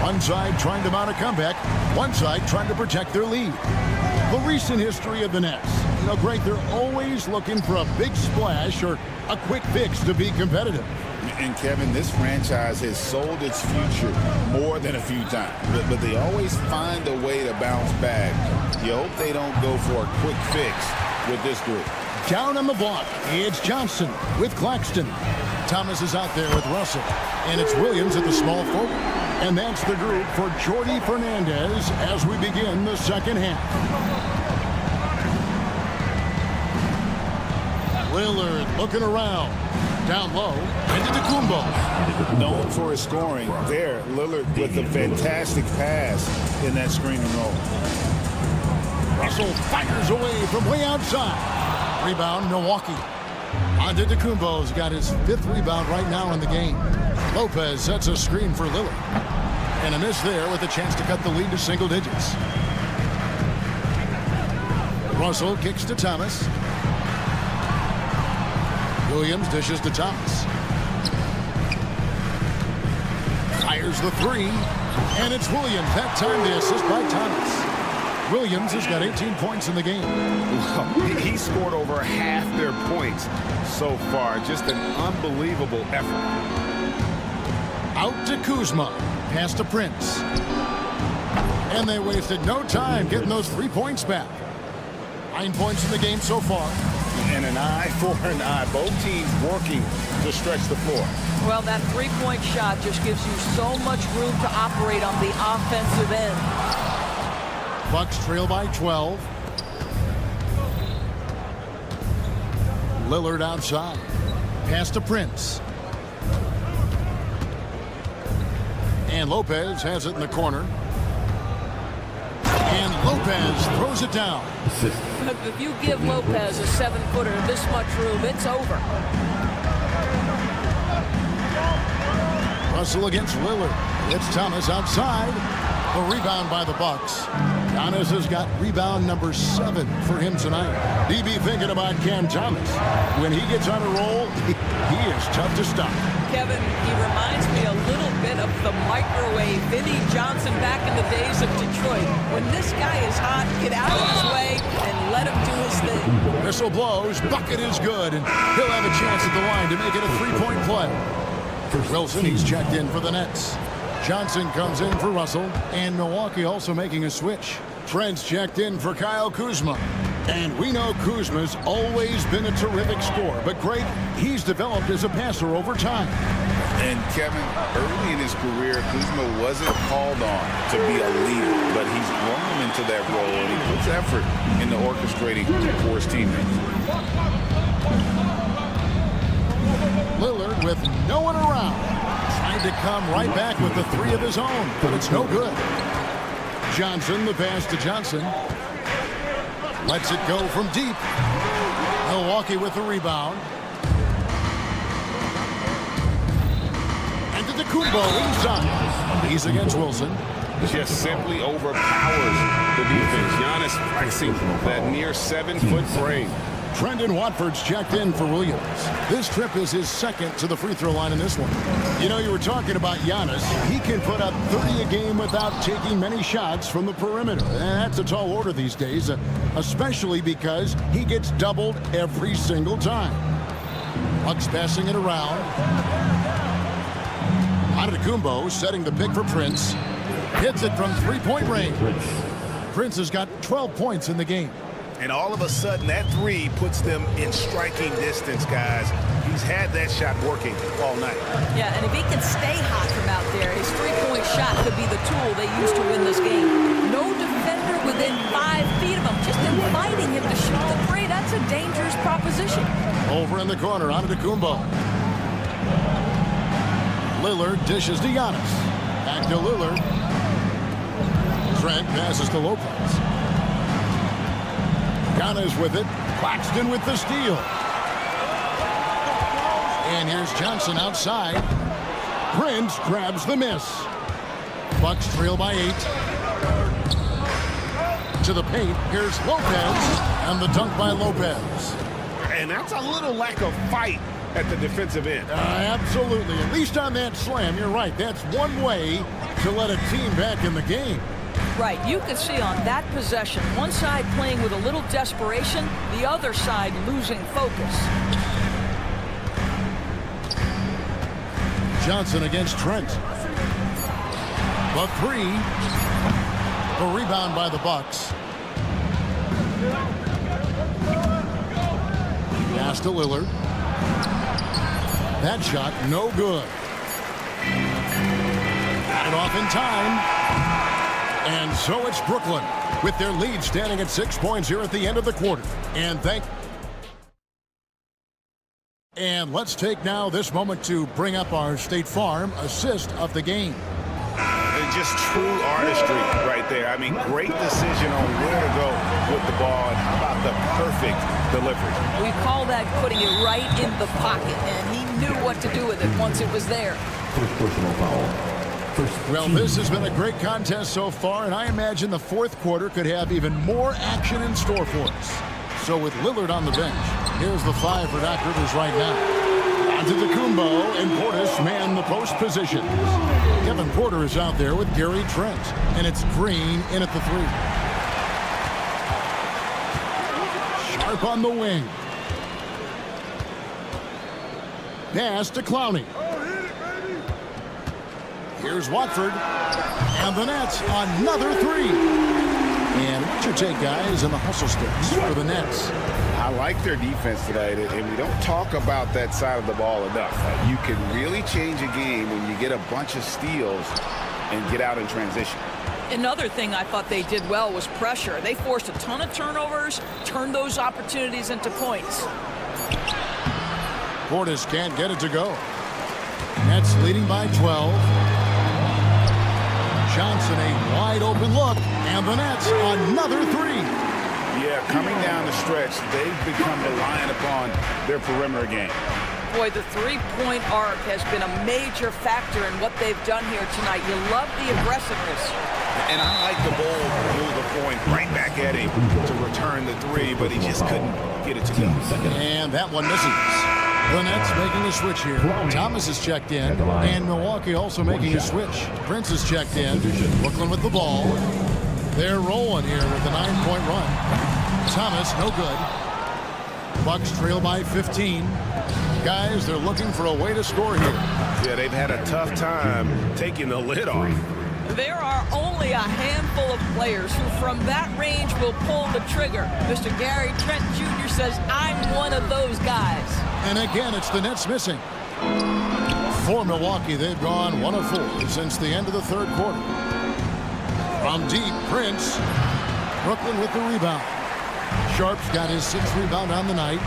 One side trying to mount a comeback, one side trying to protect their lead. The recent history of the Nets. You know, Greg, they're always looking for a big splash or a quick fix to be competitive. And Kevin, this franchise has sold its future more than a few times, but they always find a way to bounce back. You hope they don't go for a quick fix with this group. Down on the block, it's Johnson with Claxton. Thomas is out there with Russell. And it's Williams at the small forward. And that's the group for Jordi Fernandez as we begin the second half. Lillard looking around. Down low, into Antetokounmpo. Known for his scoring. There, Lillard with a fantastic pass in that screen and roll. Russell fires away from way outside. Rebound, Milwaukee. Antetokounmpo's got his 5th rebound right now in the game. Lopez sets a screen for Lillard. And a miss there with a chance to cut the lead to single digits. Russell kicks to Thomas. Williams dishes to Thomas. Fires the three. And it's Williams. That time the assist by Thomas. Williams has got 18 points in the game. He scored over half their points so far. Just an unbelievable effort. Out to Kuzma. Pass to Prince. And they wasted no time getting those 3 points back. 9 points in the game so far. And an eye for an eye. Both teams working to stretch the floor. Well, that three-point shot just gives you so much room to operate on the offensive end. Bucks trail by 12. Lillard outside. Pass to Prince. And Lopez has it in the corner. And Lopez throws it down. If you give Lopez a 7-footer this much room, it's over. Russell against Lillard. It's Thomas outside. The rebound by the Bucks. Giannis has got rebound number 7 for him tonight. DB thinking about Cam Thomas. When he gets on a roll, he is tough to stop. Kevin, he reminds me a little bit of the microwave Vinnie Johnson back in the days of Detroit. When this guy is hot, get out of his way and let him do his thing. Whistle blows, bucket is good, and he'll have a chance at the line to make it a 3-point play. Wilson, he's checked in for the Nets. Johnson comes in for Russell, and Milwaukee also making a switch. Trent's checked in for Kyle Kuzma. And we know Kuzma's always been a terrific scorer, but Greg, he's developed as a passer over time. And Kevin, early in his career, Kuzma wasn't called on to be a leader, but he's grown into that role, and he puts effort into orchestrating for his teammates. Lillard with no one around. Trying to come right back with the 3 of his own, but it's no good. Johnson, the pass to Johnson. Lets it go from deep. Milwaukee with the rebound. And to the Kumbo inside. He's against Wilson. Just simply overpowers the defense. Giannis flexing that near 7-foot frame. Trendon Watford's checked in for Williams. This trip is his second to the free throw line in this one. You know, you were talking about Giannis. He can put up 30 a game without taking many shots from the perimeter. And that's a tall order these days, especially because he gets doubled every single time. Bucks passing it around. Antetokounmpo setting the pick for Prince. Hits it from three-point range. Prince has got 12 points in the game. And all of a sudden, that three puts them in striking distance, guys. He's had that shot working all night. Yeah, and if he can stay hot from out there, his three-point shot could be the tool they use to win this game. No defender within 5 feet of him, just inviting him to shoot the three. That's a dangerous proposition. Over in the corner, Antetokounmpo. Lillard dishes to Giannis. Back to Lillard. Trent passes to Lopez. Giannis with it. Claxton with the steal. And here's Johnson outside. Prince grabs the miss. Bucks trail by 8. To the paint. Here's Lopez. And the dunk by Lopez. And that's a little lack of fight at the defensive end. Absolutely. At least on that slam, you're right. That's one way to let a team back in the game. Right, you can see on that possession, one side playing with a little desperation, the other side losing focus. Johnson against Trent. The three. The rebound by the Bucks. Pass to Lillard. That shot, no good. Got it off in time. And so it's Brooklyn with their lead standing at 6 points here at the end of the quarter. And let's take now this moment to bring up our State Farm assist of the game. Just true artistry right there. I mean, great decision on where to go with the ball, and how about the perfect delivery. We call that putting it right in the pocket, and he knew what to do with it once it was there. First personal foul. Well, this has been a great contest so far, and I imagine the fourth quarter could have even more action in store for us. So with Lillard on the bench, here's the 5 for Doc Rivers right now. Antetokounmpo and Portis man the post position. Kevin Porter is out there with Gary Trent, and it's Green in at the 3. Sharp on the wing. Pass to Clowney. Here's Watford, and the Nets another 3. And what's your take, guys, on the hustle sticks for the Nets? I like their defense tonight, and we don't talk about that side of the ball enough. You can really change a game when you get a bunch of steals and get out in transition. Another thing I thought they did well was pressure. They forced a ton of turnovers, turned those opportunities into points. Portis can't get it to go. Nets leading by 12. Johnson a wide open look, and the Nets another 3. Yeah, coming down the stretch, they've become reliant upon their perimeter game. Boy, the three-point arc has been a major factor in what they've done here tonight. You love the aggressiveness. And I like the ball blew the point right back at him to return the 3, but he just couldn't get it to go. And that one misses. The Nets making a switch here. Thomas is checked in, and Milwaukee also making a switch. Prince is checked in. Brooklyn with the ball. They're rolling here with a 9-point run. Thomas, no good. Bucks trail by 15. Guys, they're looking for a way to score here. Yeah, they've had a tough time taking the lid off. There are only a handful of players who from that range will pull the trigger. Mr. Gary Trent Jr. says, I'm one of those guys. And again, it's the Nets missing. For Milwaukee, they've gone 1 of 4 since the end of the third quarter. From deep, Prince. Brooklyn with the rebound. Sharp's got his 6th rebound on the night.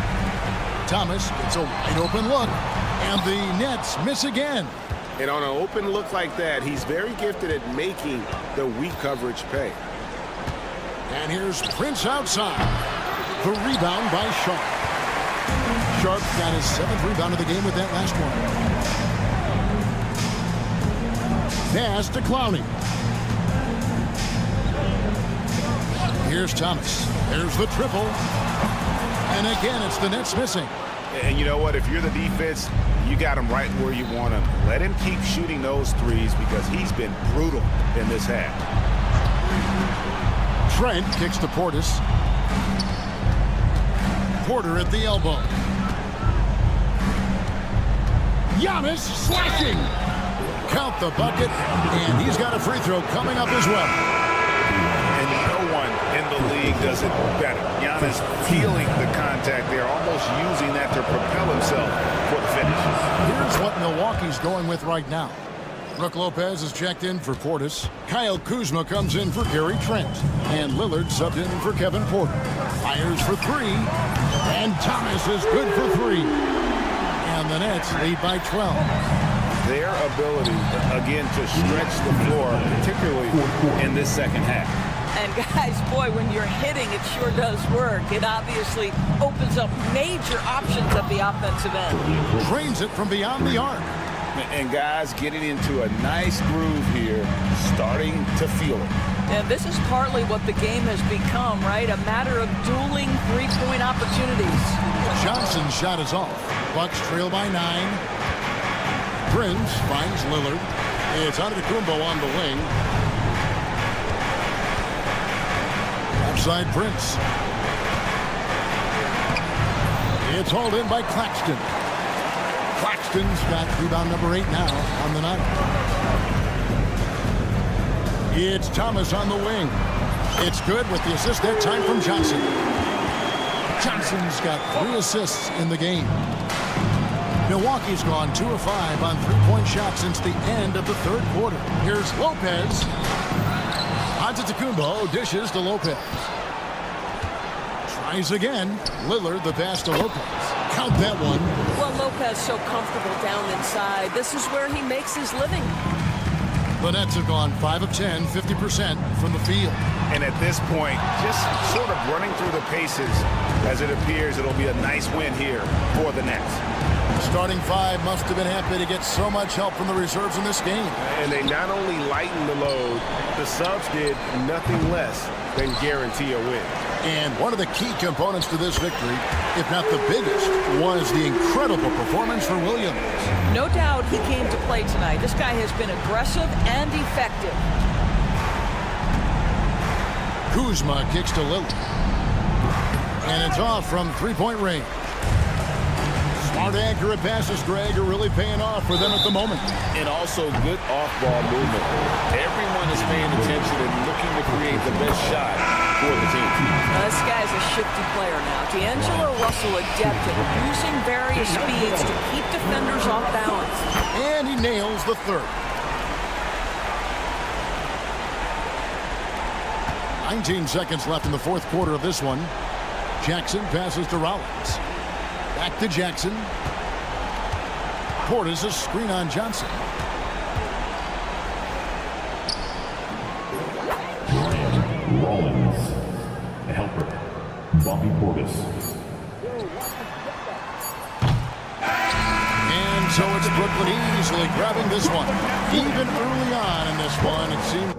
Thomas gets a wide open look, and the Nets miss again. And on an open look like that, he's very gifted at making the weak coverage pay. And here's Prince outside. The rebound by Sharp. Sharp got his 7th rebound of the game with that last one. Pass to Clowney. Here's Thomas. There's the triple. And again, it's the Nets missing. And you know what? If you're the defense, you got him right where you want him. Let him keep shooting those threes because he's been brutal in this half. Trent kicks to Portis. Porter at the elbow. Giannis slashing. Count the bucket, and he's got a free throw coming up as well. And no one in the league does it better. Giannis feeling the contact there, almost using that to propel himself for the finish. Here's what Milwaukee's going with right now. Brook Lopez is checked in for Portis. Kyle Kuzma comes in for Gary Trent. And Lillard subbed in for Kevin Porter. Fires for 3. And Thomas is good for 3. And the Nets lead by 12. Their ability, again, to stretch the floor, particularly in this second half. And guys, boy, when you're hitting, it sure does work. It obviously opens up major options at the offensive end. Drains it from beyond the arc. And guys getting into a nice groove here, starting to feel it. And this is partly what the game has become, right? A matter of dueling three-point opportunities. Johnson's shot is off. Bucks trail by 9. Prince finds Lillard. It's Antetokounmpo on the wing. Outside Prince. It's hauled in by Claxton. Claxton's got rebound number 8 now on the night. It's Thomas on the wing. It's good with the assist that time from Johnson. Johnson's got 3 assists in the game. Milwaukee's gone 2 of 5 on three-point shots since the end of the 3rd quarter. Here's Lopez. Antetokounmpo dishes to Lopez. Tries again. Lillard the pass to Lopez. Count that one. Well, Lopez so comfortable down inside. This is where he makes his living. The Nets have gone 5 of 10, 50% from the field. And at this point, just sort of running through the paces as it appears it'll be a nice win here for the Nets. The starting 5 must have been happy to get so much help from the reserves in this game. And they not only lightened the load, the subs did nothing less than guarantee a win. And one of the key components to this victory, if not the biggest, was the incredible performance for Williams. No doubt he came to play tonight. This guy has been aggressive and effective. Kuzma kicks to Lillard. And it's off from three-point range. Smart, accurate passes, Greg, are really paying off for them at the moment. And also good off-ball movement. Everyone is paying attention and looking to create the best shot for the team. This guy's a shifty player now. D'Angelo Russell adept at using various speeds to keep defenders off balance. And he nails the 3rd. 19 seconds left in the 4th quarter of this one. Jackson passes to Rollins. Back to Jackson. Portis a screen on Johnson. Rollins, the helper, Bobby Portis. And so it's Brooklyn easily grabbing this one. Even early on in this one, it seemed.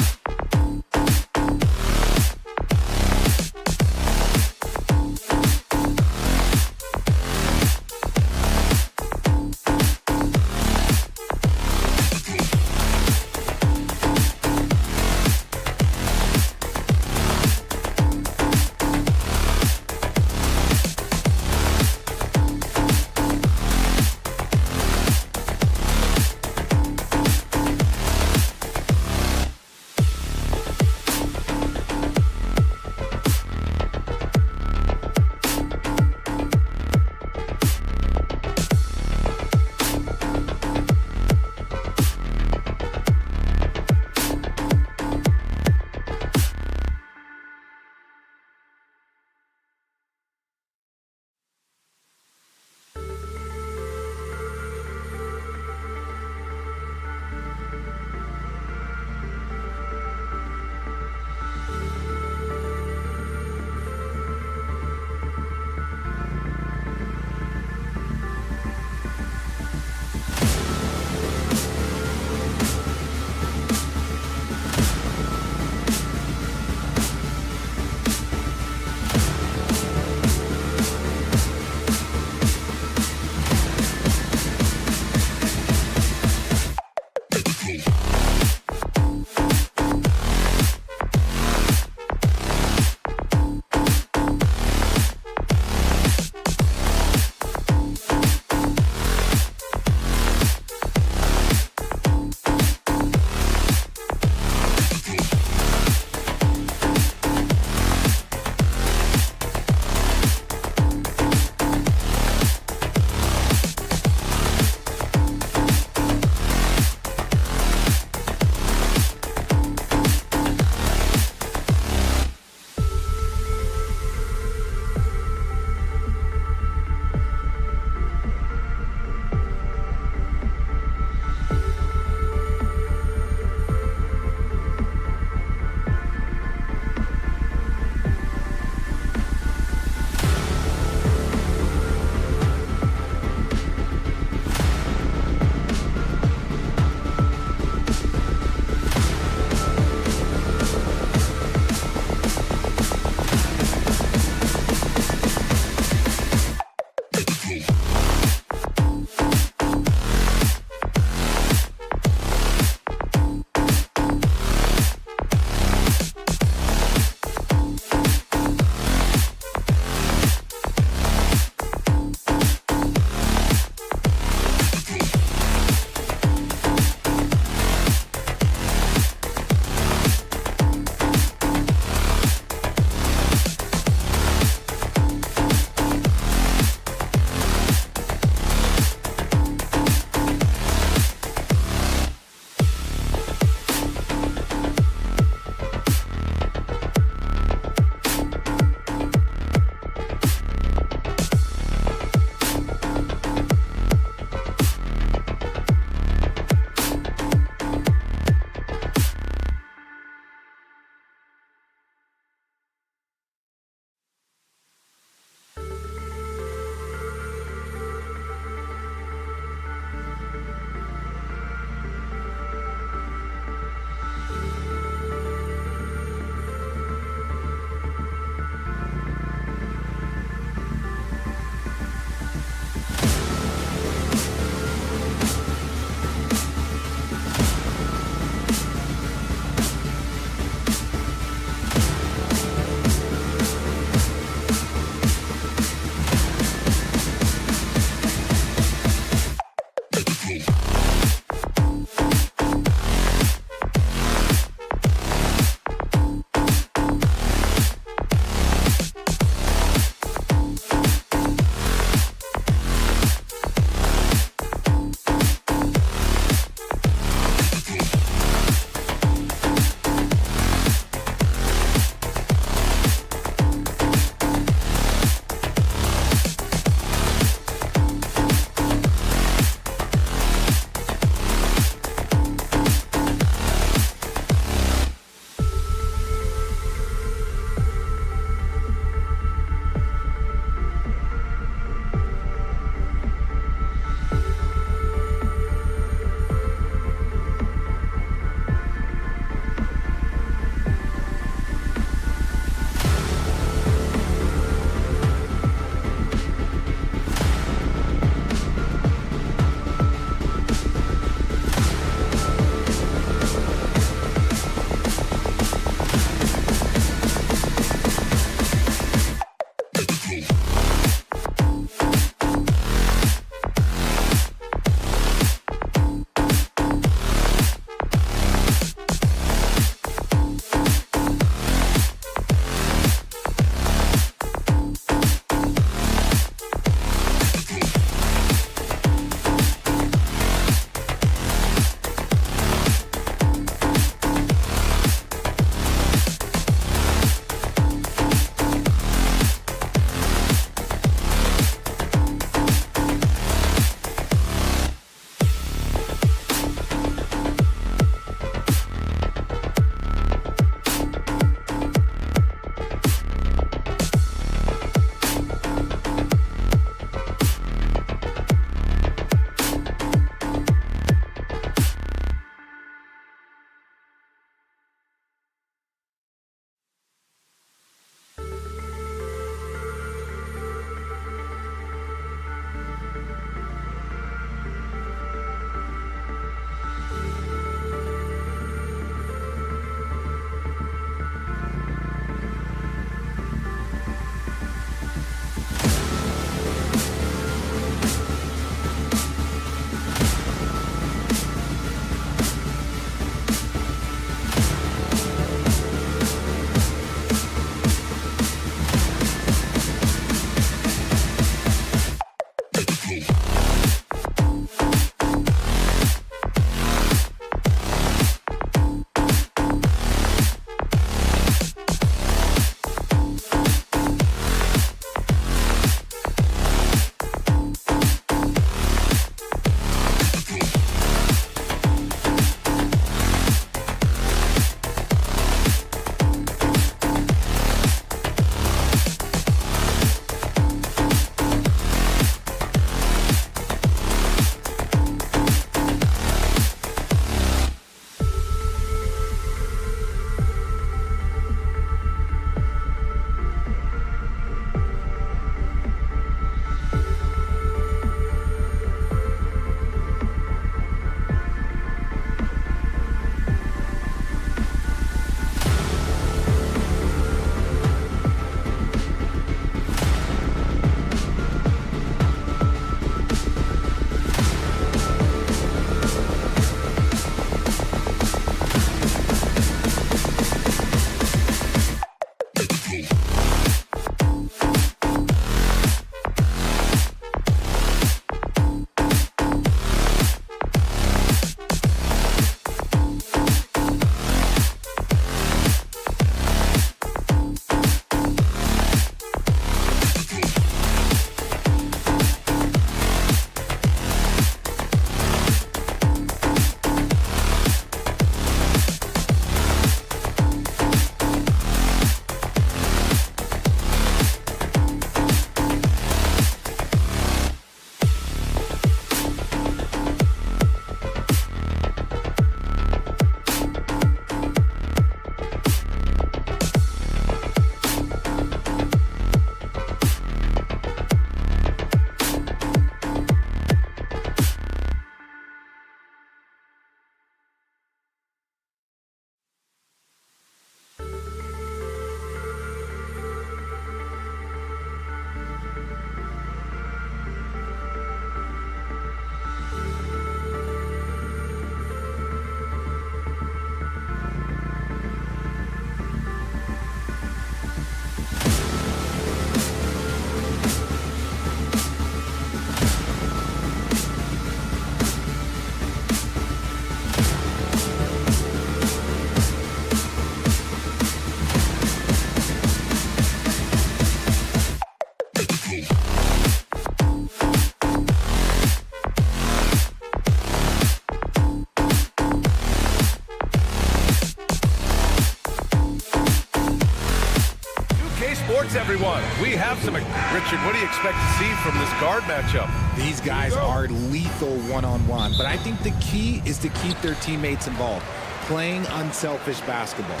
what do you expect to see from this guard matchup? These guys are lethal one-on-one, but I think the key is to keep their teammates involved, playing unselfish basketball.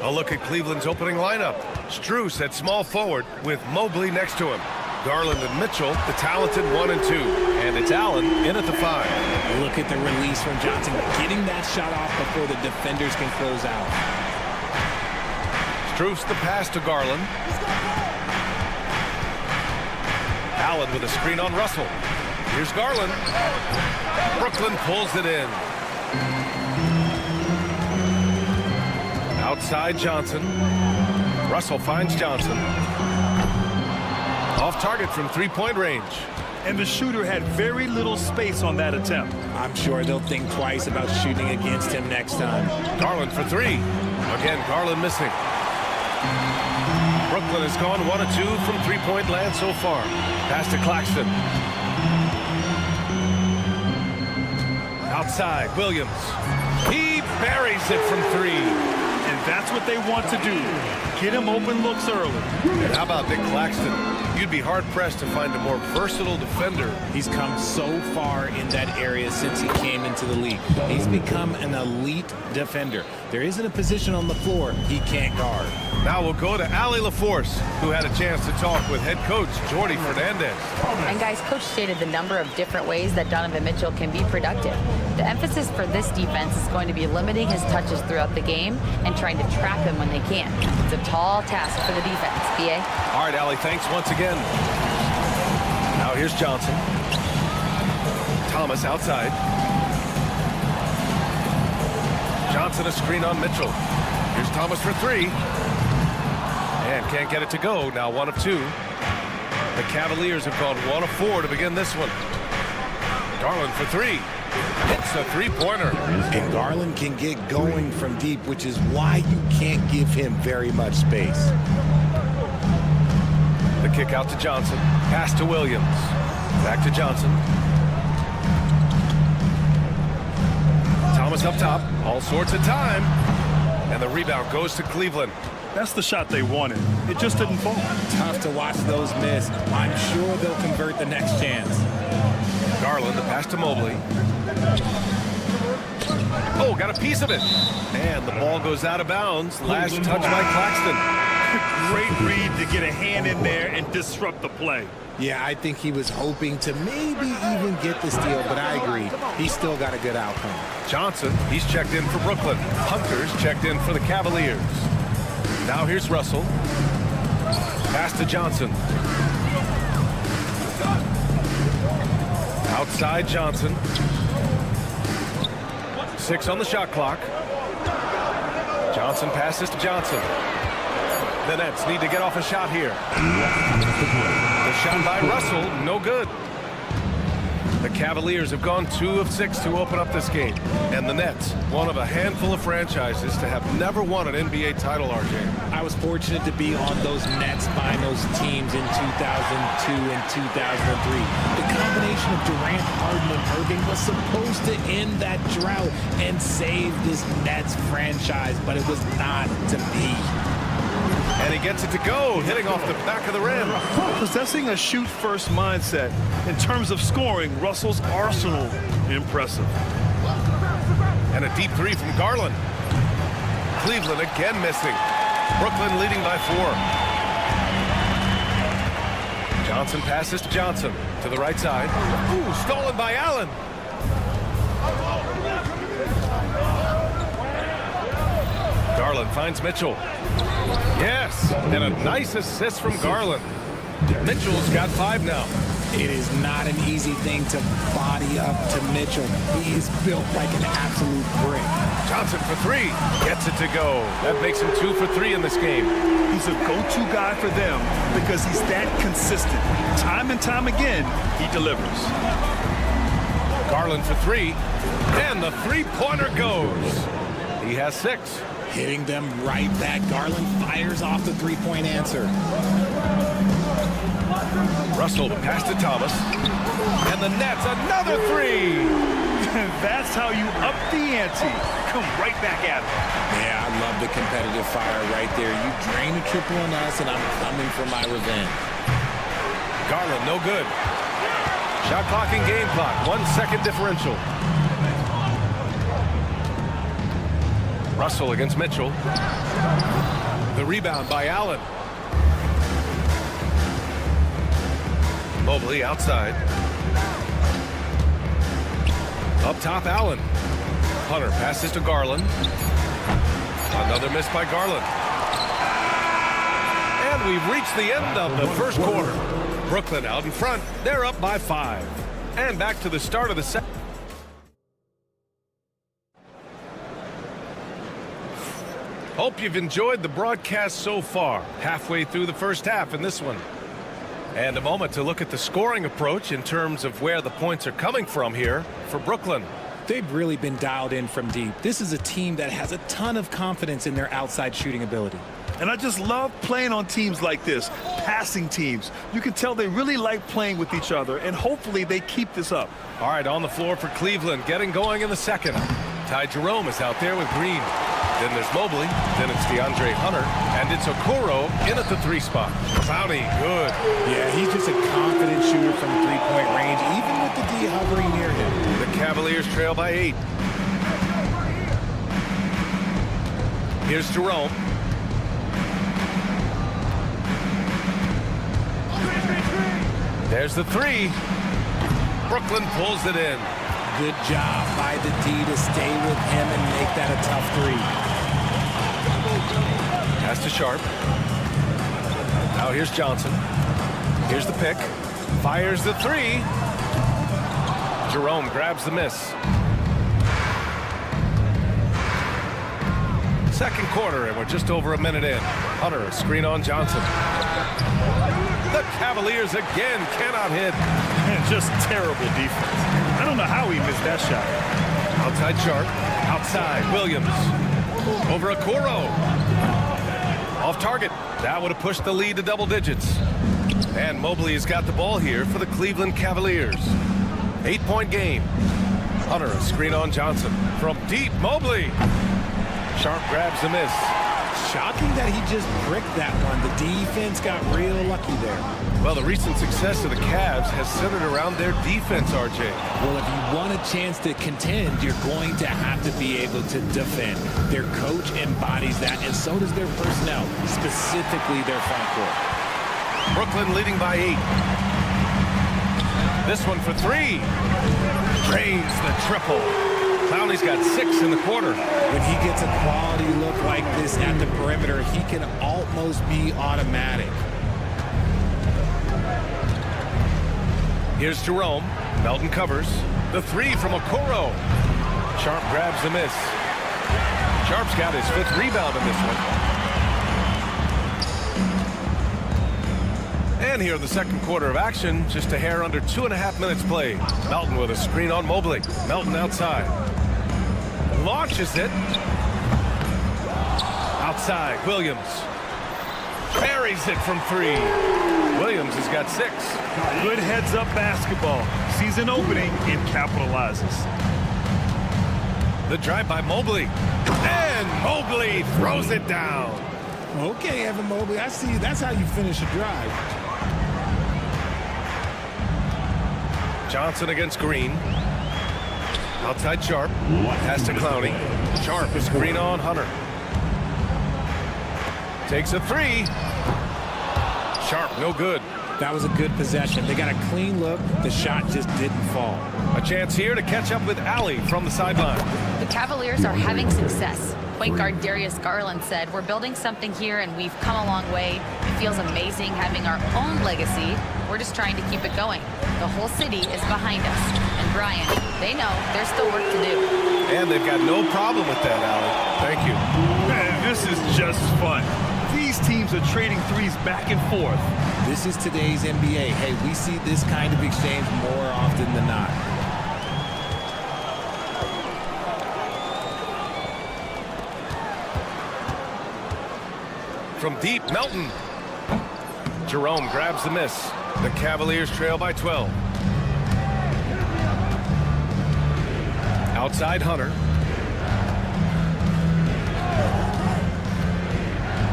A look at Cleveland's opening lineup. Strus at small forward with Mobley next to him. Garland and Mitchell, the talented 1 and 2. And it's Allen in at the 5. Look at the release from Johnson, getting that shot off before the defenders can close out. Strus the pass to Garland. Allen with a screen on Russell. Here's Garland. Brooklyn pulls it in. Outside Johnson. Russell finds Johnson. Off target from three-point range. And the shooter had very little space on that attempt. I'm sure they'll think twice about shooting against him next time. Garland for 3. Again, Garland missing. Brooklyn has gone 1 of 2 from three-point land so far. Pass to Claxton. Outside, Williams. He buries it from 3. And that's what they want to do. Get him open looks early. And how about Nick Claxton? You'd be hard-pressed to find a more versatile defender. He's come so far in that area since he came into the league. He's become an elite defender. There isn't a position on the floor he can't guard. Now we'll go to Allie LaForce, who had a chance to talk with head coach Jordi Fernandez. And guys, coach stated the number of different ways that Donovan Mitchell can be productive. The emphasis for this defense is going to be limiting his touches throughout the game and trying to trap him when they can. It's a tall task for the defense. BA? All right, Allie, thanks once again. Now here's Johnson. Thomas outside. Johnson a screen on Mitchell. Here's Thomas for 3. And can't get it to go. Now 1 of 2. The Cavaliers have gone 1 of 4 to begin this one. Garland for 3. Hits a three-pointer. And Garland can get going from deep, which is why you can't give him very much space. The kick out to Johnson. Pass to Williams. Back to Johnson. Thomas up top. All sorts of time. And the rebound goes to Cleveland. That's the shot they wanted. It just didn't fall. Tough to watch those miss. I'm sure they'll convert the next chance. Garland, the pass to Mobley. Oh, got a piece of it. And the ball goes out of bounds. Last touch by Claxton. Great read to get a hand in there and disrupt the play. Yeah, I think he was hoping to maybe even get the steal, but I agree. He still got a good outcome. Johnson, he's checked in for Brooklyn. Hunter's checked in for the Cavaliers. Now here's Russell. Pass to Johnson. Outside Johnson. 6 on the shot clock. Johnson passes to Johnson. The Nets need to get off a shot here. The shot by Russell, no good. The Cavaliers have gone 2 of 6 to open up this game. And the Nets, one of a handful of franchises to have never won an NBA title, RJ. I was fortunate to be on those Nets finals teams in 2002 and 2003. The combination of Durant, Harden, and Irving was supposed to end that drought and save this Nets franchise, but it was not to be. And he gets it to go, hitting off the back of the rim. Possessing a shoot-first mindset. In terms of scoring, Russell's arsenal, impressive. And a deep 3 from Garland. Cleveland again missing. Brooklyn leading by 4. Johnson passes to Johnson to the right side. Ooh, stolen by Allen. Garland finds Mitchell. Yes, and a nice assist from Garland. Mitchell's got 5 now. It is not an easy thing to body up to Mitchell. He is built like an absolute brick. Johnson for 3. Gets it to go. That makes him 2 for 3 in this game. He's a go-to guy for them because he's that consistent. Time and time again, he delivers. Garland for 3. And the three-pointer goes. He has 6. Hitting them right back. Garland fires off the three-point answer. Russell pass to Thomas. And the Nets, another 3. That's how you up the ante. Come right back at it. Yeah, I love the competitive fire right there. You drain a triple on us, and I'm coming for my revenge. Garland, no good. Shot clock and game clock, 1 second differential. Russell against Mitchell. The rebound by Allen. Mobley outside. Up top, Allen. Hunter passes to Garland. Another miss by Garland. And we've reached the end of the first quarter. Brooklyn out in front. They're up by 5. And back to the start of the second. Hope you've enjoyed the broadcast so far. Halfway through the first half in this one. And a moment to look at the scoring approach in terms of where the points are coming from here for Brooklyn. They've really been dialed in from deep. This is a team that has a ton of confidence in their outside shooting ability. And I just love playing on teams like this, passing teams. You can tell they really like playing with each other, and hopefully they keep this up. All right, on the floor for Cleveland, getting going in the second. Ty Jerome is out there with Green. Then there's Mobley, then it's DeAndre Hunter, and it's Okoro in at the 3 spot. Clowney, good. Yeah, he's just a confident shooter from 3-point range, even with the D hovering near him. The Cavaliers trail by 8. Here's Jerome. There's the 3. Brooklyn pulls it in. Good job by the D to stay with him and make that a tough 3. Pass to Sharp. Now here's Johnson. Here's the pick. Fires the 3. Jerome grabs the miss. Second quarter, and we're just over a minute in. Hunter, a screen on Johnson. The Cavaliers again cannot hit. Man, just terrible defense. I don't know how he missed that shot. Outside Sharp. Outside Williams. Over Okoro. Off target. That would have pushed the lead to double digits. And Mobley has got the ball here for the Cleveland Cavaliers. 8-point game. Hunter, a screen on Johnson. From deep, Mobley. Sharp grabs the miss. Shocking that he just bricked that one. The defense got real lucky there. Well, the recent success of the Cavs has centered around their defense, RJ. Well, if you want a chance to contend, you're going to have to be able to defend. Their coach embodies that, and so does their personnel, specifically their front court. Brooklyn leading by 8. This one for 3. Drains the triple. Clowney's got 6 in the quarter. When he gets a quality look like this at the perimeter, he can almost be automatic. Here's Jerome. Melton covers. The 3 from Okoro. Sharp grabs the miss. Sharp's got his 5th rebound in this one. And here in the second quarter of action, just a hair under 2.5 minutes played. Melton with a screen on Mobley. Melton outside. Launches it. Outside, Williams. Buries it from 3. Williams has got 6. Good heads-up basketball. Sees an opening and capitalizes. The drive by Mobley. And Mobley throws it down. Okay, Evan Mobley, I see. That's how you finish a drive. Johnson against Green. Outside Sharp. Pass to Clowney. Sharp is Green on Hunter. Takes a 3. Sharp, no good. That was a good possession. They got a clean look. The shot just didn't fall. A chance here to catch up with Allie from the sideline. The Cavaliers are having success. Point guard Darius Garland said, "We're building something here and we've come a long way. It feels amazing having our own legacy. We're just trying to keep it going. The whole city is behind us." And Brian, they know there's still work to do. And they've got no problem with that, Allie. Thank you. Man, this is just fun. These teams are trading threes back and forth. This is today's NBA. Hey, we see this kind of exchange more often than not. From deep, Melton. Jerome grabs the miss. The Cavaliers trail by 12. Outside Hunter.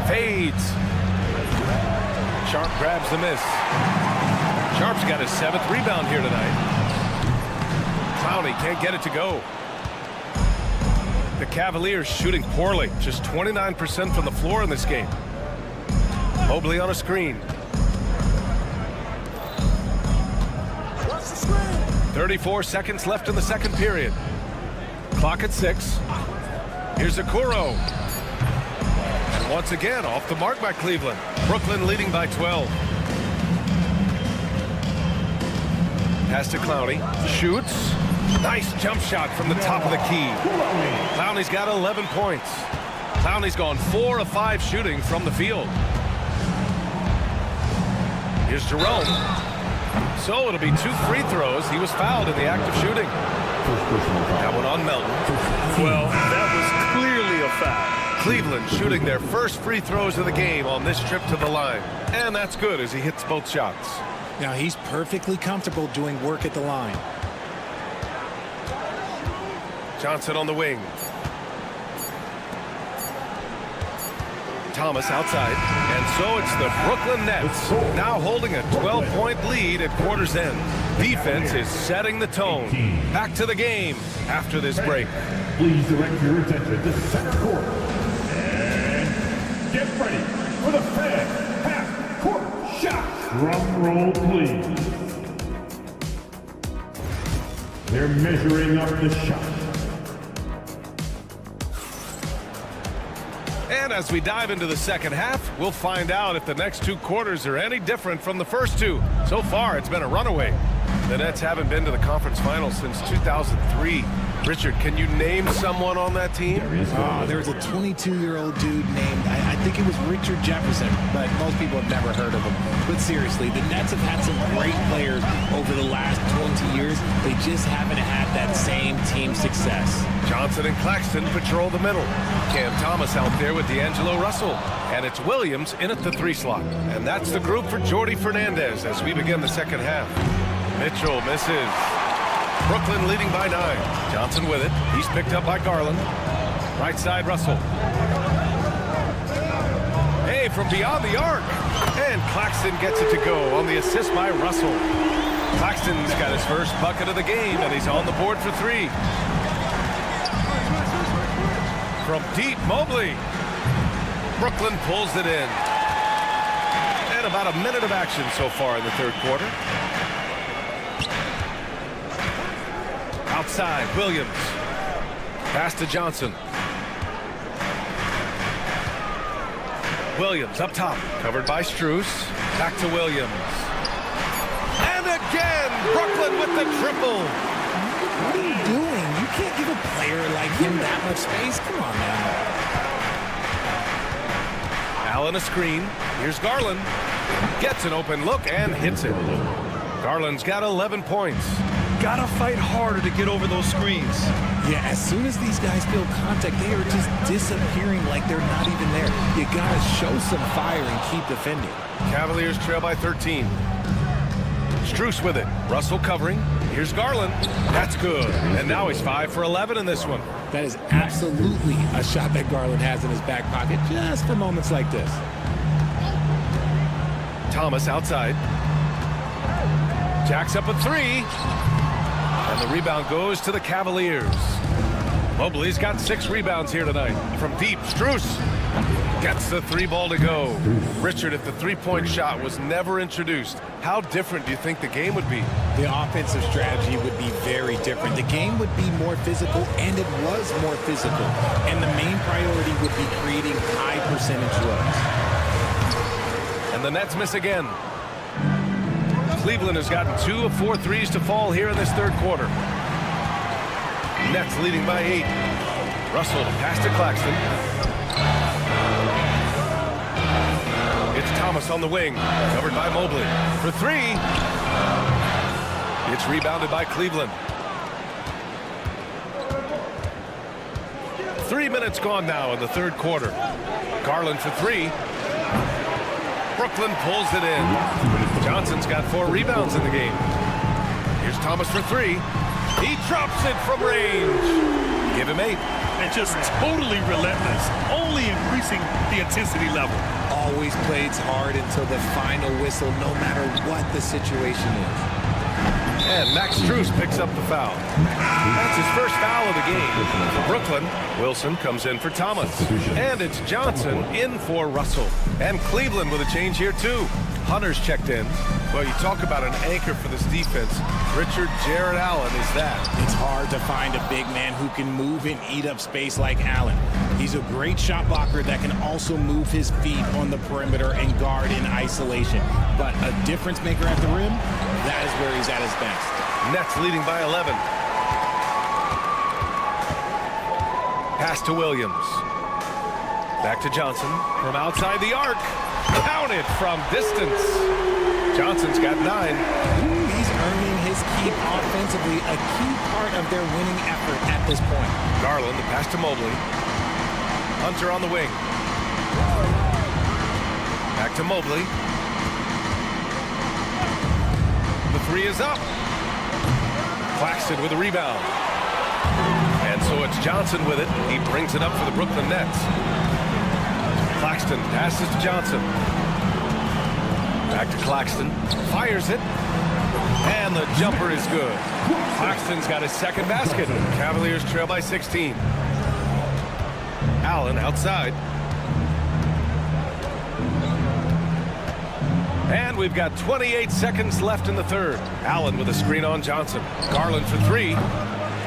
Fades. Sharp grabs the miss. Sharp's got his 7th rebound here tonight. Clowney can't get it to go. The Cavaliers shooting poorly, just 29% from the floor in this game. Mobley on a screen. 34 seconds left in the second period. Clock at 6. Here's Okoro. And once again, off the mark by Cleveland. Brooklyn leading by 12. Pass to Clowney. Shoots. Nice jump shot from the top of the key. Clowney's got 11 points. Clowney's gone 4 of 5 shooting from the field. Here's Jerome. So it'll be 2 free throws. He was fouled in the act of shooting. That one on Melton. Well, that was clearly a foul. Cleveland shooting their first free throws of the game on this trip to the line. And that's good as he hits both shots. Now he's perfectly comfortable doing work at the line. Johnson on the wing. Thomas outside. And so it's the Brooklyn Nets now holding a 12-point lead at quarter's end. Defense is setting the tone. Back to the game after this break. Please direct your attention to center court. And get ready for the fan half-court shot. Drum roll, please. They're measuring up the shot. And as we dive into the second half, we'll find out if the next 2 quarters are any different from the first 2. So far, it's been a runaway. The Nets haven't been to the conference finals since 2003. Richard, can you name someone on that team? There was a 22-year-old dude named, I think it was Richard Jefferson, but most people have never heard of him. But seriously, the Nets have had some great players over the last 20 years. They just haven't had that same team success. Johnson and Claxton patrol the middle. Cam Thomas out there with D'Angelo Russell. And it's Williams in at the 3 slot. And that's the group for Jordi Fernandez as we begin the second half. Mitchell misses. Brooklyn leading by 9. Johnson with it. He's picked up by Garland. Right side, Russell. Hey, from beyond the arc. And Claxton gets it to go on the assist by Russell. Claxton's got his first bucket of the game, and he's on the board for 3. From deep, Mobley. Brooklyn pulls it in. And about a minute of action so far in the third quarter. Outside, Williams. Pass to Johnson. Williams up top. Covered by Strus. Back to Williams. And again, Brooklyn with the triple. What are you doing? You can't give a player like him that much space. Come on, man. Allen a screen. Here's Garland. Gets an open look and hits it. Garland's got 11 points. Gotta fight harder to get over those screens. Yeah, as soon as these guys feel contact, they are just disappearing like they're not even there. You gotta show some fire and keep defending. Cavaliers trail by 13. Strus with it. Russell covering. Here's Garland. That's good. And now he's 5 for 11 in this one. That is absolutely a shot that Garland has in his back pocket just for moments like this. Thomas outside. Jacks up a 3. And the rebound goes to the Cavaliers. Mobley's got 6 rebounds here tonight. From deep, Strus gets the 3 ball to go. Richard, if the 3-point shot was never introduced, how different do you think the game would be? The offensive strategy would be very different. The game would be more physical, and it was more physical. And the main priority would be creating high percentage looks. And the Nets miss again. Cleveland has gotten 2 of 4 threes to fall here in this third quarter. Nets leading by 8. Russell pass to Claxton. It's Thomas on the wing, covered by Mobley. For 3. It's rebounded by Cleveland. 3 minutes gone now in the third quarter. Garland for 3. Brooklyn pulls it in. Johnson's got 4 rebounds in the game. Here's Thomas for 3. He drops it from range. Give him 8. And just totally relentless, only increasing the intensity level. always plays hard until the final whistle, no matter what the situation is. And Max Strus picks up the foul. That's his first foul of the game. For Brooklyn, Wilson comes in for Thomas. And it's Johnson in for Russell. And Cleveland with a change here, too. Hunter's checked in. Well, you talk about an anchor for this defense. Richard Jared Allen is that. It's hard to find a big man who can move and eat up space like Allen. He's a great shot blocker that can also move his feet on the perimeter and guard in isolation. But a difference maker at the rim, that is where he's at his best. Nets leading by 11. Pass to Williams. Back to Johnson from outside the arc. Counted from distance. Johnson's got 9. He's earning his keep offensively, a key part of their winning effort at this point. Garland, the pass to Mobley. Hunter on the wing. Back to Mobley. The 3 is up. Claxton with a rebound. And so it's Johnson with it. He brings it up for the Brooklyn Nets. Claxton passes to Johnson. Back to Claxton. Fires it. And the jumper is good. Claxton's got his second basket. Cavaliers trail by 16. Allen outside. And we've got 28 seconds left in the third. Allen with a screen on Johnson. Garland for 3.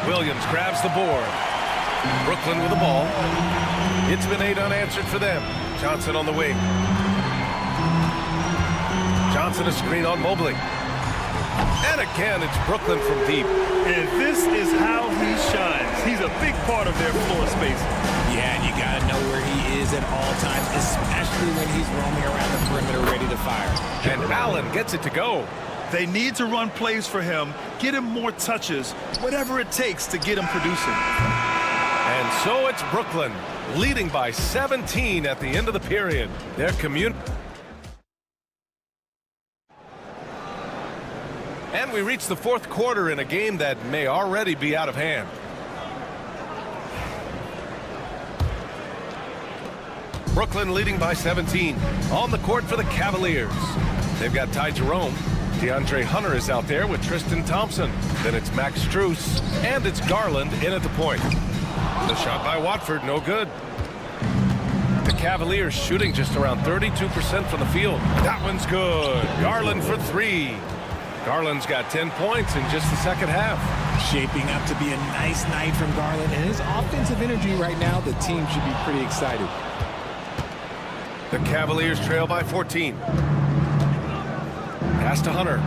Williams grabs the board. Brooklyn with the ball. It's been 8 unanswered for them. Johnson on the wing. Johnson a screen on Mobley. And again, it's Brooklyn from deep. And this is how he shines. He's a big part of their floor space. Yeah, and you got to know where he is at all times, especially when he's roaming around the perimeter ready to fire. And Allen gets it to go. They need to run plays for him, get him more touches, whatever it takes to get him producing. And so it's Brooklyn, leading by 17 at the end of the period. Their And we reach the fourth quarter in a game that may already be out of hand. Brooklyn leading by 17. On the court for the Cavaliers. They've got Ty Jerome. DeAndre Hunter is out there with Tristan Thompson. Then it's Max Strus. And it's Garland in at the point. The shot by Watford, no good. The Cavaliers shooting just around 32% from the field. That one's good. Garland for 3. Garland's got 10 points in just the second half. Shaping up to be a nice night from Garland, and his offensive energy right now, the team should be pretty excited. The Cavaliers trail by 14. Pass to Hunter.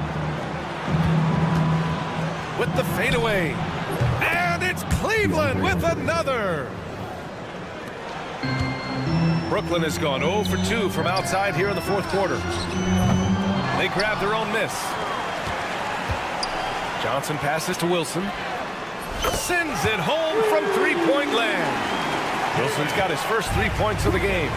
With the fadeaway. And it's Cleveland with another. Brooklyn has gone 0 for 2 from outside here in the fourth quarter. They grab their own miss. Johnson passes to Wilson. Sends it home from three-point land. Wilson's got his first 3 points of the game.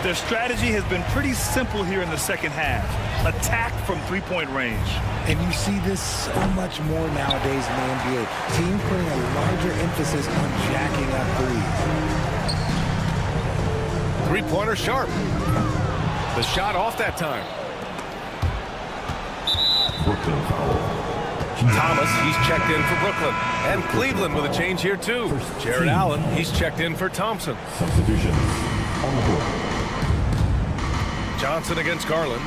Their strategy has been pretty simple here in the second half. Attack from three-point range. And you see this so much more nowadays in the NBA. Teams putting a larger emphasis on jacking up threes. Three-pointer sharp. The shot off that time. Brooklyn foul. Thomas, he's checked in for Brooklyn. And Cleveland with a change here, too. Jared Allen, he's checked in for Thompson. Substitution on the court. Johnson against Garland.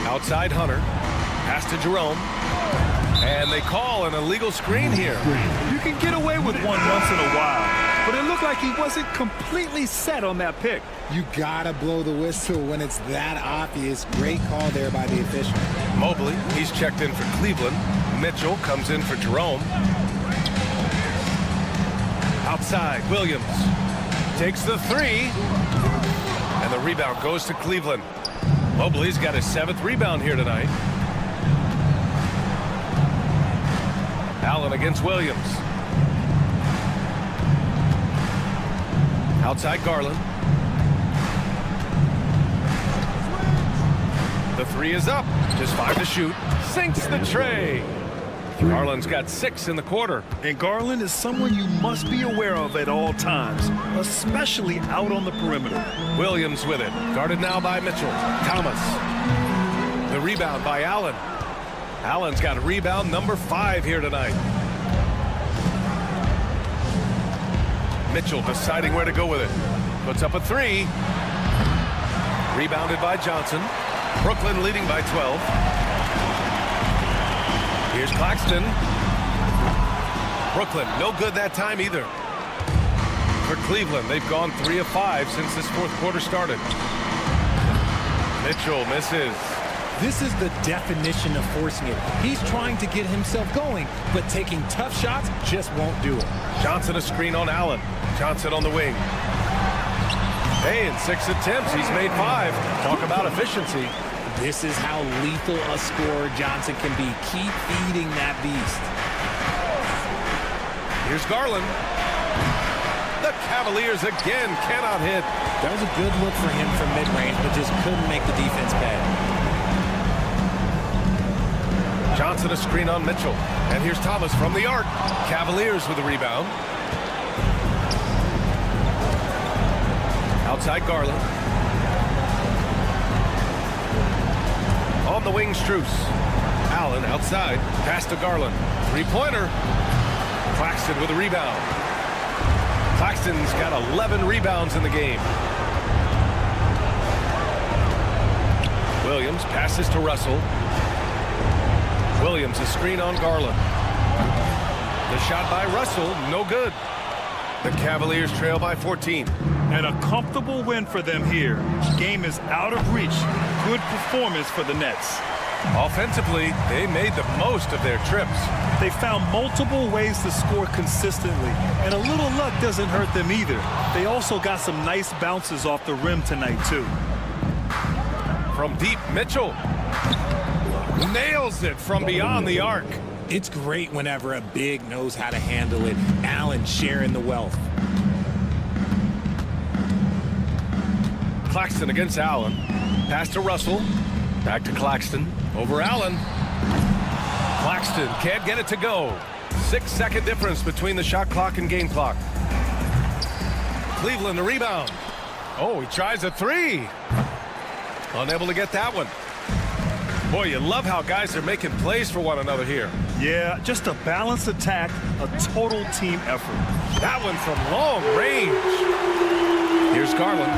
Outside Hunter. Pass to Jerome. And they call an illegal screen here. You can get away with one once in a while, but it looked like he wasn't completely set on that pick. You gotta blow the whistle when it's that obvious. Great call there by the official. Mobley, he's checked in for Cleveland. Mitchell comes in for Jerome. Outside, Williams takes the 3. And the rebound goes to Cleveland. Mobley's got his 7th rebound here tonight. Allen against Williams. Outside Garland. The 3 is up. Just 5 to shoot. Sinks the tray. Garland's got 6 in the quarter. And Garland is someone you must be aware of at all times, especially out on the perimeter. Williams with it. Guarded now by Mitchell. Thomas. The rebound by Allen. Allen's got a rebound number 5 here tonight. Mitchell deciding where to go with it. Puts up a 3. Rebounded by Johnson. Brooklyn leading by 12. Here's Claxton. Brooklyn, no good that time either. For Cleveland, they've gone 3 of 5 since this fourth quarter started. Mitchell misses. This is the definition of forcing it. He's trying to get himself going, but taking tough shots just won't do it. Johnson a screen on Allen. Johnson on the wing. Hey, in 6 attempts, he's made 5. Talk about efficiency. This is how lethal a scorer Johnson can be. Keep feeding that beast. Here's Garland. The Cavaliers again cannot hit. That was a good look for him from mid-range, but just couldn't make the defense pay. Johnson a screen on Mitchell. And here's Thomas from the arc. Cavaliers with a rebound. Outside Garland. On the wing, Strus. Allen outside. Pass to Garland. Three-pointer. Claxton with a rebound. Claxton's got 11 rebounds in the game. Williams passes to Russell. Williams a screen on Garland. The shot by Russell, no good. The Cavaliers trail by 14. And a comfortable win for them here. Game is out of reach. Good performance for the Nets. Offensively, they made the most of their trips. They found multiple ways to score consistently, and a little luck doesn't hurt them either. They also got some nice bounces off the rim tonight, too. From deep, Mitchell nails it from beyond the arc. It's great whenever a big knows how to handle it. Allen sharing the wealth. Claxton against Allen. Pass to Russell. Back to Claxton. Over Allen. Claxton can't get it to go. 6-second difference between the shot clock and game clock. Cleveland the rebound. Oh, he tries a 3. Unable to get that one. Boy, you love how guys are making plays for one another here. Yeah, just a balanced attack, a total team effort. That one from long range. Here's Garland.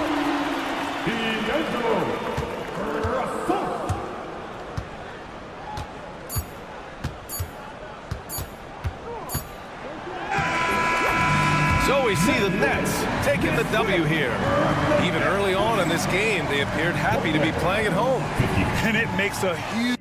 So we see the Nets taking the W here. Even early on in this game, they appeared happy to be playing at home. And it makes a huge...